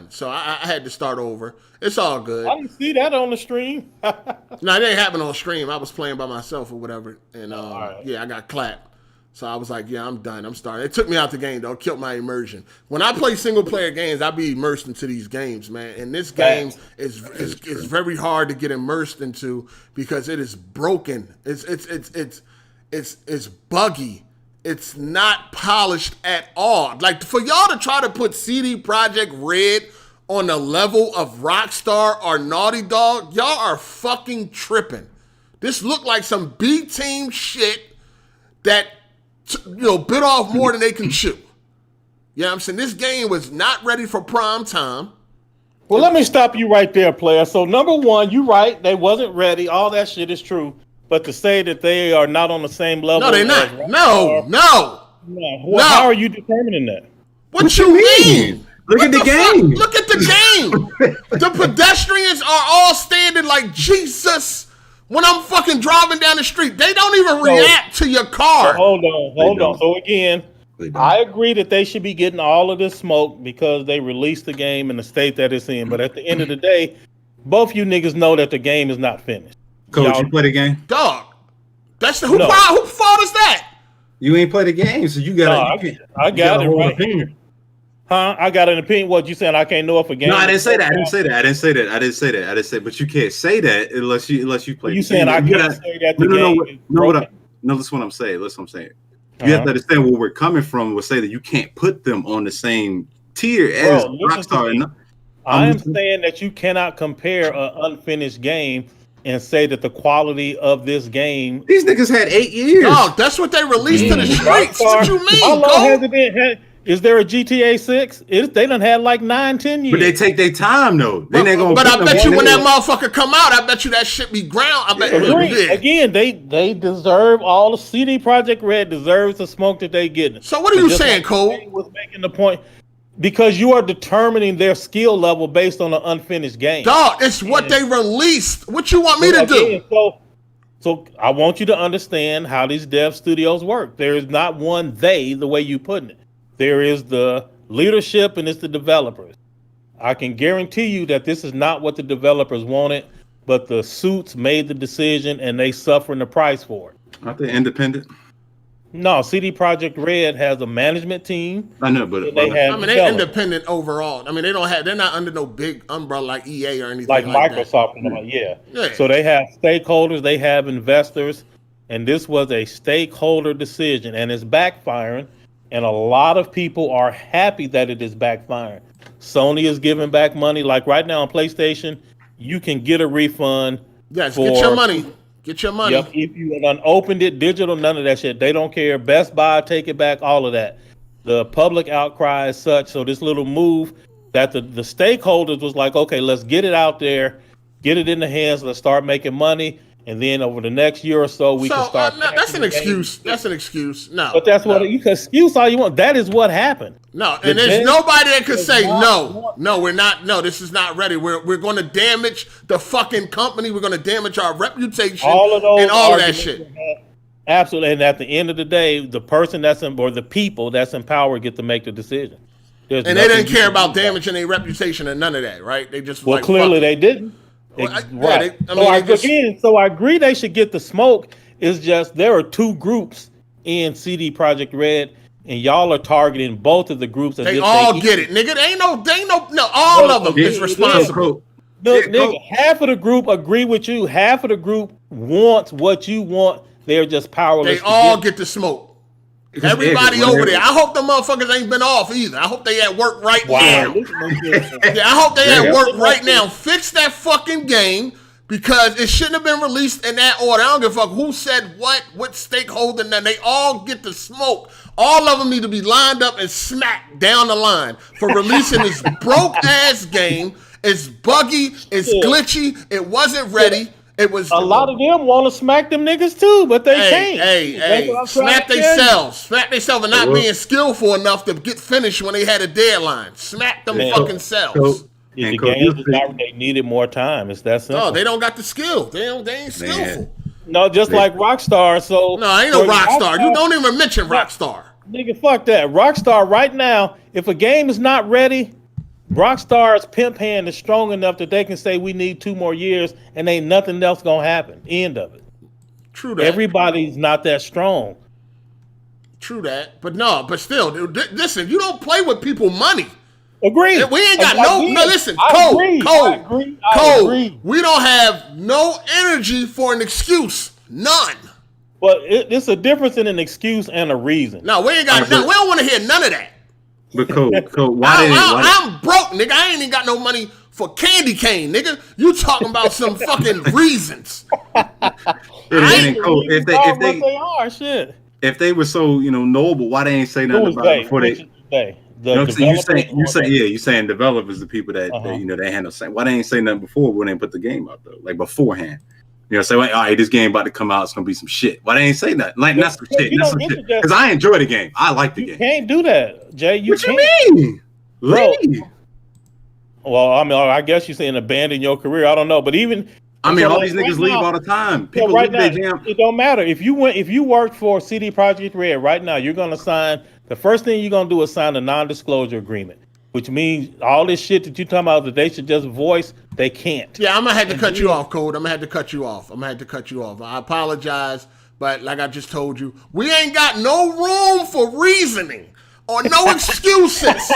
So I had to start over. It's all good. I didn't see that on the stream. No, it didn't happen on stream. I was playing by myself or whatever, and yeah, I got clapped. So I was like, yeah, I'm done. I'm starting. It took me out the game, though. Killed my immersion. When I play single-player games, I be immersed into these games, man. And this game is very hard to get immersed into because it is broken. It's buggy. It's not polished at all. Like, for y'all to try to put CD Projekt Red on the level of Rockstar or Naughty Dog, y'all are fucking tripping. This looked like some B-team shit that, bit off more than they can chew. You know what I'm saying? This game was not ready for prime time. Well, let me stop you right there, player. So, number one, you're right. They wasn't ready. All that shit is true. But to say that they are not on the same level. No, they're not. No. Well, how are you determining that? What you mean? Look at the game. Look at the game. The pedestrians are all standing like Jesus. When I'm fucking driving down the street, they don't even react to your car. So hold on. So again, I agree that they should be getting all of this smoke because they released the game in the state that it's in. But at the end of the day, both you niggas know that the game is not finished. Coach, you play the game? Dog. That's who fault is that? You ain't play the game, so you got I got it right here. Huh? I got an opinion. What you saying? I can't know if a game. No, I didn't say that. I didn't say that. But you can't say that unless you play. You saying I can't say that? No, that's what I'm saying. That's what I'm saying. You have to understand where we're coming from. We'll say that you can't put them on the same tier as Rockstar. I am saying that you cannot compare an unfinished game and say that the quality of this game. These niggas had 8 years. No, that's what they released to the streets. What you mean? How long has it been? Is there a GTA 6? They done had like 9-10 years. But they take their time though. But I bet you when that motherfucker come out, I bet you that shit be ground. I bet Again, they deserve all the CD Projekt Red deserves the smoke that they getting. So what are you saying, Cole? Was making the point. Because you are determining their skill level based on an unfinished game. Dog, it's what they released. What you want me to do? So I want you to understand how these dev studios work. There is not one the way you putting it. There is the leadership and it's the developers. I can guarantee you that this is not what the developers wanted, but the suits made the decision and they suffering the price for it. Aren't they independent? No, CD Projekt Red has a management team. I know, but they're independent overall. I mean, they're not under no big umbrella like EA or anything like Microsoft. Yeah. So they have stakeholders, they have investors, and this was a stakeholder decision, and it's backfiring. And a lot of people are happy that it is backfiring. Sony is giving back money. Like right now on PlayStation, you can get a refund. Yes, get your money. Get your money. Yep, if you unopened it, digital, none of that shit. They don't care. Best Buy, take it back, all of that. The public outcry is such. So this little move that the stakeholders was like, okay, let's get it out there, get it in the hands, let's start making money. And then over the next year or so, we can start. No, that's an excuse. That's an excuse. No. But that's what you can excuse all you want. That is what happened. No, and there's nobody that could say no, we're not. No, this is not ready. We're going to damage the fucking company. We're going to damage our reputation. All of those and all of that shit. Absolutely. And at the end of the day, the person or the people that's empowered get to make the decision. And they didn't care about damaging their reputation or none of that, right? They just clearly they didn't. Well, right. So I agree they should get the smoke. It's just there are two groups in CD Projekt Red, and y'all are targeting both of the groups. They all get it, nigga. They ain't no. All of them is responsible. Look, nigga, half of the group agree with you. Half of the group wants what you want. They're just powerless. They all get the smoke. Everybody over there. I hope the motherfuckers ain't been off either. I hope they at work right now. Yeah, I hope they at work right now. Fix that fucking game because it shouldn't have been released in that order. I don't give a fuck who said what stakeholder, and then they all get the smoke. All of them need to be lined up and smacked down the line for releasing this broke ass game. It's buggy. It's glitchy. It wasn't ready. It was a lot of them want to smack them niggas too, but they can't. Hey, smack themselves and not being skillful enough to get finished when they had a deadline. Smack them fucking selves. The game is not, they needed more time. It's that simple. No, they don't got the skill. They ain't skillful. No, just like Rockstar. So no, ain't no Rockstar. You don't even mention Rockstar. Nigga, fuck that. Rockstar right now, if a game is not ready, Rockstar's pimp hand is strong enough that they can say we need 2 more years and ain't nothing else gonna happen. End of it. True that. Everybody's not that strong. True that. But no, but still, dude, listen, you don't play with people money. Agree. We ain't got no, listen, Cole, we don't have no energy for an excuse. None. But it's a difference in an excuse and a reason. No, we ain't got, we don't want to hear none of that. But Cole, I'm broke, nigga. I ain't even got no money for candy cane, nigga. You talking about some fucking reasons. If they were so, noble, why they ain't say nothing about it before they? You saying developers, the people that they handle. Why they ain't say nothing before when they put the game out though, like beforehand? Say, well, all right, this game about to come out. It's gonna be some shit. Why they ain't say nothing? Like that's some shit. That's some shit. Because I enjoy the game. I like the game. You can't do that, Jay. What you mean? Leave. Well, I mean, I guess you're saying abandon your career. I don't know, but even all these niggas leave all the time. People right now, leave their jam. it don't matter if you worked for CD Projekt Red right now. You're gonna sign. The first thing you're gonna do is sign a non-disclosure agreement, which means all this shit that you're talking about that they should just voice, they can't. Yeah, I'm gonna have to cut you off, Code. I'm gonna have to cut you off. I apologize, but like I just told you, we ain't got no room for reasoning or no excuses.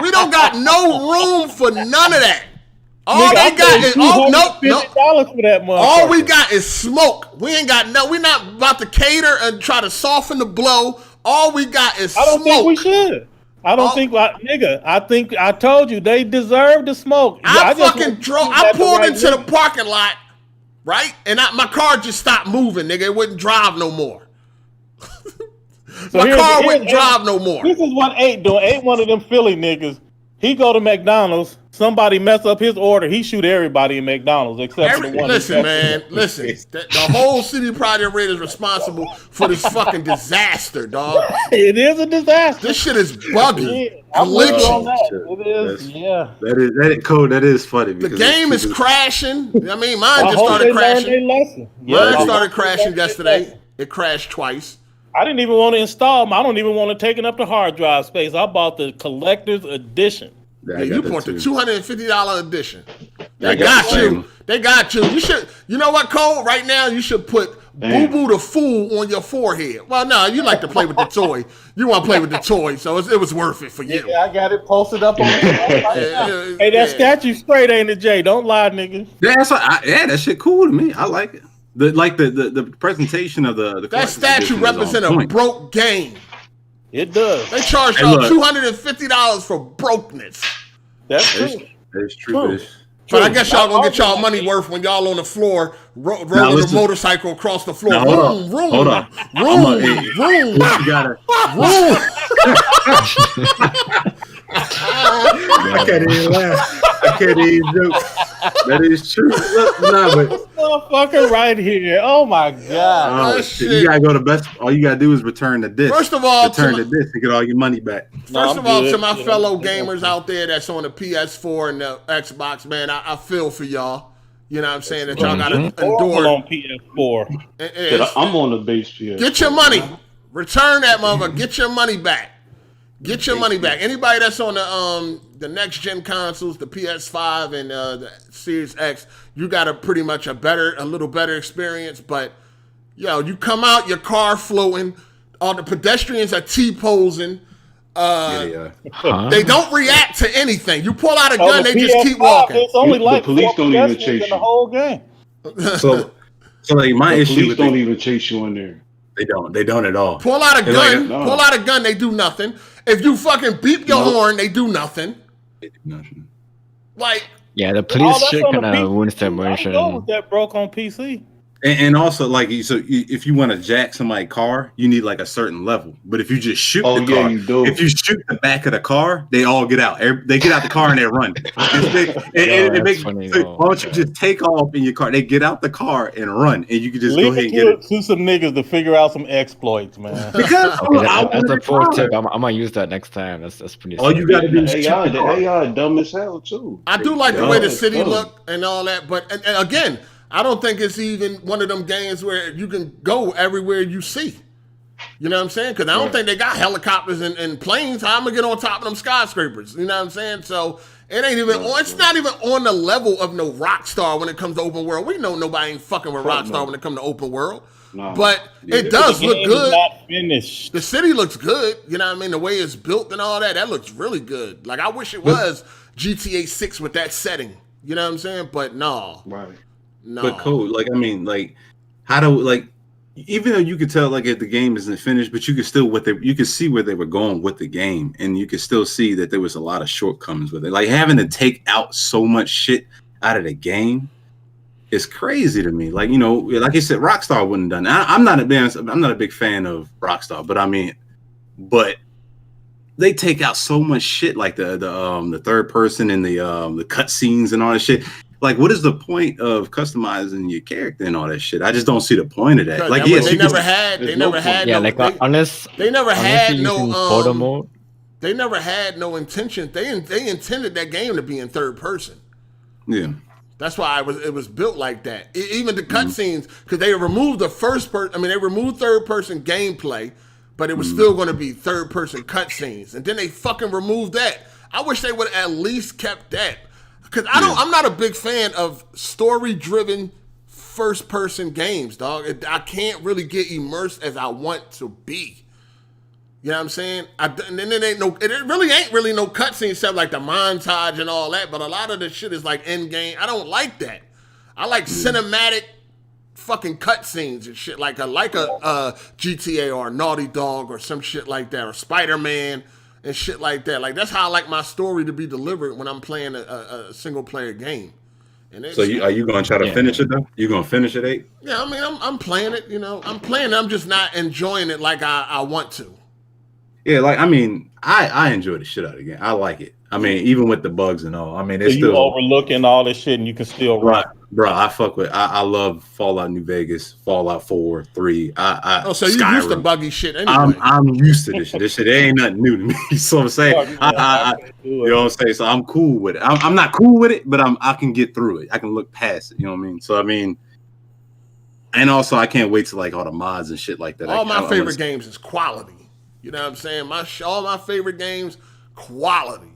We don't got no room for none of that. All they got is $50 for that motherfucker. All we got is smoke. We ain't got no. We're not about to cater and try to soften the blow. All we got is smoke. I don't think we should. I don't think, nigga. I think I told you they deserve the smoke. I pulled into the parking lot, right, and my car just stopped moving, nigga. It wouldn't drive no more. My car wouldn't drive no more. This is what 8 doing. 8 one of them Philly niggas. He go to McDonald's. Somebody mess up his order. He shoot everybody in McDonald's except for the one. Listen, man. Listen. The whole CD Projekt Red is responsible for this fucking disaster, dog. It is a disaster. This shit is buggy. I'm with you on that. It is. Yeah. That is funny. The game is crashing. I mean, mine just started crashing. Mine started crashing yesterday. It crashed twice. I didn't even want to install them. I don't even want to take it up the hard drive space. I bought the collector's edition. Yeah, you bought the $250 edition. They got you. They got you. You know what, Cole? Right now, you should put Boo Boo the Fool on your forehead. Well, no, you like to play with the toy. You want to play with the toy, so it was worth it for you. Yeah, I got it posted up on the Hey, that statue straight, ain't it, Jay? Don't lie, nigga. Yeah, that shit cool to me. I like it. The presentation of that statue represent a broke game. It does. They charge y'all $250 for brokenness. That's true. That's true. But I guess y'all gonna get y'all money worth when y'all on the floor rolling a motorcycle across the floor. Hold on. You gotta. I can't even laugh. I can't even joke. That is true. This motherfucker right here. Oh my god. You gotta go to best. All you gotta do is return the disc. First of all, return the disc to get all your money back. First of all, to my fellow gamers out there that's on the PS4 and the Xbox, man, I feel for y'all. You know what I'm saying? That y'all gotta endure. On PS4. I'm on the base PS4. Get your money. Return that motherfucker. Get your money back. Get your money back. Anybody that's on the next gen consoles, the PS5 and the Series X, you got pretty much a little better experience. But you come out, your car floating, all the pedestrians are T-posing. They don't react to anything. You pull out a gun, they just keep walking. It's only the police don't even chase you the whole game. So like my issue, police don't even chase you in there. They don't at all. Pull out a gun. Pull out a gun. They do nothing. If you fucking beep your horn, they do nothing. They do nothing. Like the police shit kind of ruins their motion. That broke on PC. And also, like, so if you want to jack somebody's car, you need like a certain level. But if you just shoot the car, if you shoot the back of the car, they all get out. They get out the car and they run. Why don't you just take off in your car? They get out the car and run, and you can just go ahead and get it. To some niggas to figure out some exploits, man. Because that's a pro tip. I'm gonna use that next time. That's pretty. All you gotta do is the AI dumb as hell too. I do like the way the city look and all that, but and again. I don't think it's even one of them games where you can go everywhere you see. You know what I'm saying? Because I don't think they got helicopters and planes. How am I gonna get on top of them skyscrapers? You know what I'm saying? So it ain't even on. It's not even on the level of no Rockstar when it comes to open world. We know nobody ain't fucking with Rockstar when it comes to open world. But it does look good. Not finished. The city looks good. You know what I mean? The way it's built and all that. That looks really good. Like I wish it was GTA 6 with that setting. You know what I'm saying? But no. Right. No. But cool. Like I mean, like how do like even though you could tell like if the game isn't finished, but you could still you could see where they were going with the game, and you could still see that there was a lot of shortcomings with it. Like having to take out so much shit out of the game is crazy to me. Like, you know, like I said, Rockstar wouldn't have done that. I'm not a big fan of Rockstar, but I mean, but they take out so much shit, like the third person and the cutscenes and all that shit. Like, what is the point of customizing your character and all that shit? I just don't see the point of that. Like, yes, they never had no photo mode. They never had no intention. They intended that game to be in third person. Yeah. That's why it was built like that. Even the cutscenes, because they removed the first person. I mean, they removed third person gameplay, but it was still going to be third person cutscenes, and then they fucking removed that. I wish they would have at least kept that, because I'm not a big fan of story driven first person games, dog. I can't really get immersed as I want to be. You know what I'm saying? And then it really ain't no cutscene except like the montage and all that, but a lot of the shit is like end game. I don't like that. I like cinematic fucking cutscenes and shit, like a GTA or a Naughty Dog or some shit like that, or Spider-Man and shit like that. Like that's how I like my story to be delivered when I'm playing a single player game. And so are you going to try to finish it though? You going to finish it 8? Yeah, I mean I'm playing it. You know, I'm playing it. I'm just not enjoying it like I want to. Yeah, like I mean, I enjoy the shit out of the game. I like it. I mean, even with the bugs and all. I mean, it's still overlooking all this shit, and you can still run. Bro, I love Fallout New Vegas, Fallout 4, 3. So you used to buggy shit anyway. I'm used to this shit. This shit ain't nothing new to me. So I'm saying, you know what I'm saying. So I'm cool with it. I'm not cool with it, but I can get through it. I can look past it. You know what I mean? So I mean, and also I can't wait to like all the mods and shit like that. All my favorite games is quality. You know what I'm saying? All my favorite games, quality.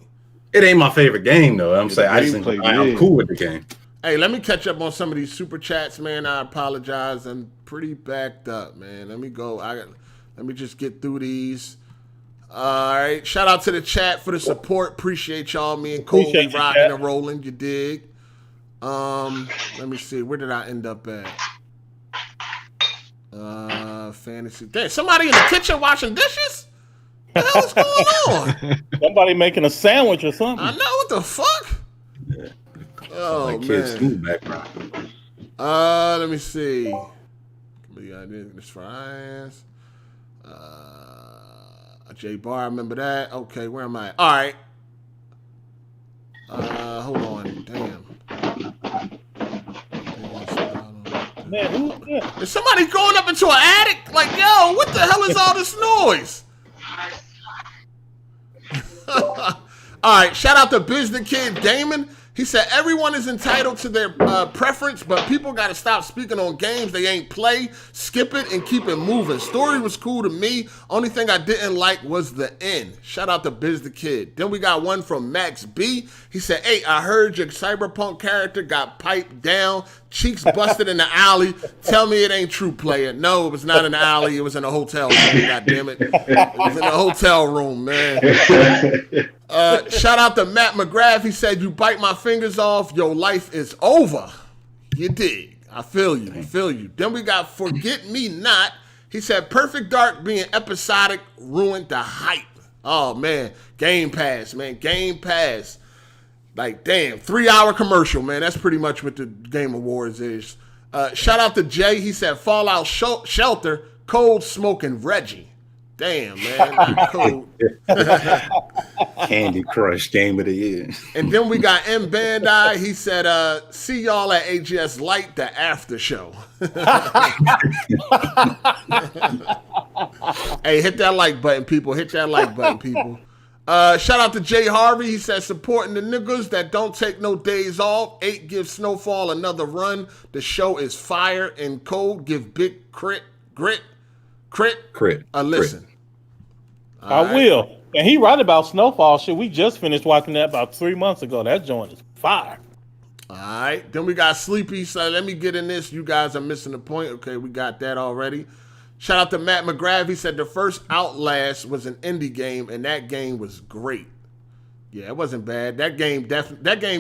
It ain't my favorite game though. I'm saying I'm cool with the game. Hey, let me catch up on some of these super chats, man. I apologize. I'm pretty backed up, man. Let me go. Let me just get through these. All right. Shout out to the chat for the support. Appreciate y'all. Me and Cole rocking and rolling. You dig? Let me see. Where did I end up at? Fantasy. Damn, somebody in the kitchen washing dishes? What the hell is going on? Somebody making a sandwich or something. I know, what the fuck? Yeah. Oh, like man. kids' school background. Let me see. This fries. J Bar, I remember that. Okay, where am I? All right. Hold on. Damn. Man, who's that? Is somebody going up into an attic? Like, yo, what the hell is all this noise? All right, shout out to Biz the Kid Damon. He said, everyone is entitled to their preference, but people got to stop speaking on games they ain't play. Skip it and keep it moving. Story was cool to me. Only thing I didn't like was the end. Shout out to Biz the Kid. Then we got one from Max B. He said, hey, I heard your Cyberpunk character got piped down, cheeks busted in the alley. Tell me it ain't true, player. No, it was not in the alley. It was in a hotel room, God damn it. It was in a hotel room, man. Shout out to Matt McGrath. He said, you bite my fingers off, your life is over. You dig. I feel you. Then we got Forget Me Not. He said, Perfect Dark being episodic ruined the hype. Oh, man. Game Pass, man. Game Pass. Like, damn. 3-hour commercial, man. That's pretty much what the Game Awards is. Shout out to Jay. He said, Fallout Shelter, Cold Smoking Reggie. Damn, man. Cold. Candy Crush Game of the Year. And then we got M. Bandai. He said, see y'all at AGS Light, the after show. Hey, hit that like button, people. Hit that like button, people. Shout out to Jay Harvey. He said, supporting the niggas that don't take no days off. 8 give Snowfall another run. The show is fire and cold. Give Big Grit Crit. Listen. I will. And he right about Snowfall shit. We just finished watching that about 3 months ago. That joint is fire. All right. Then we got Sleepy. So let me get in this. You guys are missing the point. Okay, we got that already. Shout out to Matt McGrath. He said the first Outlast was an indie game, and that game was great. Yeah, it wasn't bad. That game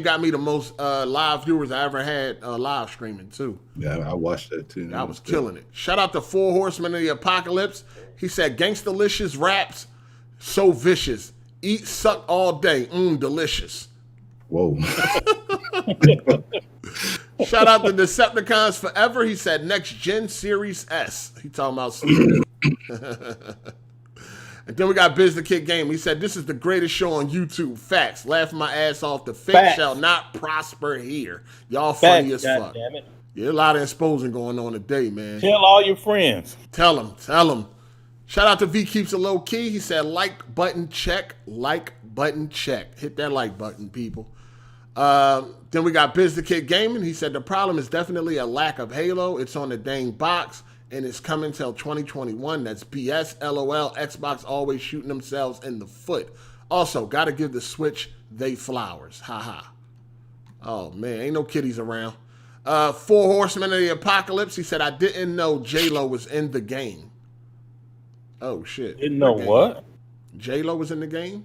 got me the most live viewers I ever had live streaming too. Yeah, I watched that too. I was killing it. Shout out to Four Horsemen of the Apocalypse. He said Gangstalicious raps, so vicious. Eat, suck all day. Delicious. Whoa. Shout out to Decepticons Forever. He said next gen Series S. He talking about Sleepy. And then we got Biz the Kid Game. He said, this is the greatest show on YouTube. Facts. Laughing my ass off. The fake shall not prosper here. Y'all funny as fuck. Damn it. Yeah, a lot of exposing going on today, man. Tell all your friends. Tell them. Shout out to V Keeps It Low Key. He said, like button check. Hit that like button, people. Then we got Biz the Kid Gaming. He said, the problem is definitely a lack of Halo. It's on the dang box. And it's coming till 2021. That's BS. LOL. Xbox always shooting themselves in the foot. Also, gotta give the Switch they flowers. Haha. Oh man, ain't no kitties around. Four Horsemen of the Apocalypse. He said, I didn't know J-Lo was in the game. Oh shit. Didn't know what? J-Lo was in the game?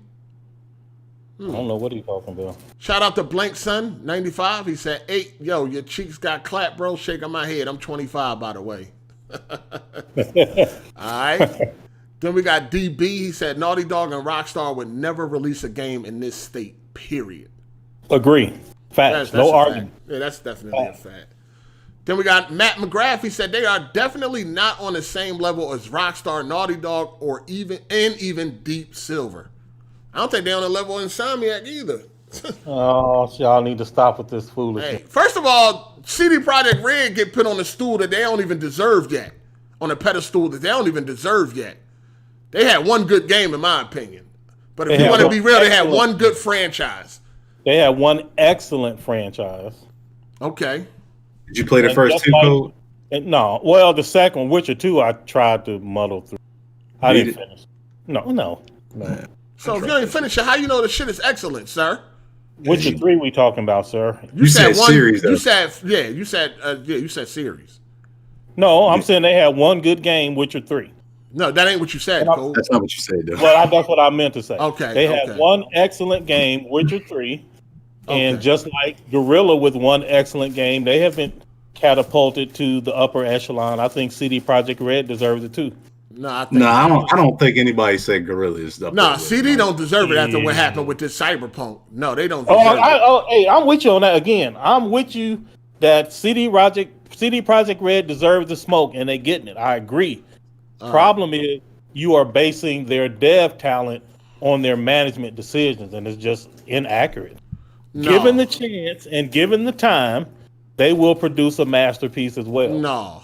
I don't know what he's talking about. Shout out to Blank Sun 95. He said, hey, yo, your cheeks got clapped, bro. Shaking my head. I'm 25, by the way. All right. Then we got DB. He said Naughty Dog and Rockstar would never release a game in this state, period. Agree. Facts. No argument. Yeah, that's definitely a fact. Then we got Matt McGrath. He said they are definitely not on the same level as Rockstar, Naughty Dog, or even Deep Silver. I don't think they're on the level of Insomniac either. Oh, y'all need to stop with this foolishness. Hey, first of all, CD Projekt Red get put on a stool that they don't even deserve yet. On a pedestal that they don't even deserve yet. They had one good game, in my opinion. But if you want to be real, they had one good franchise. They had one excellent franchise. Okay. Did you play the first two, Code? No. Well, the second one, Witcher 2, I tried to muddle through. I didn't finish. No. So if you ain't finished it, how you know the shit is excellent, sir? Witcher 3 we talking about, sir? You said one series. You said series. No, I'm saying they had one good game, Witcher 3. No, that ain't what you said, Cole. That's not what you said, though. Well, that's what I meant to say. Okay. They had one excellent game, Witcher 3, and just like Guerrilla with one excellent game, they have been catapulted to the upper echelon. I think CD Projekt Red deserves it too. I don't think anybody said Guerrilla is up. Nah, CD don't deserve it after what happened with this Cyberpunk. No, they don't deserve it. Hey, I'm with you on that again. I'm with you that CD Projekt Red deserves the smoke, and they getting it. I agree. Problem is you are basing their dev talent on their management decisions, and it's just inaccurate. No. Given the chance and given the time, they will produce a masterpiece as well. No.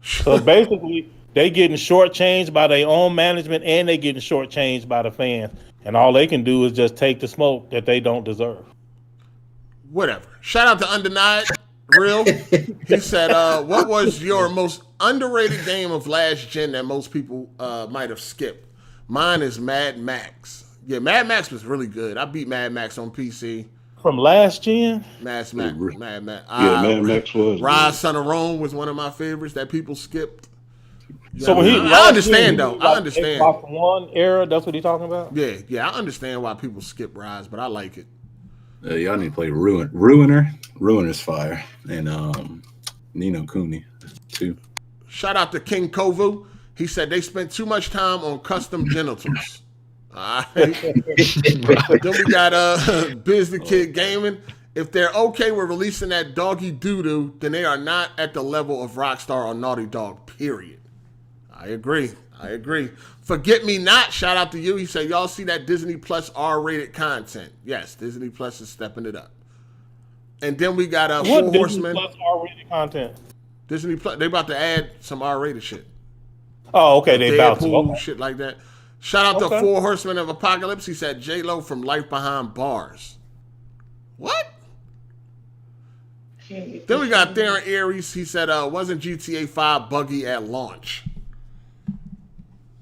So basically, they getting shortchanged by their own management, and they getting shortchanged by the fans. And all they can do is just take the smoke that they don't deserve. Whatever. Shout out to Undenied Real. He said, what was your most underrated game of last gen that most people might have skipped? Mine is Mad Max. Yeah, Mad Max was really good. I beat Mad Max on PC. From last gen? Mad Max. Mad Max was. Rise, Son of Rome was one of my favorites that people skipped. So I understand though. I understand. Xbox One era, that's what he's talking about? Yeah, I understand why people skip Rise, but I like it. Y'all need to play Ruiner. Ruiner's fire. And Nino Cooney too. Shout out to King Kovu. He said they spent too much time on custom genitals. All right. Then we got Biz the Kid Gaming. If they're okay with releasing that doggy doo-doo, then they are not at the level of Rockstar or Naughty Dog, period. I agree. Forget Me Not, shout out to you. He said, y'all see that Disney Plus R-rated content? Yes, Disney Plus is stepping it up. And then we got Four Horsemen. Disney Plus R-rated content? Disney Plus, they about to add some R-rated shit. Oh, okay, they about to. Okay. Shit like that. Shout out to Four Horsemen of Apocalypse. He said, J-Lo from Life Behind Bars. What? Then we got Theron Aries. He said, wasn't GTA 5 buggy at launch?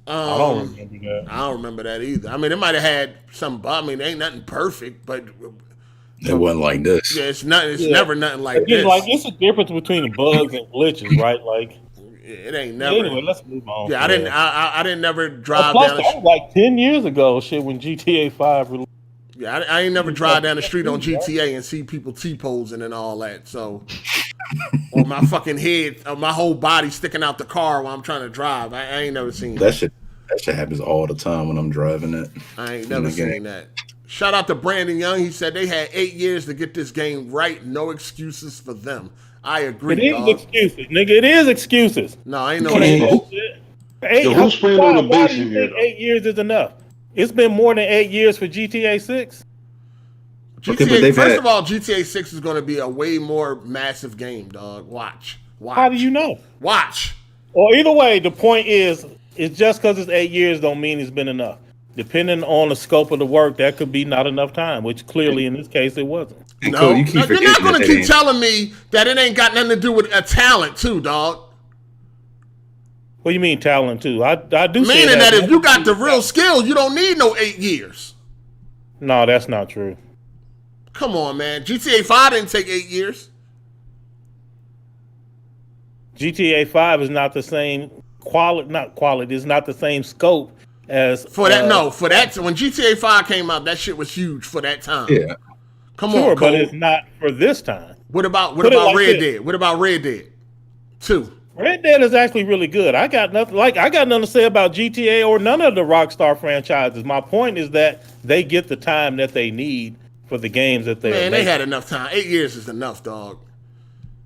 I don't remember that. I don't remember that either. I mean, it might have had some. I mean, ain't nothing perfect, but it wasn't like this. Yeah, it's not. It's never nothing like this. Like it's a difference between bugs and glitches, right? Like it ain't never. Anyway, let's move on. Yeah, I didn't never drive plus, down. That was like 10 years ago. Shit, when GTA 5 released. Yeah, I ain't never drive down the street on GTA and see people T-posing and all that. So, or my fucking head, or my whole body sticking out the car while I'm trying to drive. I ain't never seen that. That shit happens all the time when I'm driving it. I ain't never seen that. Shout out to Brandon Young. He said they had 8 years to get this game right. No excuses for them. I agree. It is excuses, nigga. It is excuses. No, I ain't no excuses. Who's playing on the base in here? 8 years is enough. It's been more than 8 years for GTA 6. First of all, GTA 6 is going to be a way more massive game, dog. Watch. How do you know? Watch. Well, either way, the point is, it's just because it's 8 years don't mean it's been enough. Depending on the scope of the work, that could be not enough time, which clearly in this case it wasn't. No, you're not going to keep telling me that it ain't got nothing to do with a talent too, dog. What do you mean talent too? I do. Meaning that if you got the real skill, you don't need no 8 years. No, that's not true. Come on, man. GTA 5 didn't take 8 years. GTA 5 is not the same quality. Not quality. It's not the same scope as for that. For that. When GTA 5 came out, that shit was huge for that time. Yeah. Come on, Cole. But it's not for this time. What about Red Dead? What about Red Dead 2? Red Dead is actually really good. I got nothing to say about GTA or none of the Rockstar franchises. My point is that they get the time that they need for the games that they had enough time. 8 years is enough, dog.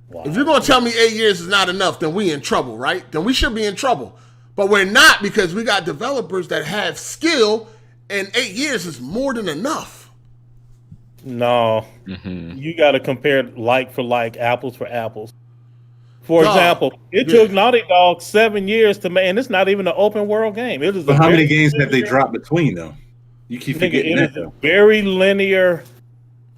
Wow. If you're gonna tell me 8 years is not enough, then we in trouble, right? Then we should be in trouble. But we're not, because we got developers that have skill, and 8 years is more than enough. No, you got to compare like for like, apples for apples. For example, it took Naughty Dog 7 years to make, and it's not even an open world game. It is. But how many games have they dropped between them? You keep forgetting that. It is a very linear.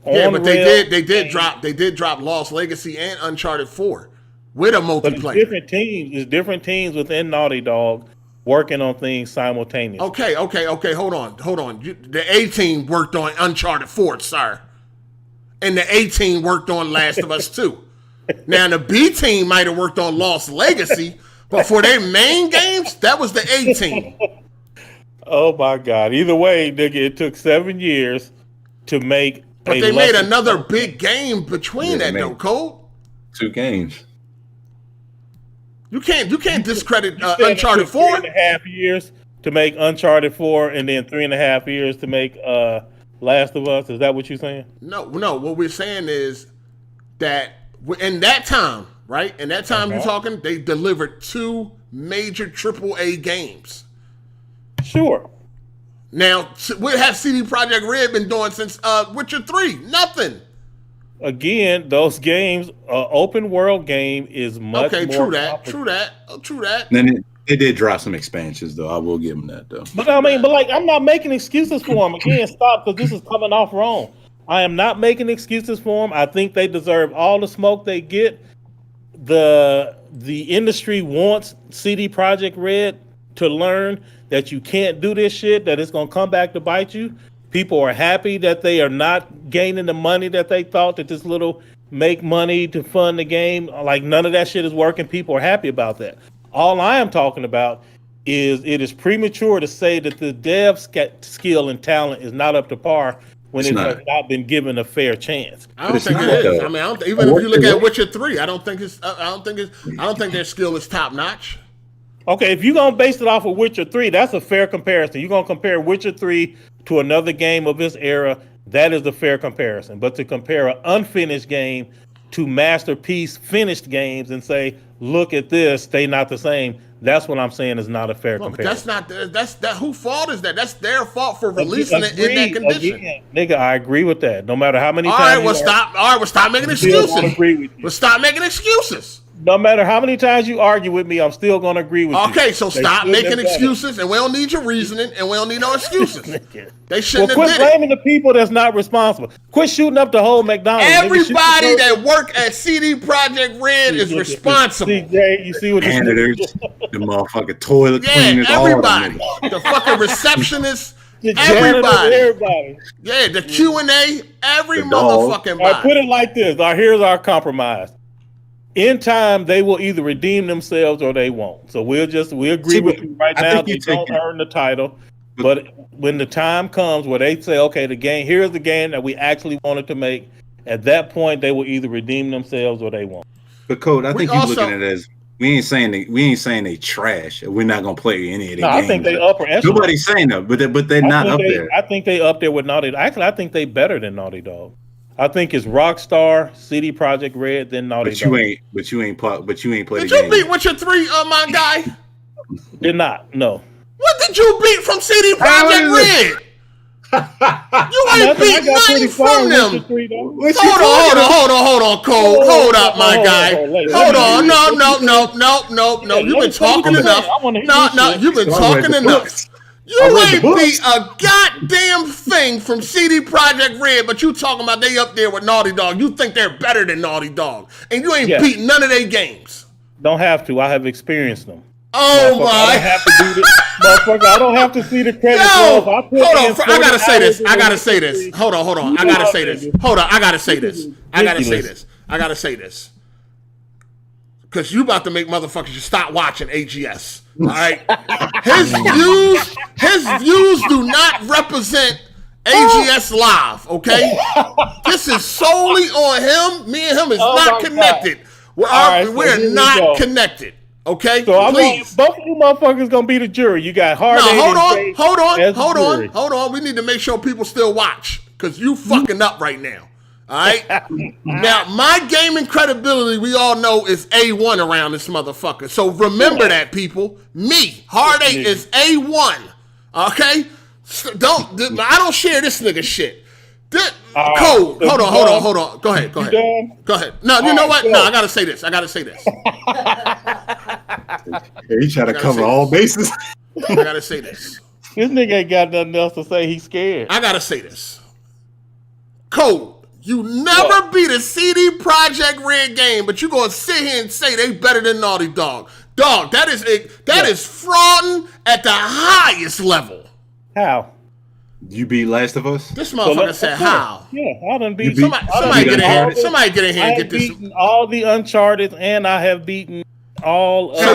Yeah, but they did drop Lost Legacy and Uncharted 4 with a multiplayer. But it's different teams within Naughty Dog working on things simultaneously. Okay. Hold on. The A team worked on Uncharted 4, sir, and the A team worked on Last of Us 2. Now, the B team might have worked on Lost Legacy, but for their main games, that was the A team. Oh, my God. Either way, nigga, it took 7 years to make But they made another big game between that, though, Cole. 2 games. You can't discredit Uncharted 4. 3.5 years to make Uncharted 4 and then 3.5 years to make Last of Us. Is that what you're saying? No. What we're saying is that in that time, right? In that time you're talking, they delivered 2 major AAA games. Sure. Now, what have CD Projekt Red been doing since Witcher 3? Nothing. Again, those games, open world game is much more true that. Then it did drop some expansions, though. I will give them that, though. But I'm not making excuses for them. Again, stop, because this is coming off wrong. I am not making excuses for them. I think they deserve all the smoke they get. The industry wants CD Projekt Red to learn that you can't do this shit, that it's going to come back to bite you. People are happy that they are not gaining the money that they thought, that this little make money to fund the game, like none of that shit is working. People are happy about that. All I am talking about is it is premature to say that the dev skill and talent is not up to par when it has not been given a fair chance. I don't think it is. I mean, even if you look at Witcher 3, I don't think their skill is top notch. Okay, if you're gonna base it off of Witcher 3, that's a fair comparison. You're gonna compare Witcher 3 to another game of this era, that is a fair comparison. But to compare an unfinished game to masterpiece finished games and say, look at this, they not the same, that's what I'm saying is not a fair comparison. That's whose fault is that? That's their fault for releasing it in that condition. Again, nigga, I agree with that. No matter how many times. All right, stop making excuses. Stop making excuses. No matter how many times you argue with me, I'm still going to agree with you. Okay, so stop making excuses, and we don't need your reasoning, and we don't need no excuses. They shouldn't have quit did blaming the people that's not responsible. Quit shooting up the whole McDonald's. Everybody that work at CD Projekt Red is responsible. CJ, you see what janitors, the motherfucking toilet cleaners, everybody, the fucking receptionists. Everybody. Yeah, the Q&A, every motherfucking body. All right, put it like this. All right, here's our compromise. In time, they will either redeem themselves or they won't. So we agree with you right now. They don't earn the title. But when the time comes where they say, okay, here's the game that we actually wanted to make, at that point, they will either redeem themselves or they won't. But Code, I think you're looking at it as we ain't saying they trash. We're not gonna play any of their games. I think they upper echelon. Nobody's saying that, but they're not up there. I think they up there with Naughty Dog. Actually, I think they better than Naughty Dog. I think it's Rockstar, CD Projekt Red, then Naughty Dog. But you ain't played. Did you beat Witcher 3, my guy? Did not. No. What did you beat from CD Projekt Red? You ain't beat nothing from them. Hold on, Cole. Hold up, my guy. Hold on. No. You've been talking enough. No, you've been talking enough. You ain't beat a goddamn thing from CD Projekt Red, but you talking about they up there with Naughty Dog. You think they're better than Naughty Dog, and you ain't beat none of their games. Don't have to. I have experienced them. Oh my! I don't have to do this, motherfucker. I don't have to see the credits. Hold on. I gotta say this. Hold on. I gotta say this. I gotta say this. Because you about to make motherfuckers just stop watching AGS. All right. His views do not represent AGS Live. Okay. This is solely on him. Me and him is not connected. We're not connected. Okay, so both of you motherfuckers gonna be the jury. You got Hard8. Hold on. We need to make sure people still watch because you fucking up right now. All right. Now my gaming credibility, we all know, is A1 around this motherfucker. So remember that, people. Me, Hard8 is A1. Okay. I don't share this nigga shit. Code. Hold on. Go ahead. Go ahead. No, you know what? No, I gotta say this. He trying to cover all bases. I gotta say this. This nigga ain't got nothing else to say. He's scared. I gotta say this. Code. You never beat a CD Projekt Red game, but you gonna sit here and say they better than Naughty Dog. Dog, that is frauding at the highest level. How? You beat Last of Us? This motherfucker said how? Yeah, I done beat. Somebody get in here and get this. I have beaten all the Uncharted, and I have beaten all. So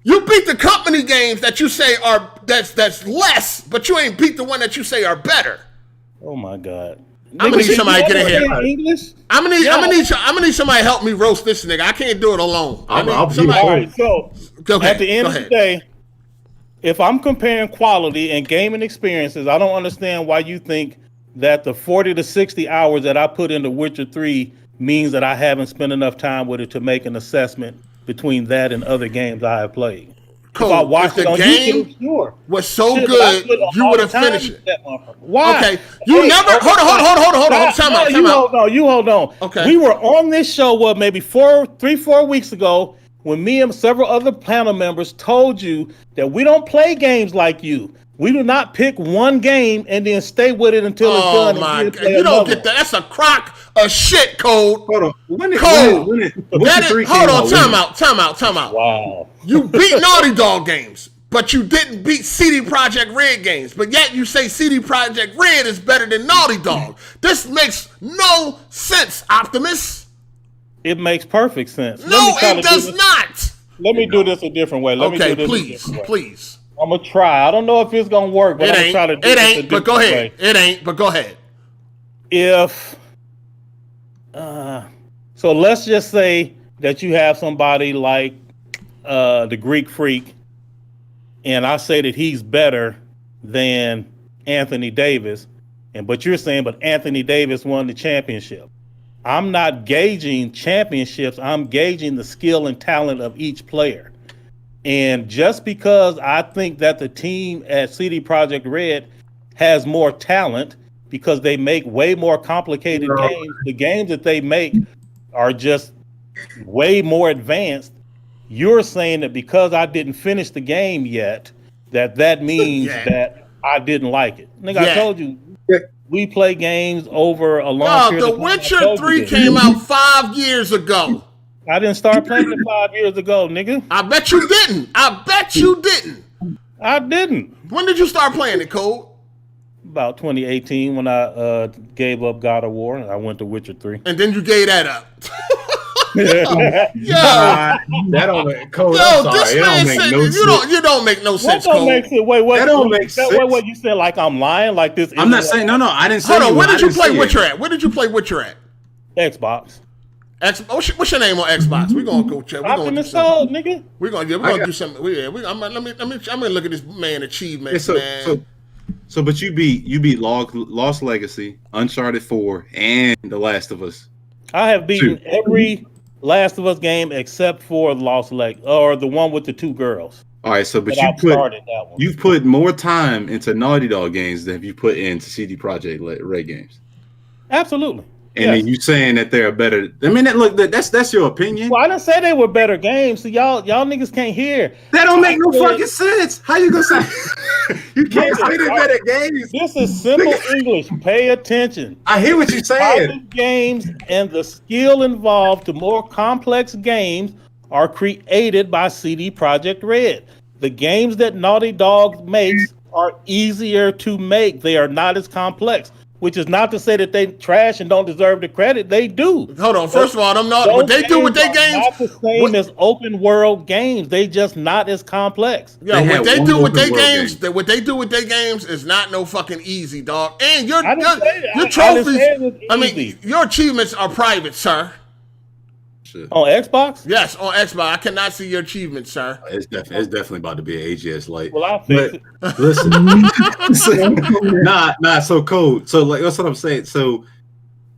you beat the company games that you say are that's less, but you ain't beat the one that you say are better. Oh my god! I'm gonna need somebody get in here. English? I'm gonna need somebody help me roast this nigga. I can't do it alone. All right, so at the end of the day, if I'm comparing quality and gaming experiences, I don't understand why you think that the 40 to 60 hours that I put into Witcher 3 means that I haven't spent enough time with it to make an assessment between that and other games I have played. Cool. If the game was so good, you would have finished it. Why? Okay. Hold on. Time out. You hold on. Okay. We were on this show, maybe 4 weeks ago, when me and several other panel members told you that we don't play games like you. We do not pick one game and then stay with it until it's done. Oh my God. You don't get that. That's a crock of shit, Code. Hold on. Time out. Wow. You beat Naughty Dog games, but you didn't beat CD Projekt Red games. But yet you say CD Projekt Red is better than Naughty Dog. This makes no sense, Optimus. It makes perfect sense. No, it does not. Let me do this a different way. Please. I'm gonna try. I don't know if it's gonna work, but I'm gonna try to do it. Ain't, but go ahead. It ain't, but go ahead. If so, let's just say that you have somebody like the Greek Freak, and I say that he's better than Anthony Davis, but you're saying, but Anthony Davis won the championship. I'm not gauging championships. I'm gauging the skill and talent of each player. And just because I think that the team at CD Projekt Red has more talent because they make way more complicated games, the games that they make are just way more advanced. You're saying that because I didn't finish the game yet, that means that I didn't like it. Nigga, I told you, we play games over a long period of time. The Witcher 3 came out 5 years ago. I didn't start playing it 5 years ago, nigga. I bet you didn't. I didn't. When did you start playing it, Cole? About 2018 when I gave up God of War and I went to Witcher 3. And then you gave that up. That don't make Cole. This man said you don't make no sense. What don't make sense? Wait, that don't make sense. Wait, you said like I'm lying? Like this? I'm not saying no. I didn't say. Hold on. Where did you play Witcher at? Where did you play Witcher at? Xbox. What's your name on Xbox? We're gonna go check. We're gonna do something. Nigga. We're gonna do something. I'm gonna look at this man achievements, man. But you beat Lost Legacy, Uncharted 4, and The Last of Us. I have beaten every Last of Us game except for Lost Legacy, or the one with the 2 girls. All right, so but you've put more time into Naughty Dog games than you put into CD Projekt Red games. Absolutely. And then you saying that they're better. I mean, that's your opinion. Well, I didn't say they were better games. So y'all niggas can't hear. That don't make no fucking sense. How you gonna say you can't say they're better games? This is simple English. Pay attention. I hear what you're saying. Games and the skill involved to more complex games are created by CD Projekt Red. The games that Naughty Dog makes are easier to make. They are not as complex. Which is not to say that they trash and don't deserve the credit. They do. Hold on. First of all, what they do with their games not the same as open world games. They just not as complex. Yeah, what they do with their games is not no fucking easy, dog. And your trophies. I mean, your achievements are private, sir. On Xbox? Yes, on Xbox. I cannot see your achievements, sir. It's definitely about to be an AGS light. Well, I'll fix it. Listen, nah. So cold. So like that's what I'm saying. So,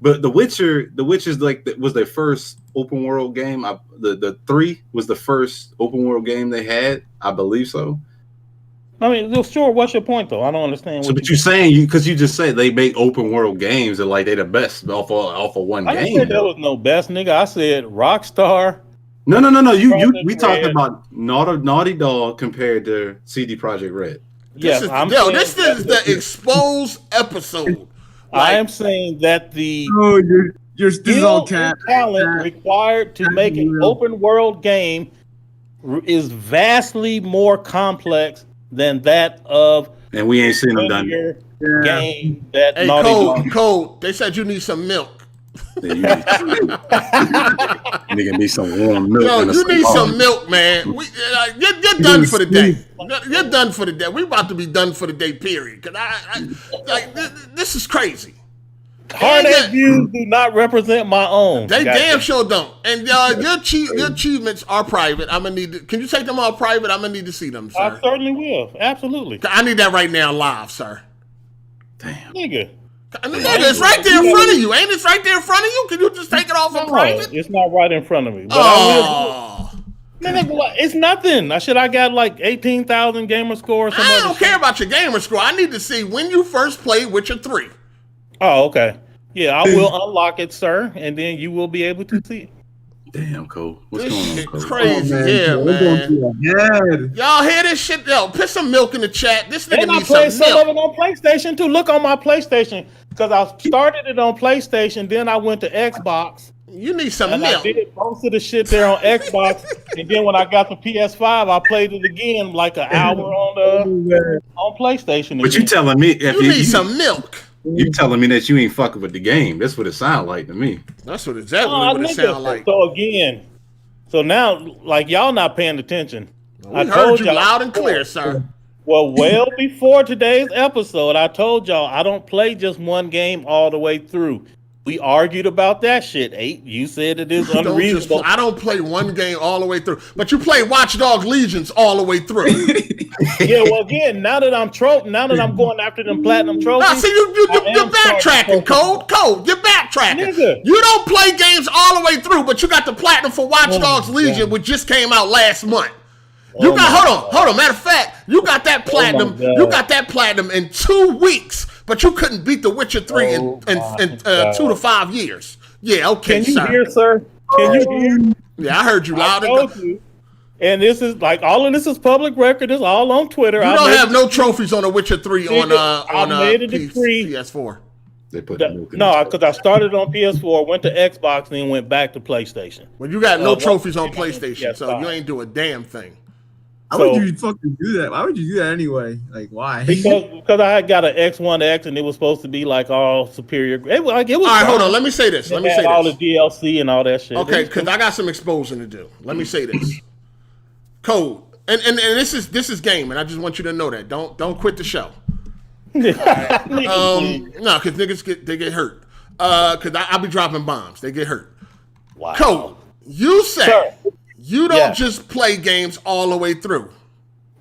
but The Witcher's like was their first open world game. The 3 was the first open world game they had. I believe so. I mean, sure. What's your point, though? I don't understand. But you're saying because you just said they make open world games and like they're the best off of one game. I didn't say there was no best, nigga. I said Rockstar. No. We talking about Naughty Dog compared to CD Projekt Red. This is the exposed episode. I am saying that the your skill and talent required to make an open world game is vastly more complex than that of and we ain't seen them done game that Cole, they said you need some milk. Nigga need some warm milk. Yo, you need some milk, man. You're done for the day. You're done for the day. We about to be done for the day, period. Cause this is crazy. Hard-ass views do not represent my own. They damn sure don't. And your achievements are private. I'm gonna need. Can you take them all private? I'm gonna need to see them, sir. I certainly will. Absolutely. I need that right now, live, sir. Damn, nigga. It's right there in front of you. Ain't it right there in front of you? Can you just take it off in private? It's not right in front of me. But it's nothing. I got like 18,000 gamer score. I don't care about your gamer score. I need to see when you first played Witcher 3. Oh, okay. Yeah, I will unlock it, sir, and then you will be able to see it. Damn, Cole. What's this going on, shit Cole? crazy. Man. Y'all hear this shit? Yo, put some milk in the chat. This nigga needs some milk. Some of it on PlayStation, too. Look on my PlayStation, because I started it on PlayStation, then I went to Xbox. You need some milk. I did most of the shit there on Xbox, and then when I got the PS5, I played it again like an hour on PlayStation. But you telling me if you need some milk. You telling me that you ain't fucking with the game? That's what it sounds like to me. That's what exactly what it sounds like. So now, like y'all not paying attention. I heard you loud and clear, sir. Well, before today's episode, I told y'all I don't play just one game all the way through. We argued about that shit, 8. You said it is unreasonable. I don't play one game all the way through. But you play Watch Dogs Legions all the way through. Yeah, well, again, now that I'm going after them platinum trophies. Now, see, you're backtracking, Code. You're backtracking. Nigga. You don't play games all the way through, but you got the platinum for Watch Dogs Legion, which just came out last month. Hold on. Matter of fact, you got that platinum. You got that platinum in 2 weeks. But you couldn't beat The Witcher 3 in 2 to 5 years. Yeah, okay, Can you hear, sir? Can you hear? Yeah, I heard you loud and clear. And this is like all of this is public record. It's all on Twitter. You don't have no trophies on The Witcher 3 on PS4. They put no, because I started on PS4, went to Xbox, and then went back to PlayStation. Well, you got no trophies on PlayStation, so you ain't do a damn thing. Why would you fucking do that? Why would you do that anyway? Like, why? Because I had got an X1X, and it was supposed to be like all superior. It was all right, hold on. Let me say this. All the DLC and all that shit. Okay, because I got some exposing to do. Let me say this. Code, and this is game, and I just want you to know that. Don't quit the show. No, because niggas get hurt. Because I'll be dropping bombs. They get hurt. Wow. Code, you said you don't just play games all the way through.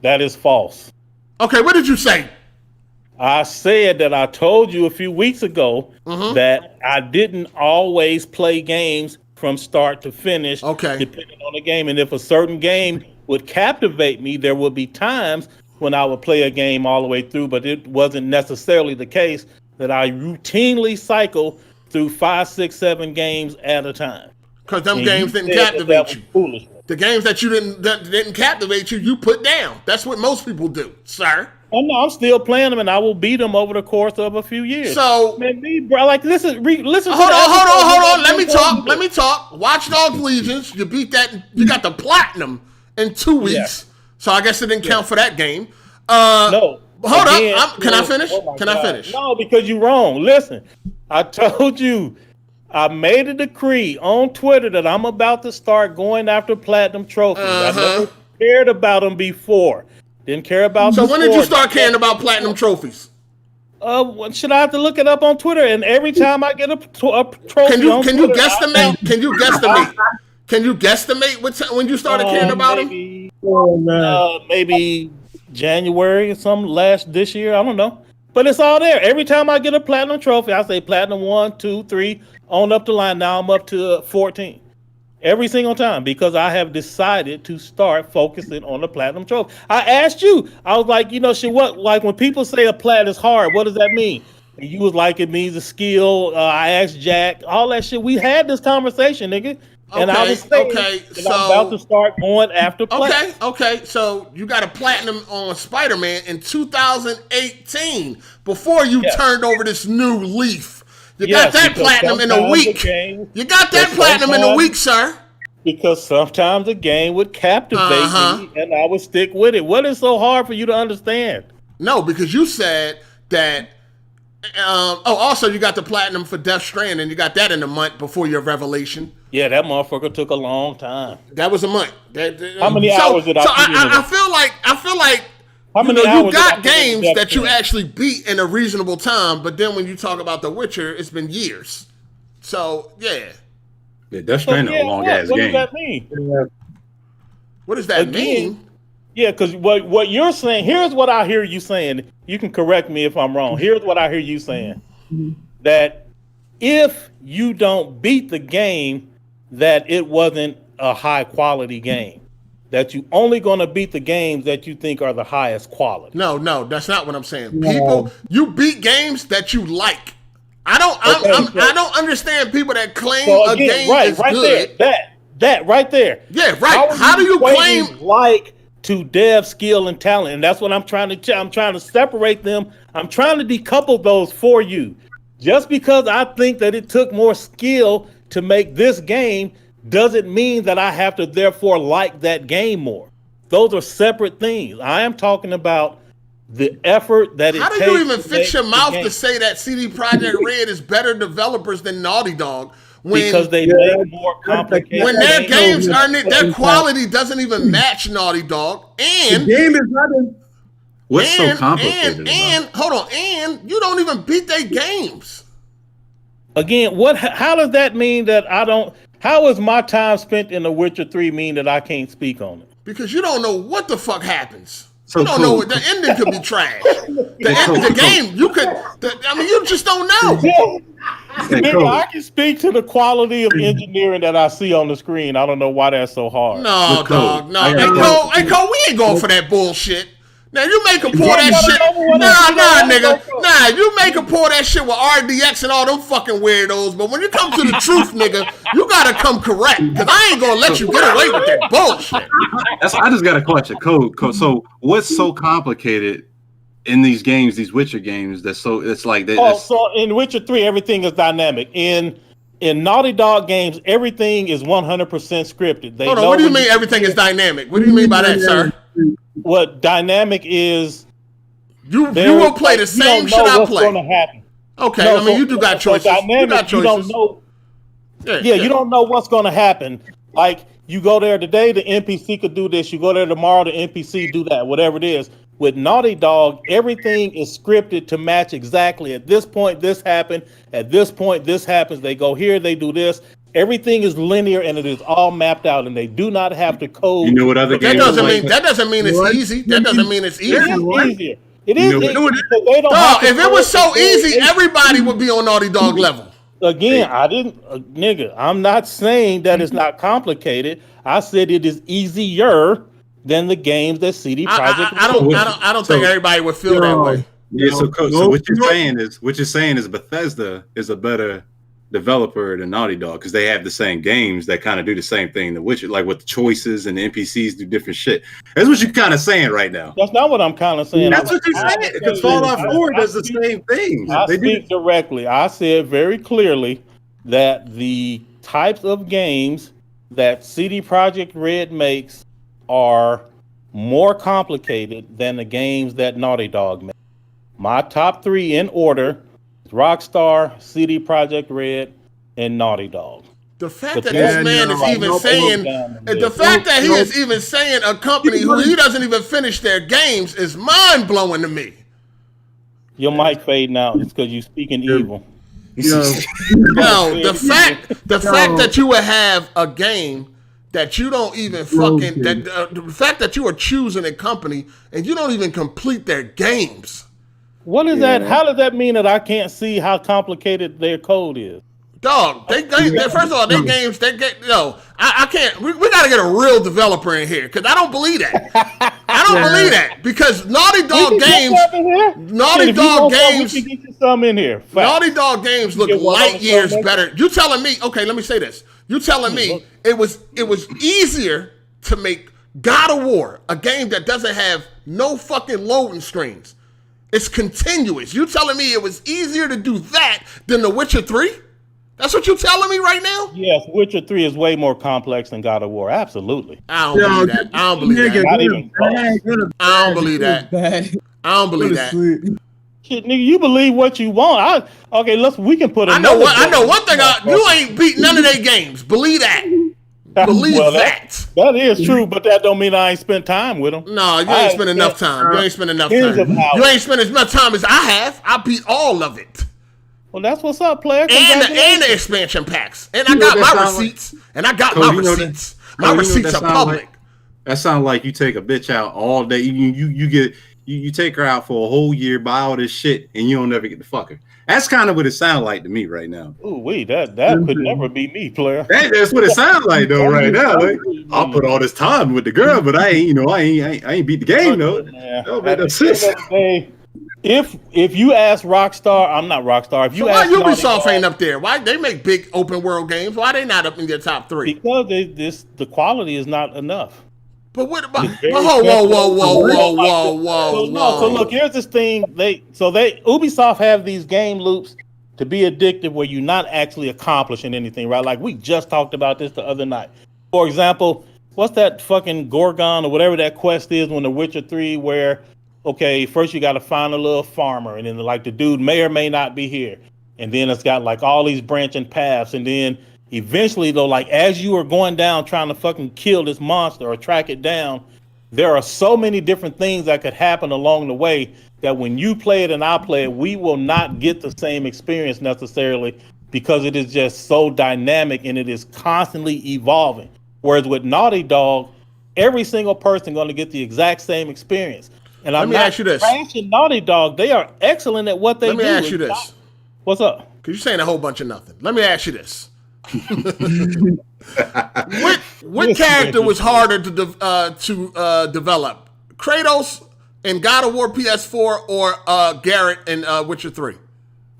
That is false. Okay, what did you say? I said that I told you a few weeks ago that I didn't always play games from start to finish, depending on the game. And if a certain game would captivate me, there would be times when I would play a game all the way through, but it wasn't necessarily the case that I routinely cycle through 5, 6, 7 games at a time. Because them games didn't captivate you. Foolish. The games that didn't captivate you, you put down. That's what most people do, sir. Oh no, I'm still playing them, and I will beat them over the course of a few years. So, man, bro, like listen. Hold on. Let me talk. Watch Dogs Legions. You beat that. You got the platinum in 2 weeks. Yeah. So I guess it didn't count for that game. No. Hold up. Can I finish? Can I finish? No, because you're wrong. Listen, I told you. I made a decree on Twitter that I'm about to start going after platinum trophies. I never cared about them before. Didn't care about. So when did you start caring about platinum trophies? Should I have to look it up on Twitter? And every time I get a trophy, can you guesstimate? Can you guesstimate? Can you guesstimate when you started caring about them? Maybe January or something this year. I don't know. But it's all there. Every time I get a platinum trophy, I say platinum 1, 2, 3, on up the line. Now I'm up to 14. Every single time, because I have decided to start focusing on the platinum trophy. I asked you, I was like, like when people say a plat is hard, what does that mean? And you was like, it means a skill. I asked Jack, all that shit. We had this conversation, nigga. And I was saying that I'm about to start going after platinum. Okay. So you got a platinum on Spider-Man in 2018 before you turned over this new leaf. You got that platinum in a week. You got that platinum in a week, sir. Because sometimes a game would captivate me and I would stick with it. What is so hard for you to understand? No, because you said that. Also, you got the platinum for Death Stranding. You got that in a month before your revelation. Yeah, that motherfucker took a long time. That was a month. How many hours did I put in it? I feel like you got games that you actually beat in a reasonable time, but then when you talk about The Witcher, it's been years. So, yeah. Yeah, Death Stranding a long-ass game. What does that mean? What does that mean? Yeah, because what you're saying, here's what I hear you saying. You can correct me if I'm wrong. Here's what I hear you saying. That if you don't beat the game, that it wasn't a high-quality game. That you only going to beat the games that you think are the highest quality. No, that's not what I'm saying. You beat games that you like. I don't understand people that claim a game is good. That right there. Yeah, right. How do you claim like to dev skill and talent? And that's what I'm trying to. I'm trying to separate them. I'm trying to decouple those for you. Just because I think that it took more skill to make this game doesn't mean that I have to therefore like that game more. Those are separate things. I am talking about the effort that it takes. How do you even fix your mouth to say that CD Projekt Red is better developers than Naughty Dog? Because they make more complicated. When their games their quality doesn't even match Naughty Dog. And the game is not what's so complicated? And hold on, and you don't even beat their games. Again, how does that mean that I don't? How is my time spent in The Witcher 3 mean that I can't speak on it? Because you don't know what the fuck happens. You don't know. The ending could be trash. The game, you could. You just don't know. I can speak to the quality of engineering that I see on the screen. I don't know why that's so hard. No, dog. No. Hey, Cole, we ain't going for that bullshit. Now you make him pour that shit. Nah, nigga. Nah, you make him pour that shit with RDX and all them fucking weirdos. But when you come to the truth, nigga, you gotta come correct. Cause I ain't gonna let you get away with that bullshit. I just got a question. Code. So what's so complicated in these games, these Witcher games? It's like that. Oh, so in Witcher 3, everything is dynamic. In Naughty Dog games, everything is 100% scripted. Hold on, what do you mean everything is dynamic? What do you mean by that, sir? What dynamic is? You will play the same shit I play. Going to happen. Okay, no, I mean you do got choices. Dynamic, you got choices. You don't know. Yeah, you don't know what's going to happen. Like you go there today, the NPC could do this. You go there tomorrow, the NPC do that. Whatever it is. With Naughty Dog, everything is scripted to match exactly. At this point, this happened. At this point, this happens. They go here, they do this. Everything is linear and it is all mapped out, and they do not have to code. You know what other games? That doesn't mean it's easy. That doesn't mean it's easy. It is easier. It is easy. If it was so easy, everybody would be on Naughty Dog level. Again, nigga, I'm not saying that it's not complicated. I said it is easier than the games that CD Projekt. I don't think everybody would feel that way. Yeah. So what you're saying is Bethesda is a better developer than Naughty Dog because they have the same games that kind of do the same thing. The Witcher, like with the choices and the NPCs do different shit. That's what you're kind of saying right now. That's not what I'm kind of saying. That's what you're saying. Because Fallout 4 does the same thing. I speak directly. I said very clearly that the types of games that CD Projekt Red makes are more complicated than the games that Naughty Dog makes. My top 3 in order: Rockstar, CD Projekt Red, and Naughty Dog. The fact that this man is even saying, the fact that he is even saying a company who he doesn't even finish their games is mind blowing to me. Your mic fading out. It's because you're speaking evil. No, the fact that you would have a game that you don't even fucking the fact that you are choosing a company and you don't even complete their games. What is that? How does that mean that I can't see how complicated their code is? Dog, first of all, their games, I can't. We got to get a real developer in here because I don't believe that. I don't believe that because Naughty Dog games, Naughty Dog games, we can get you some in here. Naughty Dog games look light years better. You telling me? Okay, let me say this. You telling me it was easier to make God of War, a game that doesn't have no fucking loading screens. It's continuous. You telling me it was easier to do that than The Witcher 3? That's what you're telling me right now? Yes, Witcher 3 is way more complex than God of War. Absolutely. I don't believe that. I don't believe that. Not even I don't believe that. I don't believe that. Shit, nigga, you believe what you want. We can put. I know one thing. You ain't beat none of their games. Believe that. Believe that. That is true, but that don't mean I ain't spent time with them. No, you ain't spent enough time. You ain't spent enough time. You ain't spent as much time as I have. I beat all of it. Well, that's what's up, player. And the expansion packs. And I got my receipts. And I got my receipts. My receipts are public. That sounds like you take a bitch out all day. You take her out for a whole year, buy all this shit, and you don't never get to fuck her. That's kind of what it sounds like to me right now. Ooh, that could never be me, player. That's what it sounds like though, right now. Like, I'll put all this time with the girl, but I ain't beat the game though. If you ask Rockstar, I'm not Rockstar. If you why Ubisoft ain't up there? Why they make big open world games? Why they not up in their top 3? Because the quality is not enough. But what about? Whoa! So look, here's this thing. Ubisoft have these game loops to be addictive, where you're not actually accomplishing anything, right? Like we just talked about this the other night. For example, what's that fucking Gorgon or whatever that quest is when The Witcher 3, where first you got to find a little farmer, and then like the dude may or may not be here, and then it's got like all these branching paths, and then eventually, though, like as you are going down trying to fucking kill this monster or track it down, there are so many different things that could happen along the way that when you play it and I play it, we will not get the same experience necessarily because it is just so dynamic and it is constantly evolving. Whereas with Naughty Dog, every single person going to get the exact same experience. And I'm not trashing Naughty Dog. They are excellent at what they do. Let me ask you this. What's up? Because you're saying a whole bunch of nothing. Let me ask you this. What character was harder to develop? Kratos, in God of War PS4 or Garrett in Witcher 3?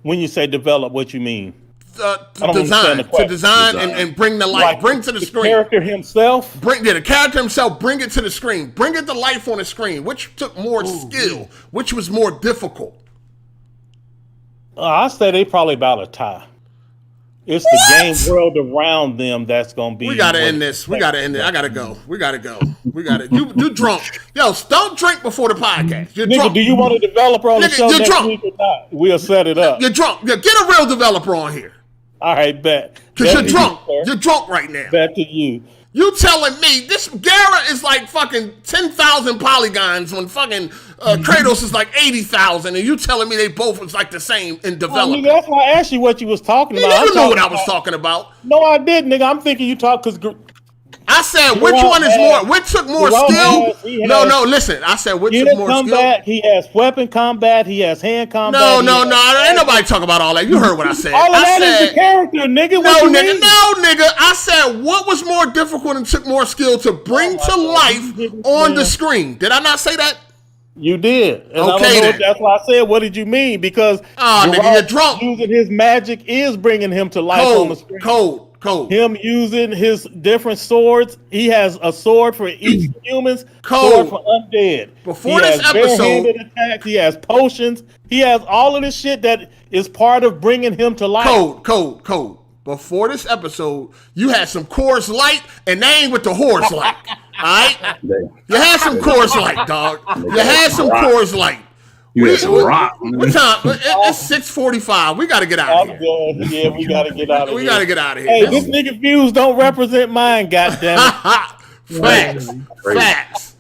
When you say develop, what you mean? To design and bring the light, bring to the screen. Character himself, the character himself, bring it to the screen, bring it to life on the screen. Which took more skill? Which was more difficult? I say they probably about a tie. It's the game world around them that's gonna be. We gotta end this. We gotta end it. I gotta go. We gotta go. We gotta. You drunk? Yo, don't drink before the podcast. You're drunk. Do you want a developer on the show next week or not? We'll set it up. You're drunk. Get a real developer on here. All right, bet. Because you're drunk. You're drunk right now. Bet to you. You telling me this Gara is like fucking 10,000 polygons when fucking Kratos is like 80,000, and you telling me they both was like the same in development? That's why I asked you what you was talking about. You know what I was talking about. No, I did, nigga. I'm thinking you talk because I said which one is more? Which took more skill? No. Listen, I said which took more skill? He has weapon combat. He has hand combat. No. Ain't nobody talking about all that. You heard what I said. All of that is the character, nigga. No, nigga. I said what was more difficult and took more skill to bring to life on the screen. Did I not say that? You did. And okay, then. That's why I said, what did you mean? Because you're drunk. Using his magic is bringing him to life on the screen. Cold. Him using his different swords. He has a sword for each humans, sword for undead. Before this episode, attacks. He has potions. He has all of this shit that is part of bringing him to life. Cold. Before this episode, you had some Coors Light, and they ain't with the horse light. All right? You had some Coors Light, dog. You had some Coors Light. You had some rock. What time? It's 6:45. We got to get out of here. Yeah, we got to get out of here. We got to get out of here. Hey, this nigga views don't represent mine, goddammit. Facts.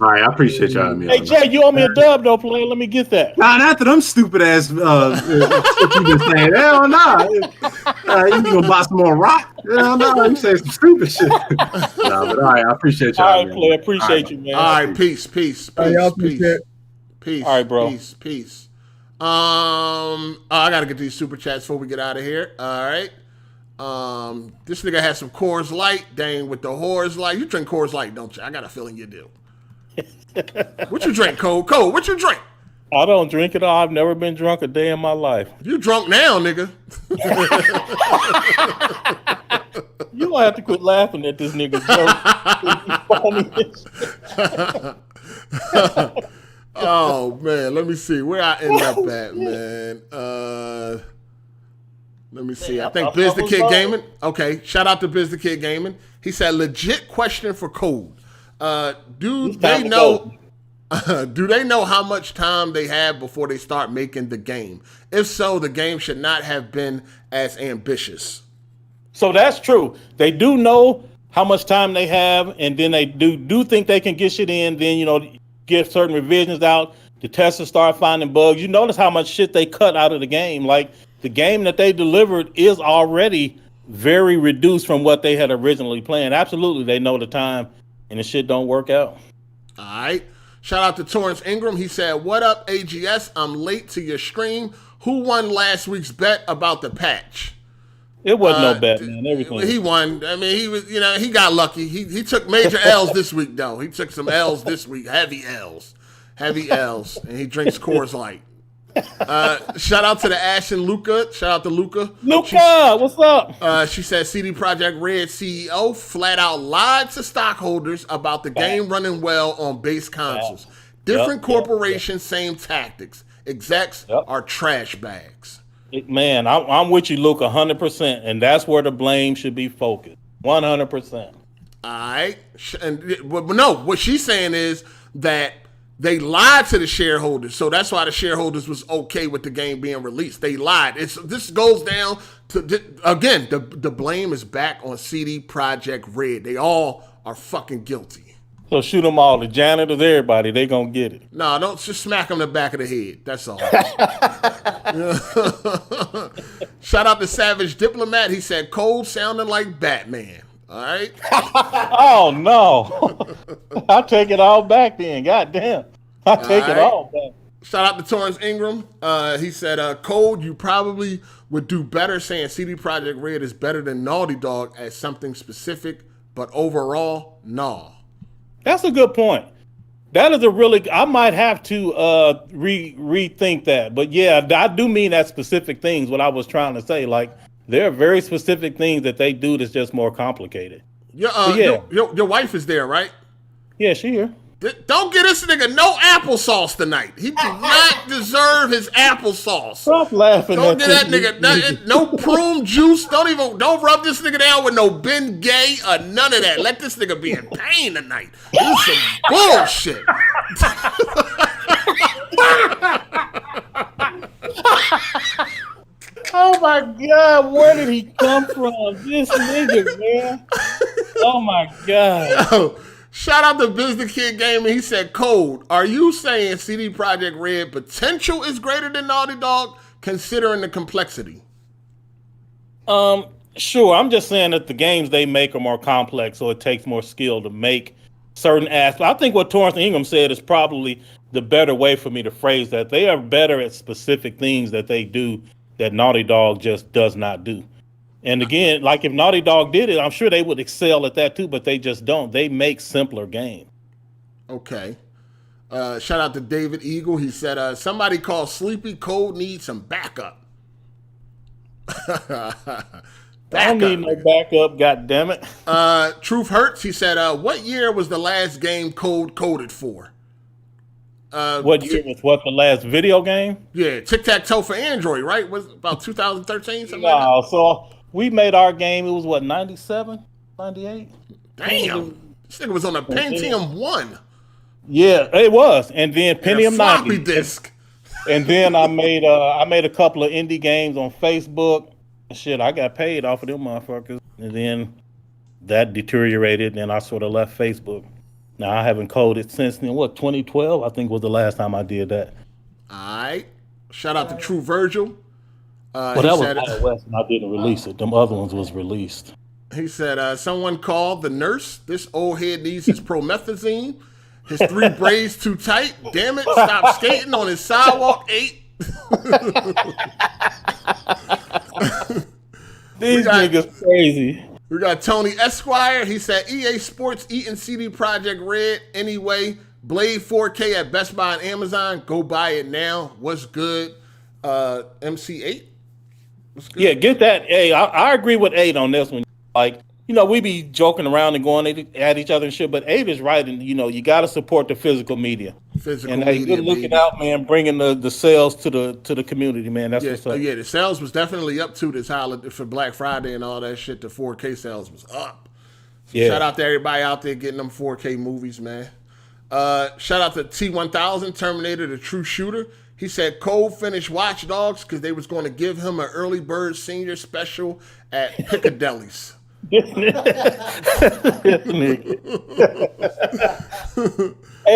All right, I appreciate y'all. Hey, Jay, you owe me a dub, though, player. Let me get that. Nah, after them stupid ass shit you been saying. Hell nah. You gonna buy some more rock? Hell no, you say some stupid shit. Nah, but all right, I appreciate y'all. All right, player. Appreciate you, man. All right, peace. Peace. All right, bro. Peace. I gotta get these super chats before we get out of here. All right. This nigga has some Coors Light. Dang, with the Coors Light. You drink Coors Light, don't you? I got a feeling you do. What you drink, Cole? What you drink? I don't drink it all. I've never been drunk a day in my life. You drunk now, nigga. You gonna have to quit laughing at this nigga's joke. Oh man, let me see where I end up at, man. Let me see. I think Biz the Kid Gaming. Okay, shout out to Biz the Kid Gaming. He said, legit question for Code. Do they know how much time they have before they start making the game? If so, the game should not have been as ambitious. So that's true. They do know how much time they have, and then they do think they can get shit in. Then get certain revisions out. The testers start finding bugs. You notice how much shit they cut out of the game. Like the game that they delivered is already very reduced from what they had originally planned. Absolutely, they know the time, and the shit don't work out. All right. Shout out to Torrance Ingram. He said, "What up, AGS? I'm late to your stream. Who won last week's bet about the patch?" It wasn't no bet, man. Everything he won. I mean, he was. He got lucky. He took major L's this week, though. He took some L's this week. Heavy L's, and he drinks Coors Light. Shout out to the Ash and Luca. Shout out to Luca. What's up? She said CD Projekt Red CEO flat out lied to stockholders about the game running well on base consoles. Different corporations, same tactics. Execs are trash bags. Man, I'm with you, Luca, 100%, and that's where the blame should be focused. 100%. All right. No, what she's saying is that they lied to the shareholders, so that's why the shareholders was okay with the game being released. They lied. This goes down to, again, the blame is back on CD Projekt Red. They all are fucking guilty. So shoot them all, the janitors, everybody, they gonna get it. No, don't just smack them in the back of the head. That's all. Shout out to Savage Diplomat. He said, "Cold sounding like Batman." All right. Oh no! I'll take it all back then. Goddamn, I'll take it all back. Shout out to Torrance Ingram. He said, "Cold, you probably would do better saying CD Projekt Red is better than Naughty Dog as something specific, but overall, no." That's a good point. That is a really. I might have to rethink that, but yeah, I do mean that specific things. What I was trying to say, like there are very specific things that they do that's just more complicated. Your wife is there, right? Yeah, she here. Don't get this nigga no applesauce tonight. He do not deserve his applesauce. Stop laughing. Don't get that nigga no prune juice. Don't rub this nigga down with no Ben Gay or none of that. Let this nigga be in pain tonight. This is some bullshit. Oh my God, where did he come from? This nigga, man. Oh my God. Yo, shout out to Business Kid Gaming. He said, Code, are you saying CD Projekt Red potential is greater than Naughty Dog, considering the complexity? Sure. I'm just saying that the games they make are more complex, so it takes more skill to make certain aspects. I think what Torrance Ingram said is probably the better way for me to phrase that. They are better at specific things that they do that Naughty Dog just does not do. And again, like if Naughty Dog did it, I'm sure they would excel at that too, but they just don't. They make simpler games. Okay. Shout out to David Eagle. He said, somebody called Sleepy Code needs some backup. I don't need no backup, goddammit. Truth Hurts. He said, what year was the last game Code coded for? What year was what, the last video game? Yeah, Tic-Tac-Toe for Android, right? Was about 2013, something like that? So we made our game, it was what, 97, 98? Damn. This nigga was on a Pentium 1. Yeah, it was. And then Pentium 90. Floppy disk. And then I made a couple of indie games on Facebook. Shit, I got paid off of them motherfuckers. And then that deteriorated, and I sort of left Facebook. Now, I haven't coded since then. 2012, I think, was the last time I did that. All right. Shout out to True Virgil. Well, that was Wild West, and I didn't release it. Them other ones was released. He said, someone called the nurse. This old head needs his promethazine. His 3 braids too tight. Damn it. Stop skating on his sidewalk 8. These niggas crazy. We got Tony Esquire. He said, EA Sports eating CD Projekt Red anyway. Blade 4K at Best Buy and Amazon. Go buy it now. What's good? MC8? What's good? Yeah, get that. Hey, I agree with 8 on this one. Like, we be joking around and going at each other and shit, but 8 is right. And, you got to support the physical media. And hey, good looking out, man, bringing the sales to the community, man. That's what's up. Yeah, the sales was definitely up to this holiday for Black Friday and all that shit. The 4K sales was up. So shout out to everybody out there getting them 4K movies, man. Shout out to T1000, Terminator, the True Shooter. He said Cole finished Watch Dogs because they was going to give him an early bird senior special at Piccadilly's. Hey,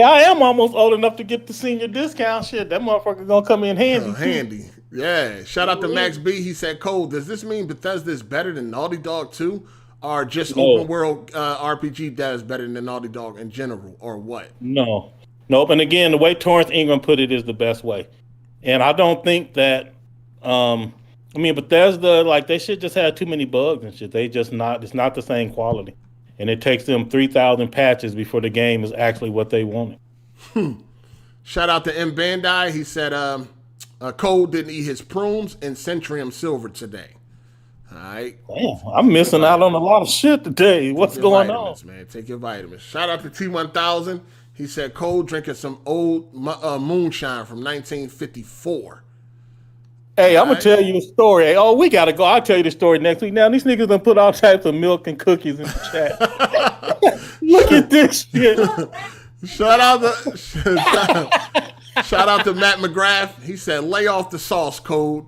I am almost old enough to get the senior discount. Shit, that motherfucker gonna come in handy. Handy. Yeah. Shout out to Max B. He said, Cole, does this mean Bethesda is better than Naughty Dog 2? Or just open world RPG devs better than Naughty Dog in general? Or what? No. Nope. And again, the way Torrance Ingram put it is the best way. And I don't think that Bethesda, like, they should just have too many bugs and shit. It's not the same quality. And it takes them 3,000 patches before the game is actually what they wanted. Shout out to M. Bandai. He said Cole didn't eat his prunes and Centrium Silver today. All right. Damn, I'm missing out on a lot of shit today. What's going on? Man, take your vitamins. Shout out to T1000. He said Cole drinking some old moonshine from 1954. Hey, I'm going to tell you a story. Hey, we got to go. I'll tell you the story next week. Now, these niggas done put all types of milk and cookies in the chat. Look at this shit. Shout out to Matt McGrath. He said, lay off the sauce, Code.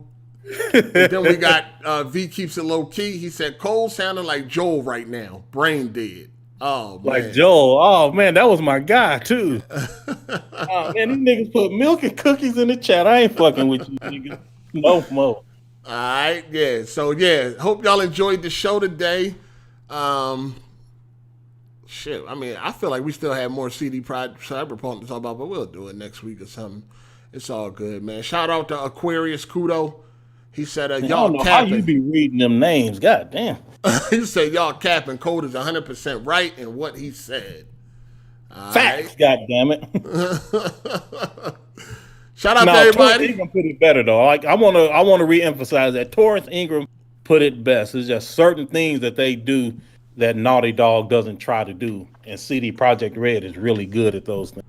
And then we got V Keeps It Low Key. He said, Cole sounding like Joel right now. Brain dead. Oh, man. Like Joel. Oh, man, that was my guy, too. Oh, man, these niggas put milk and cookies in the chat. I ain't fucking with you, niggas. No more. All right, yeah. So yeah, hope y'all enjoyed the show today. Shit, I feel like we still have more CD Projekt Cyberpunk to talk about, but we'll do it next week or something. It's all good, man. Shout out to Aquarius Kudo. He said, y'all capping. How you be reading them names? God damn. He said, y'all capping. Code is 100% right in what he said. Facts, goddamn it. Shout out to everybody. Torrance Ingram put it better though. Like I want to reemphasize that Torrance Ingram put it best. It's just certain things that they do that Naughty Dog doesn't try to do, and CD Projekt Red is really good at those things.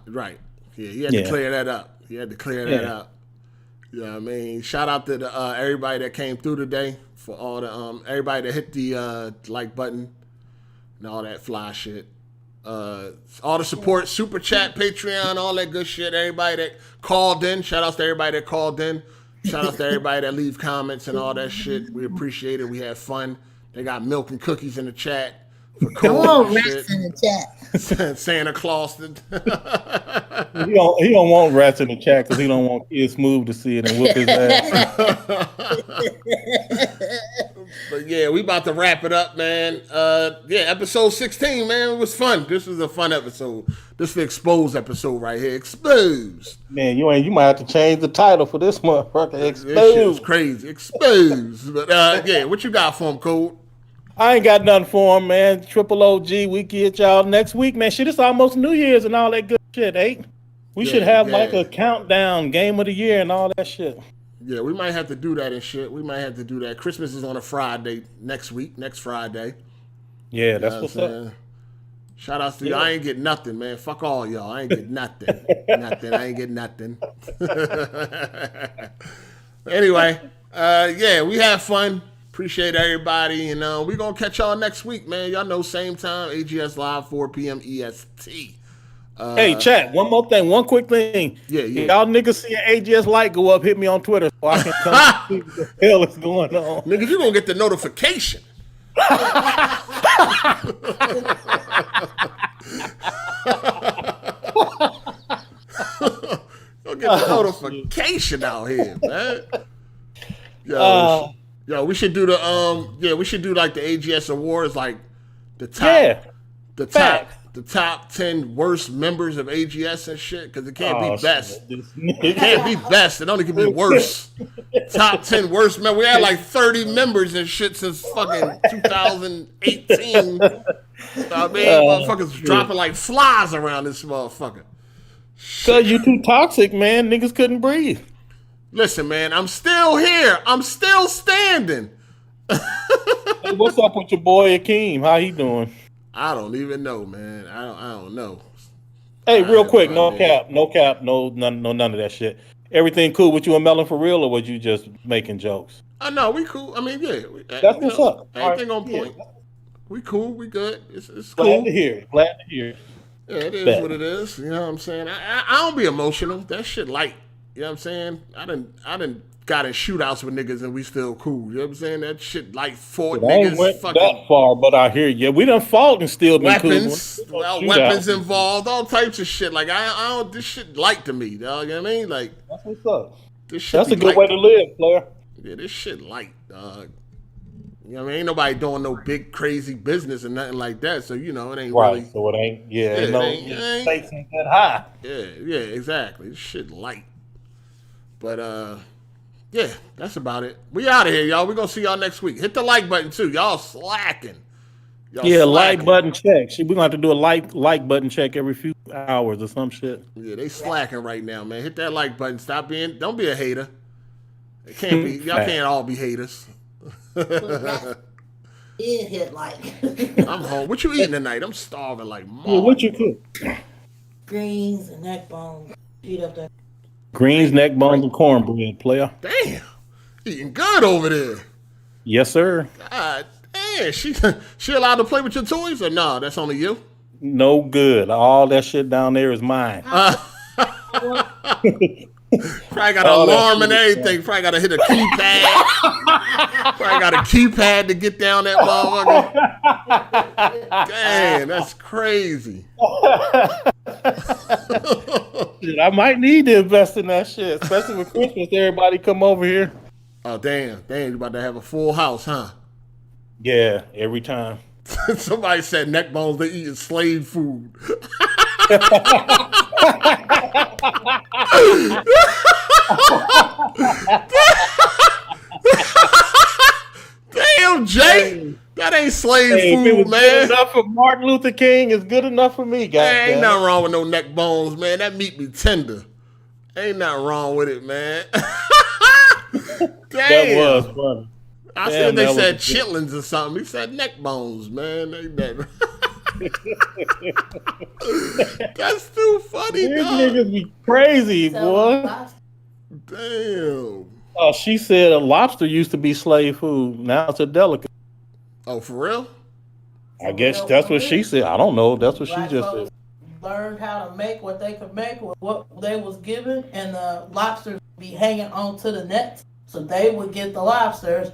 Right. Yeah, he had to clear that up. He had to clear that up. You know what I mean? Shout out to everybody that came through today, for all the everybody that hit the like button and all that fly shit. All the support, super chat, Patreon, all that good shit. Everybody that called in, shout outs to everybody that called in. Shout outs to everybody that leave comments and all that shit. We appreciate it. We had fun. They got milk and cookies in the chat. Come on, rats in the chat. Santa Claus. He don't want rats in the chat because he don't want Kid Smooth to see it and whoop his ass. But yeah, we about to wrap it up, man. Episode 16, man. It was fun. This was a fun episode. This is the Exposed episode right here. Exposed. Man, you might have to change the title for this motherfucker. Exposed. This shit was crazy. Exposed. But what you got for him, Code? I ain't got nothing for him, man. Triple OG, we get y'all next week, man. Shit, it's almost New Year's and all that good shit, eh? We should have like a countdown, game of the year and all that shit. Yeah, we might have to do that and shit. We might have to do that. Christmas is on a Friday next Friday. Yeah, that's what's up. Shout out to you. I ain't get nothing, man. Fuck all y'all. I ain't get nothing. I ain't get nothing. Anyway, we had fun. Appreciate everybody. And we're going to catch y'all next week, man. Y'all know, same time, AGS Live, 4 p.m. EST. Hey, chat, one more thing, one quick thing. Yeah. Y'all niggas see an AGS light go up, hit me on Twitter so I can come see what the hell is going on. Niggas, you're going to get the notification. You'll get the notification out here, man. Yo, we should do we should do like the AGS awards, like the top 10 worst members of AGS and shit, because it can't be best. It can't be best. It only can be worse. Top 10 worst members. We had like 30 members and shit since fucking 2018. Motherfuckers dropping like flies around this motherfucker. Cause you too toxic, man. Niggas couldn't breathe. Listen, man, I'm still here. I'm still standing. Hey, what's up with your boy Akeem? How he doing? I don't even know, man. I don't know. Hey, real quick, no cap, none of that shit. Everything cool with you and Melon for real, or was you just making jokes? No, we cool. I mean, yeah. That's what's up. Everything on point. Yeah. We cool. We good. It's cool. Glad to hear it. Yeah, it is what it is. You know what I'm saying? I don't be emotional. That shit light. You know what I'm saying? I done got in shootouts with niggas and we still cool. You know what I'm saying? That shit like fought niggas. I went that far, but I hear you. We done fought and still been weapons, cool. Weapons involved, all types of shit. Like I don't. This shit light to me, dog. You know what I mean? Like that's what's up. This shit that's a good way to live, player. Yeah, this shit light, dog. You know what I mean? Ain't nobody doing no big crazy business or nothing like that. So you know it ain't right. Really. So it ain't. Yeah, it stakes ain't that high. Yeah, exactly. This shit light. But yeah, that's about it. We out of here, y'all. We're gonna see y'all next week. Hit the like button too. Y'all slacking. Like button check. We're gonna have to do a like button check every few hours or some shit. Yeah, they slacking right now, man. Hit that like button. Don't be a hater. It can't be. Y'all can't all be haters. Hit like. I'm home. What you eating tonight? I'm starving like mom. Yeah, what you cook? Greens and neck bones. Eat up that. Greens, neck bones, and cornbread, player. Damn, eating good over there. Yes, sir. God damn, she allowed to play with your toys or no? That's only you. No good. All that shit down there is mine. Probably got an alarm and everything. Probably got to hit a keypad. Probably got a keypad to get down that motherfucker. Damn, that's crazy. Shit, I might need to invest in that shit, especially with Christmas. Everybody come over here. Oh damn! You about to have a full house, huh? Yeah, every time. Somebody said neck bones. They eating slave food. Damn, Jay. That ain't slave Hey, if it food, was man. good enough for Martin Luther King, it's good enough for me, guys. There ain't nothing wrong with no neck bones, man. That meat be tender. Ain't nothing wrong with it, man. Damn. That was funny. I said they said chitlins or something. He said neck bones, man. Ain't that... That's too funny, These dog. niggas be crazy, boy. Damn. Oh, she said a lobster used to be slave food. Now it's a delicacy. Oh, for real? I guess that's what she said. I don't know. That's what she just said. Learned how to make what they could make with what they was given, and the lobsters would be hanging onto the nets. So they would get the lobsters,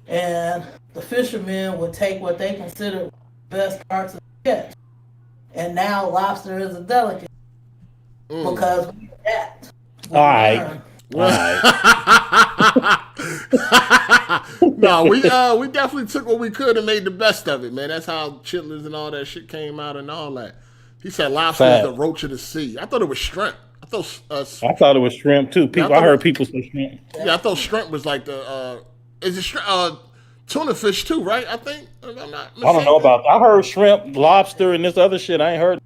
and the fishermen would take what they considered the best parts of the catch. And now lobster is a delicacy because we adapt. All right. No, we definitely took what we could and made the best of it, man. That's how chitlins and all that shit came out and all that. He said lobster is the roach of the sea. I thought it was shrimp. I thought it was shrimp too. I heard people say shrimp. Yeah, I thought shrimp was like the is it shrimp, tuna fish too, right? I think. If I'm not mistaken. I don't know about that. I heard shrimp, lobster, and this other shit. I ain't heard.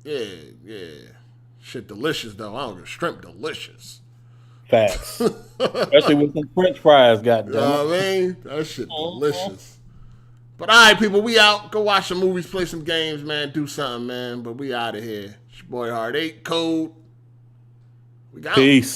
Yeah. Shit delicious though. I don't know. Shrimp delicious. Facts. Especially with some French fries, goddamn. You know what I mean? That shit delicious. But all right, people, we out. Go watch some movies, play some games, man. Do something, man. But we out of here. It's your boy Hard 8 Code. We got Peace.